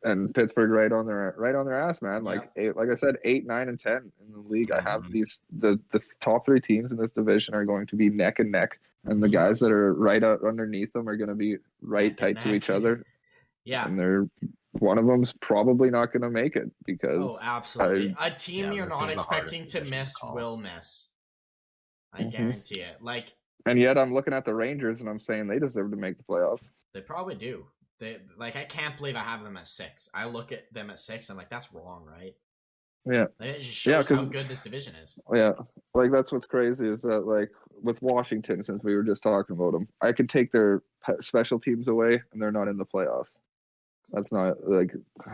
and Pittsburgh right on their ass, man. Like like I said, 8, 9, and 10 in the league. I have the top 3 teams in this division are going to be neck and neck, and the guys that are right out underneath them are going to be tight to each other. Yeah, and one of them's probably not going to make it because absolutely a team you're not expecting to miss will miss. I guarantee it. Like, and yet I'm looking at the Rangers and I'm saying they deserve to make the playoffs. They probably do. I can't believe I have them at 6. I look at them at 6 and I'm like, that's wrong, right? Yeah. It just shows how good this division is. Yeah. Like that's what's crazy is that like with Washington, since we were just talking about them, I could take their special teams away and they're not in the playoffs. That's not like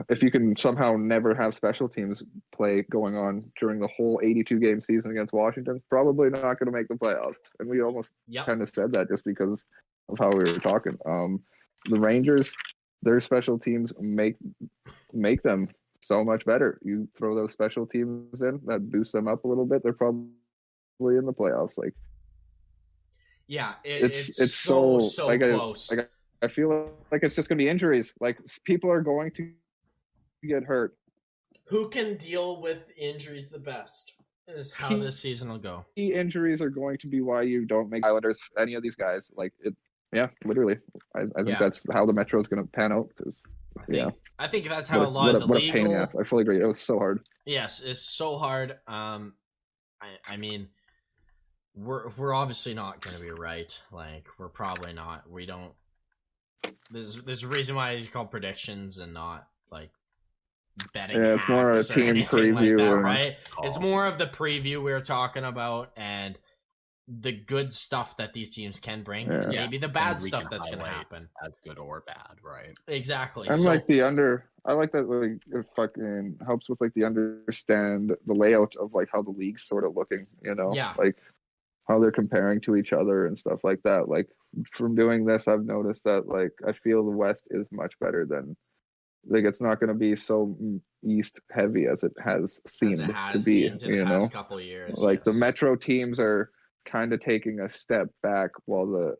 if you can somehow never have special teams play going on during the whole 82 game season against Washington, probably not going to make the playoffs. And we almost kind of said that just because of how we were talking. The Rangers, their special teams make them so much better. You throw those special teams in, that boosts them up a little bit. They're probably in the playoffs. Like, it's so close. I feel like it's just going to be injuries. Like people are going to get hurt. Who can deal with injuries the best is how this season will go. Key injuries are going to be why you don't make Islanders, any of these guys. Like it, literally. I think that's how the Metro is going to pan out. I think that's how a lot of the league. What a pain in the ass. I fully agree. It was so hard. Yes, it's so hard. I mean, we're obviously not going to be right. Like we're probably not. We don't. There's a reason why it's called predictions and not like betting. Yeah, it's more a team preview, like that, right? It's more of the preview we were talking about and the good stuff that these teams can bring, and maybe the bad stuff that's going to happen, as good or bad, right? Exactly. And like I like that. Like it fucking helps with like the understand the layout of like how the league's sort of looking. Like how they're comparing to each other and stuff like that. Like from doing this, I've noticed that like I feel the West is much better than like it's not going to be so East heavy as it has seemed to be. In the past couple of years, like the Metro teams are kind of taking a step back while the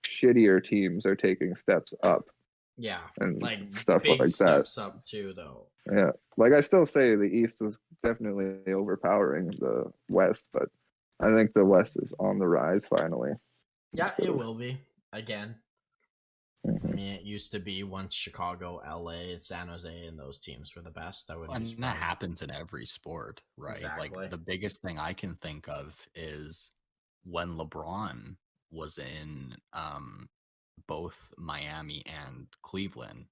shittier teams are taking steps up. Yeah, and like stuff big like steps that. Up too, though. Yeah, like I still say the East is definitely overpowering the West, but I think the West is on the rise finally. Yeah, it will be again. I mean, it used to be once Chicago, LA, San Jose, and those teams were the best. And that happens in every sport, right? Exactly. Like the biggest thing I can think of is when LeBron was in both Miami and Cleveland.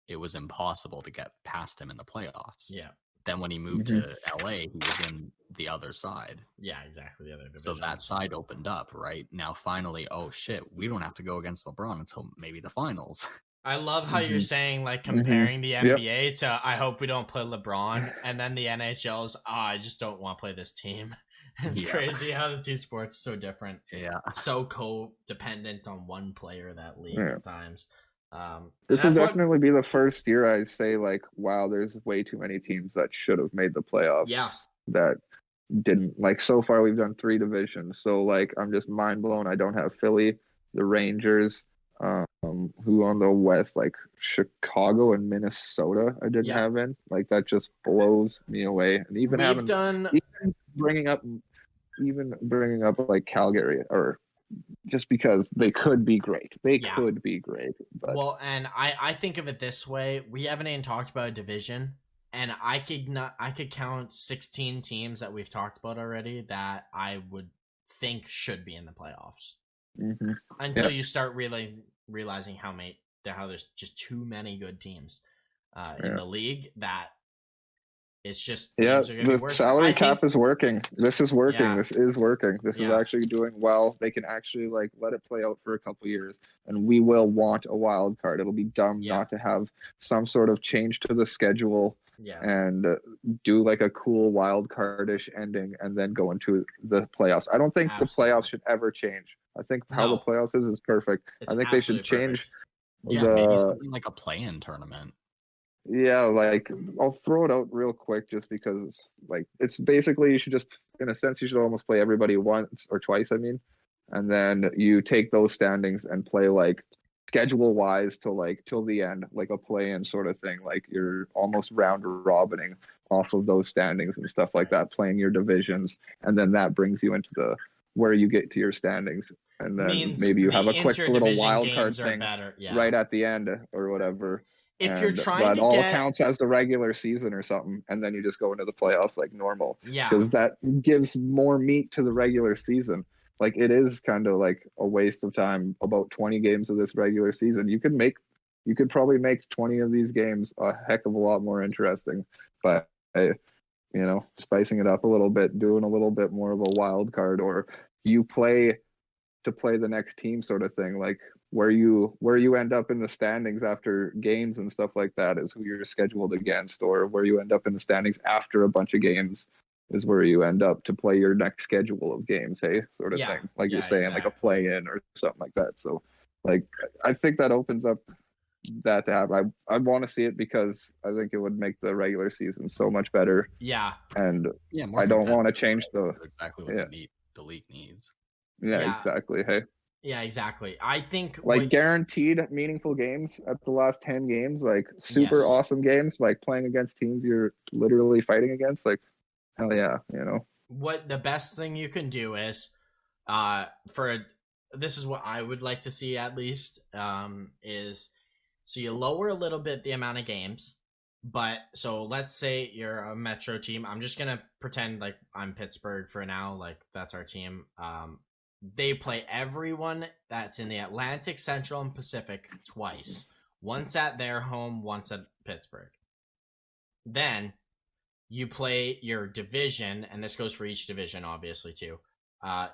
It was impossible to get past him in the playoffs. Yeah. Then when he moved to LA, he was in the other side. Yeah, exactly. The other division. So that side opened up, right? Now finally, oh shit, we don't have to go against LeBron until maybe the finals. I love how you're saying, like, comparing the NBA to I hope we don't play LeBron, and then the NHL's I just don't want to play this team. It's crazy how the two sports are so different. Yeah. So co-dependent on one player, that league at times. This will definitely be the first year I say, like, wow, there's way too many teams that should have made the playoffs. Yeah. That didn't. Like, so far we've done 3 divisions. So, like, I'm just mind blown. I don't have Philly, the Rangers, who on the West, like Chicago and Minnesota, I didn't have in. Like, that just blows me away. And even bringing up like Calgary, or just because they could be great. They could be great. But... Well, and I think of it this way: we haven't even talked about a division, and I could count 16 teams that we've talked about already that I would think should be in the playoffs. Until you start realizing how there's just too many good teams in the league, that it's just teams are gonna be the worse. salary cap is working. This is working. Yeah. This is working. This is actually doing well. They can actually, like, let it play out for a couple years, and we will want a wild card. It'll be dumb not to have some sort of change to the schedule and do like a cool wild cardish ending and then go into the playoffs. I don't think the playoffs should ever change. I think how the playoffs is perfect. I think they should change. Maybe something like a play-in tournament. Yeah, like, I'll throw it out real quick just because, like, it's basically, you should just, in a sense, you should almost play everybody once or twice, I mean, and then you take those standings and play, like, schedule-wise till the end, like a play-in sort of thing. Like, you're almost round-robining off of those standings and stuff like that, playing your divisions, and then that brings you into where you get to your standings, and then maybe you have a quick little wild card thing right at the end or whatever. If you're trying to all counts as the regular season or something, and then you just go into the playoffs like normal. Yeah. Because that gives more meat to the regular season. Like, it is kind of like a waste of time, about 20 games of this regular season. You could probably make 20 of these games a heck of a lot more interesting by, spicing it up a little bit, doing a little bit more of a wild card, or you play to play the next team sort of thing. Like, where you end up in the standings after games and stuff like that is who you're scheduled against, or where you end up in the standings after a bunch of games is where you end up to play your next schedule of games, sort of thing. Like you're saying, like a play-in or something like that. So, like, I think that opens up that to happen. I want to see it because I think it would make the regular season so much better. Yeah. And I don't want to change exactly what the league needs. Yeah, exactly. Yeah, exactly. I think guaranteed meaningful games at the last 10 games, like super awesome games, like playing against teams you're literally fighting against, like, hell yeah, What the best thing you can do is, this is what I would like to see at least, is so you lower a little bit the amount of games, but so let's say you're a Metro team. I'm just gonna pretend like I'm Pittsburgh for now, like that's our team. They play everyone that's in the Atlantic, Central, and Pacific twice. Once at their home, once at Pittsburgh. Then you play your division, and this goes for each division, obviously, too.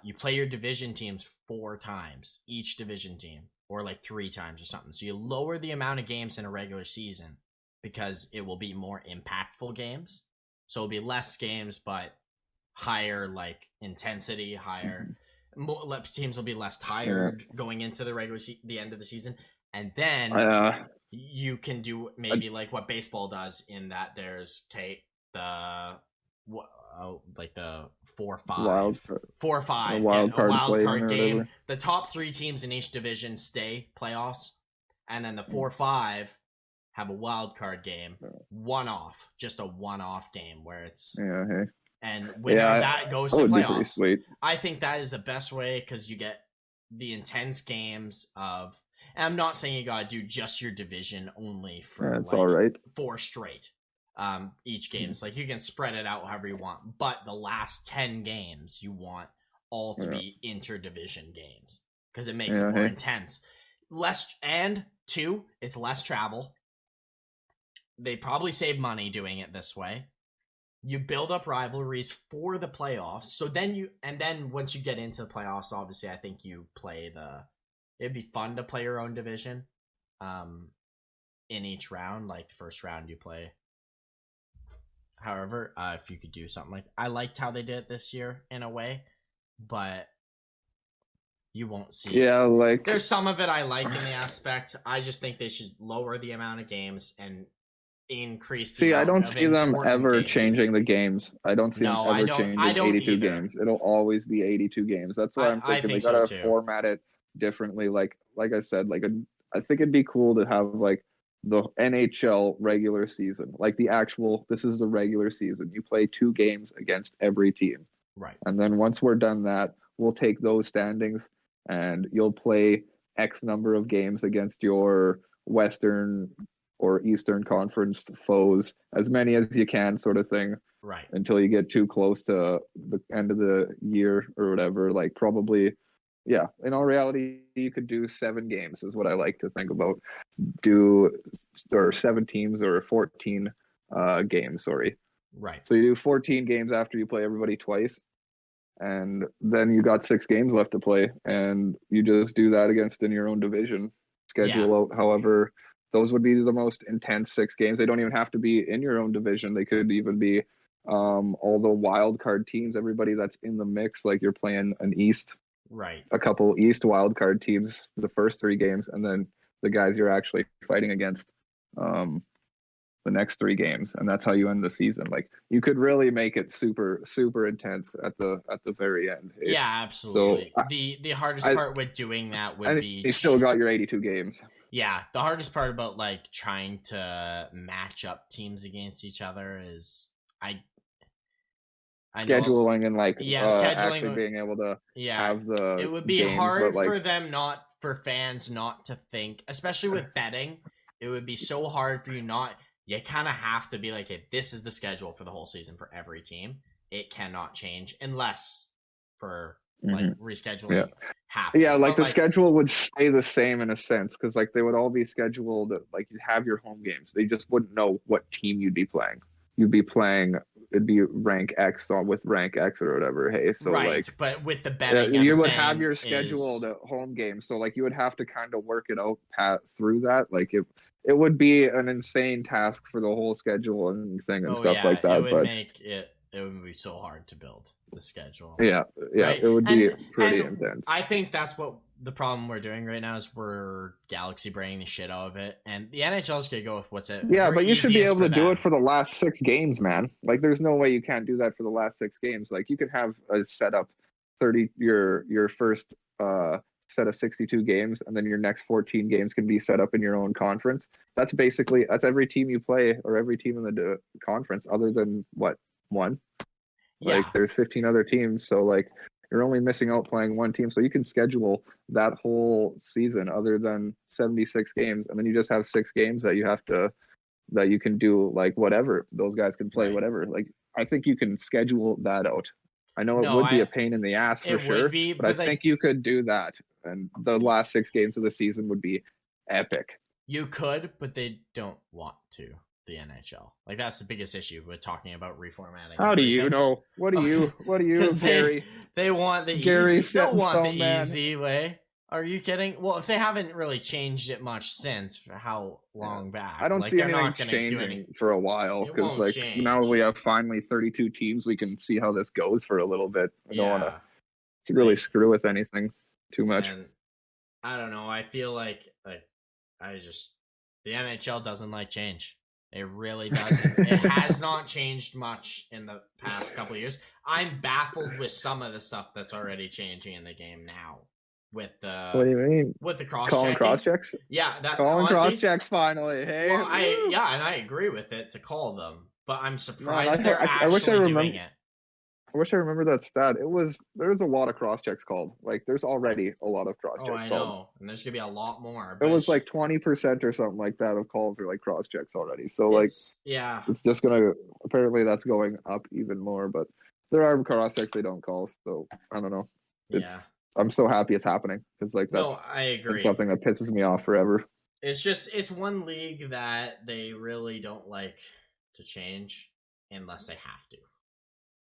You play your division teams 4 times, each division team, or like 3 times or something. So you lower the amount of games in a regular season because it will be more impactful games. So it'll be less games, but higher, like, intensity, higher... teams will be less tired going into the end of the season, and then you can do maybe like what baseball does, in that there's the 4-5 wild card game. The top 3 teams in each division stay playoffs, and then the 4-5 have a wild card game, just a one-off game where it's and when that goes to playoffs, I think that is the best way, because you get the intense games of. And I'm not saying you gotta do just your division only for all right. 4 straight. Each game's like you can spread it out however you want, but the last 10 games you want all to be interdivision games because it makes it more intense. It's less travel. They probably save money doing it this way. You build up rivalries for the playoffs. So then once you get into the playoffs, obviously I think you play it'd be fun to play your own division. in each round. Like the first round you play. However, if you could do something like, I liked how they did it this year in a way, but you won't see. Yeah, like there's some of it I like in the aspect. I just think they should lower the amount of games and increase. See, I don't see them ever changing the games. I don't see them ever changing 82 games. It'll always be 82 games. That's why I'm thinking they gotta format it differently. Like I said, I think it'd be cool to have like the NHL regular season, like the actual. This is the regular season. You play 2 games against every team, right? And then once we're done that, we'll take those standings, and you'll play X number of games against your Western or Eastern Conference foes, as many as you can, sort of thing. Right. Until you get too close to the end of the year or whatever. Like probably, yeah. In all reality, you could do 7 games is what I like to think about. Or 7 teams or 14 games, sorry. Right. So you do 14 games after you play everybody twice. And then you got 6 games left to play, and you just do that against in your own division. Schedule out, however, those would be the most intense 6 games. They don't even have to be in your own division. They could even be all the wild card teams, everybody that's in the mix. Like you're playing an East, right? A couple East wild card teams for the first 3 games, and then the guys you're actually fighting against the next 3 games, and that's how you end the season. Like you could really make it super intense at the very end. Yeah, absolutely. So the hardest part with doing that would be you still got your 82 games. Yeah, the hardest part about like trying to match up teams against each other is I scheduling and like scheduling, actually being able to have the it would be games, hard like, for them for fans not to think, especially with betting. It would be so hard for you not. You kind of have to be like, hey, this is the schedule for the whole season for every team. It cannot change unless for like rescheduling happens. Yeah, like the schedule would stay the same in a sense, because like they would all be scheduled, like you'd have your home games. They just wouldn't know what team you'd be playing. You'd be playing, it'd be rank X with rank X or whatever. Hey, so like, but with the betting, you would have your scheduled home games. So like you would have to kind of work it out through that. Like it would be an insane task for the whole schedule and thing and stuff like that. It would be so hard to build the schedule. Yeah, right? It would be pretty intense. I think that's what the problem we're doing right now is we're Galaxy braining the shit out of it, and the NHL is gonna go with what's it. Yeah, but you should be able to do it for the last 6 games, man. Like, there's no way you can't do that for the last 6 games. Like, you can have a setup 30 your first set of 62 games, and then your next 14 games can be set up in your own conference. That's every team you play or every team in the conference, other than what, 1. Yeah. Like there's 15 other teams, so like you're only missing out playing 1 team. So you can schedule that whole season other than 76 games, and then you just have 6 games that you can do like whatever. Those guys can play whatever. Like I think you can schedule that out. I know it would be a pain in the ass for sure, but I think you could do that, and the last 6 games of the season would be epic. You could, but they don't want to. The NHL, like that's the biggest issue with talking about reformatting. How do you know? What do you, Gary? They want the easy. They want the easy way. Are you kidding? Well, if they haven't really changed it much since, for how long back? I don't see anything changing for a while, because like now we have finally 32 teams. We can see how this goes for a little bit. I don't want to really screw with anything too much. And I don't know. I feel like the NHL doesn't like change. It really doesn't. It has not changed much in the past couple of years. I'm baffled with some of the stuff that's already changing in the game now. With the what do you mean? With the cross calling cross checks? Yeah, cross checks finally. Hey, well, and I agree with it to call them, but I'm surprised they're actually doing it. I wish I remember that stat. There's a lot of cross checks called. Like there's already a lot of cross checks. I know, and there's gonna be a lot more. It was like 20% or something like that of calls are like cross checks already. So like it's just gonna, apparently that's going up even more. But there are cross checks they don't call. So I don't know. I'm so happy it's happening, because like I agree. It's something that pisses me off forever. It's one league that they really don't like to change unless they have to,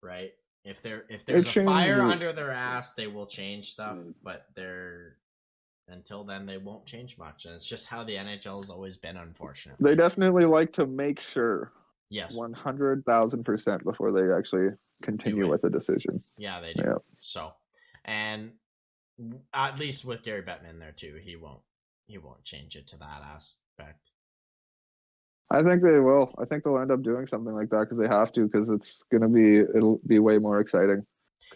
right? If there's a fire under their ass, they will change stuff, but until then, they won't change much. And it's just how the NHL has always been, unfortunately. They definitely like to make sure. Yes. 100,000% before they actually continue with a decision. Yeah, they do. Yeah. So, and at least with Gary Bettman there too, he won't change it to that aspect. I think they will. I think they'll end up doing something like that because they have to, because it'll be way more exciting.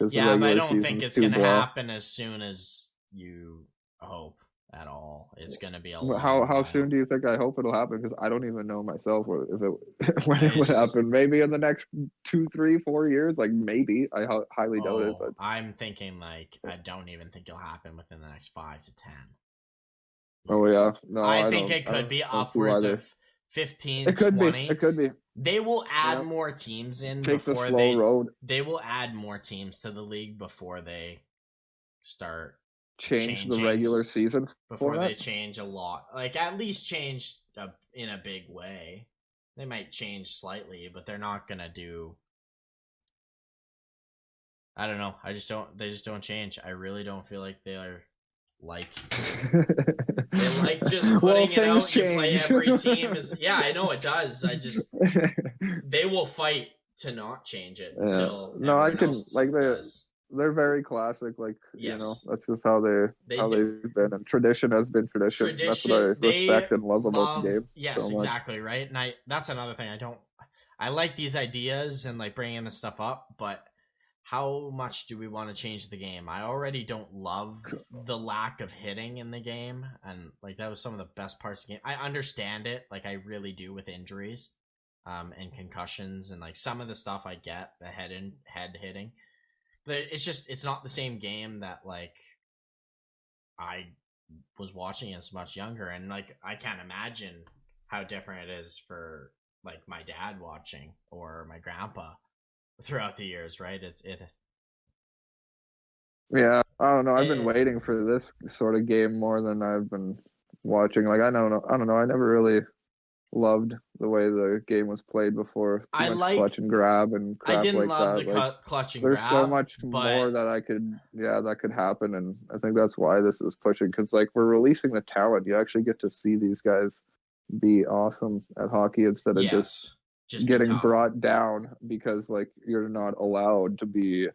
Yeah, but I don't think it's going to happen as soon as you hope at all. It's going to be a long How soon do you think I hope it'll happen? Because I don't even know myself when it would happen. Maybe in the next 2, 3, 4 years. Like maybe. I highly doubt it. But I'm thinking like I don't even think it'll happen within the next 5 to 10 years. Oh yeah, no. I think it could be upwards of 15, 20. It could be. They will add more teams in before the slow road. They will add more teams to the league before they start change the regular season. Before they change a lot. Like at least change in a big way. They might change slightly, but they're not gonna do. I don't know. They just don't change. I really don't feel like they are like they like just putting it out. You play every team yeah, I know it does. They will fight to not change it until they're very classic. Like that's just how they've been, and tradition has been tradition. That's what I respect and love about the game. Yes, exactly right. And that's another thing I like these ideas and like bringing this stuff up, but how much do we want to change the game? I already don't love the lack of hitting in the game, and like that was some of the best parts of the game. I understand it, like I really do, with injuries, and concussions, and like some of the stuff I get, the head hitting, but it's not the same game that like I was watching as much younger, and like I can't imagine how different it is for like my dad watching or my grandpa throughout the years, right? Yeah, I don't know. I've been waiting for this sort of game more than I've been watching. Like I don't know. I never really loved the way the game was played before. I like clutch and grab and crap. I didn't like love that. the like, clutch and there's grab. so much more that could happen, and I think that's why this is pushing. Because like we're releasing the talent. You actually get to see these guys be awesome at hockey instead of just getting brought down because like you're not allowed to be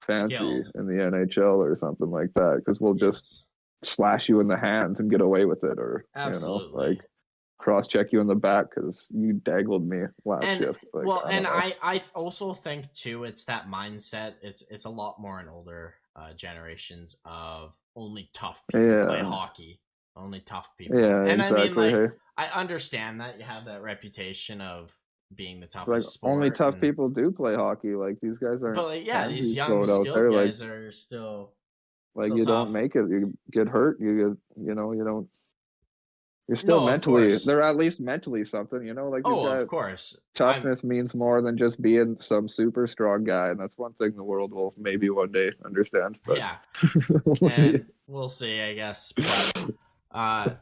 fancy in the NHL or something like that, because we'll just slash you in the hands and get away with it, or like cross check you in the back because you daggled me last shift. Like, I also think too it's that mindset. It's a lot more in older generations of only tough people play hockey, only tough people. Yeah, and exactly. I mean, like, I understand that you have that reputation of being the toughest sport. Only tough people do play hockey. Like these guys aren't. But like, these young skilled guys are still. Like you don't make it, you get hurt. You don't. You're still mentally. They're at least mentally something. Like. Of course. Toughness means more than just being some super strong guy, and that's one thing the world will maybe one day understand. But yeah. We'll see, I guess. But,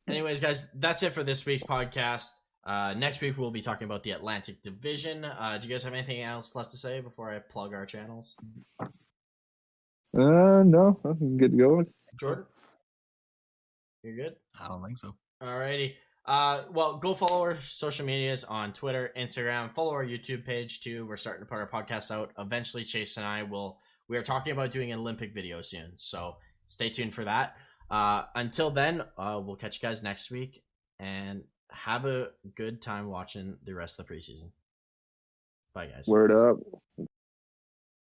anyways, guys, that's it for this week's podcast. Next week we'll be talking about the Atlantic Division. Do you guys have anything else left to say before I plug our channels? No, I can get going. Jordan, you're good? I don't think so. Alrighty. Well, go follow our social medias on Twitter, Instagram. Follow our YouTube page too. We're starting to put our podcast out. Eventually, Chase and we are talking about doing an Olympic video soon, so stay tuned for that. Until then, we'll catch you guys next week, and have a good time watching the rest of the preseason. Bye, guys. Word up.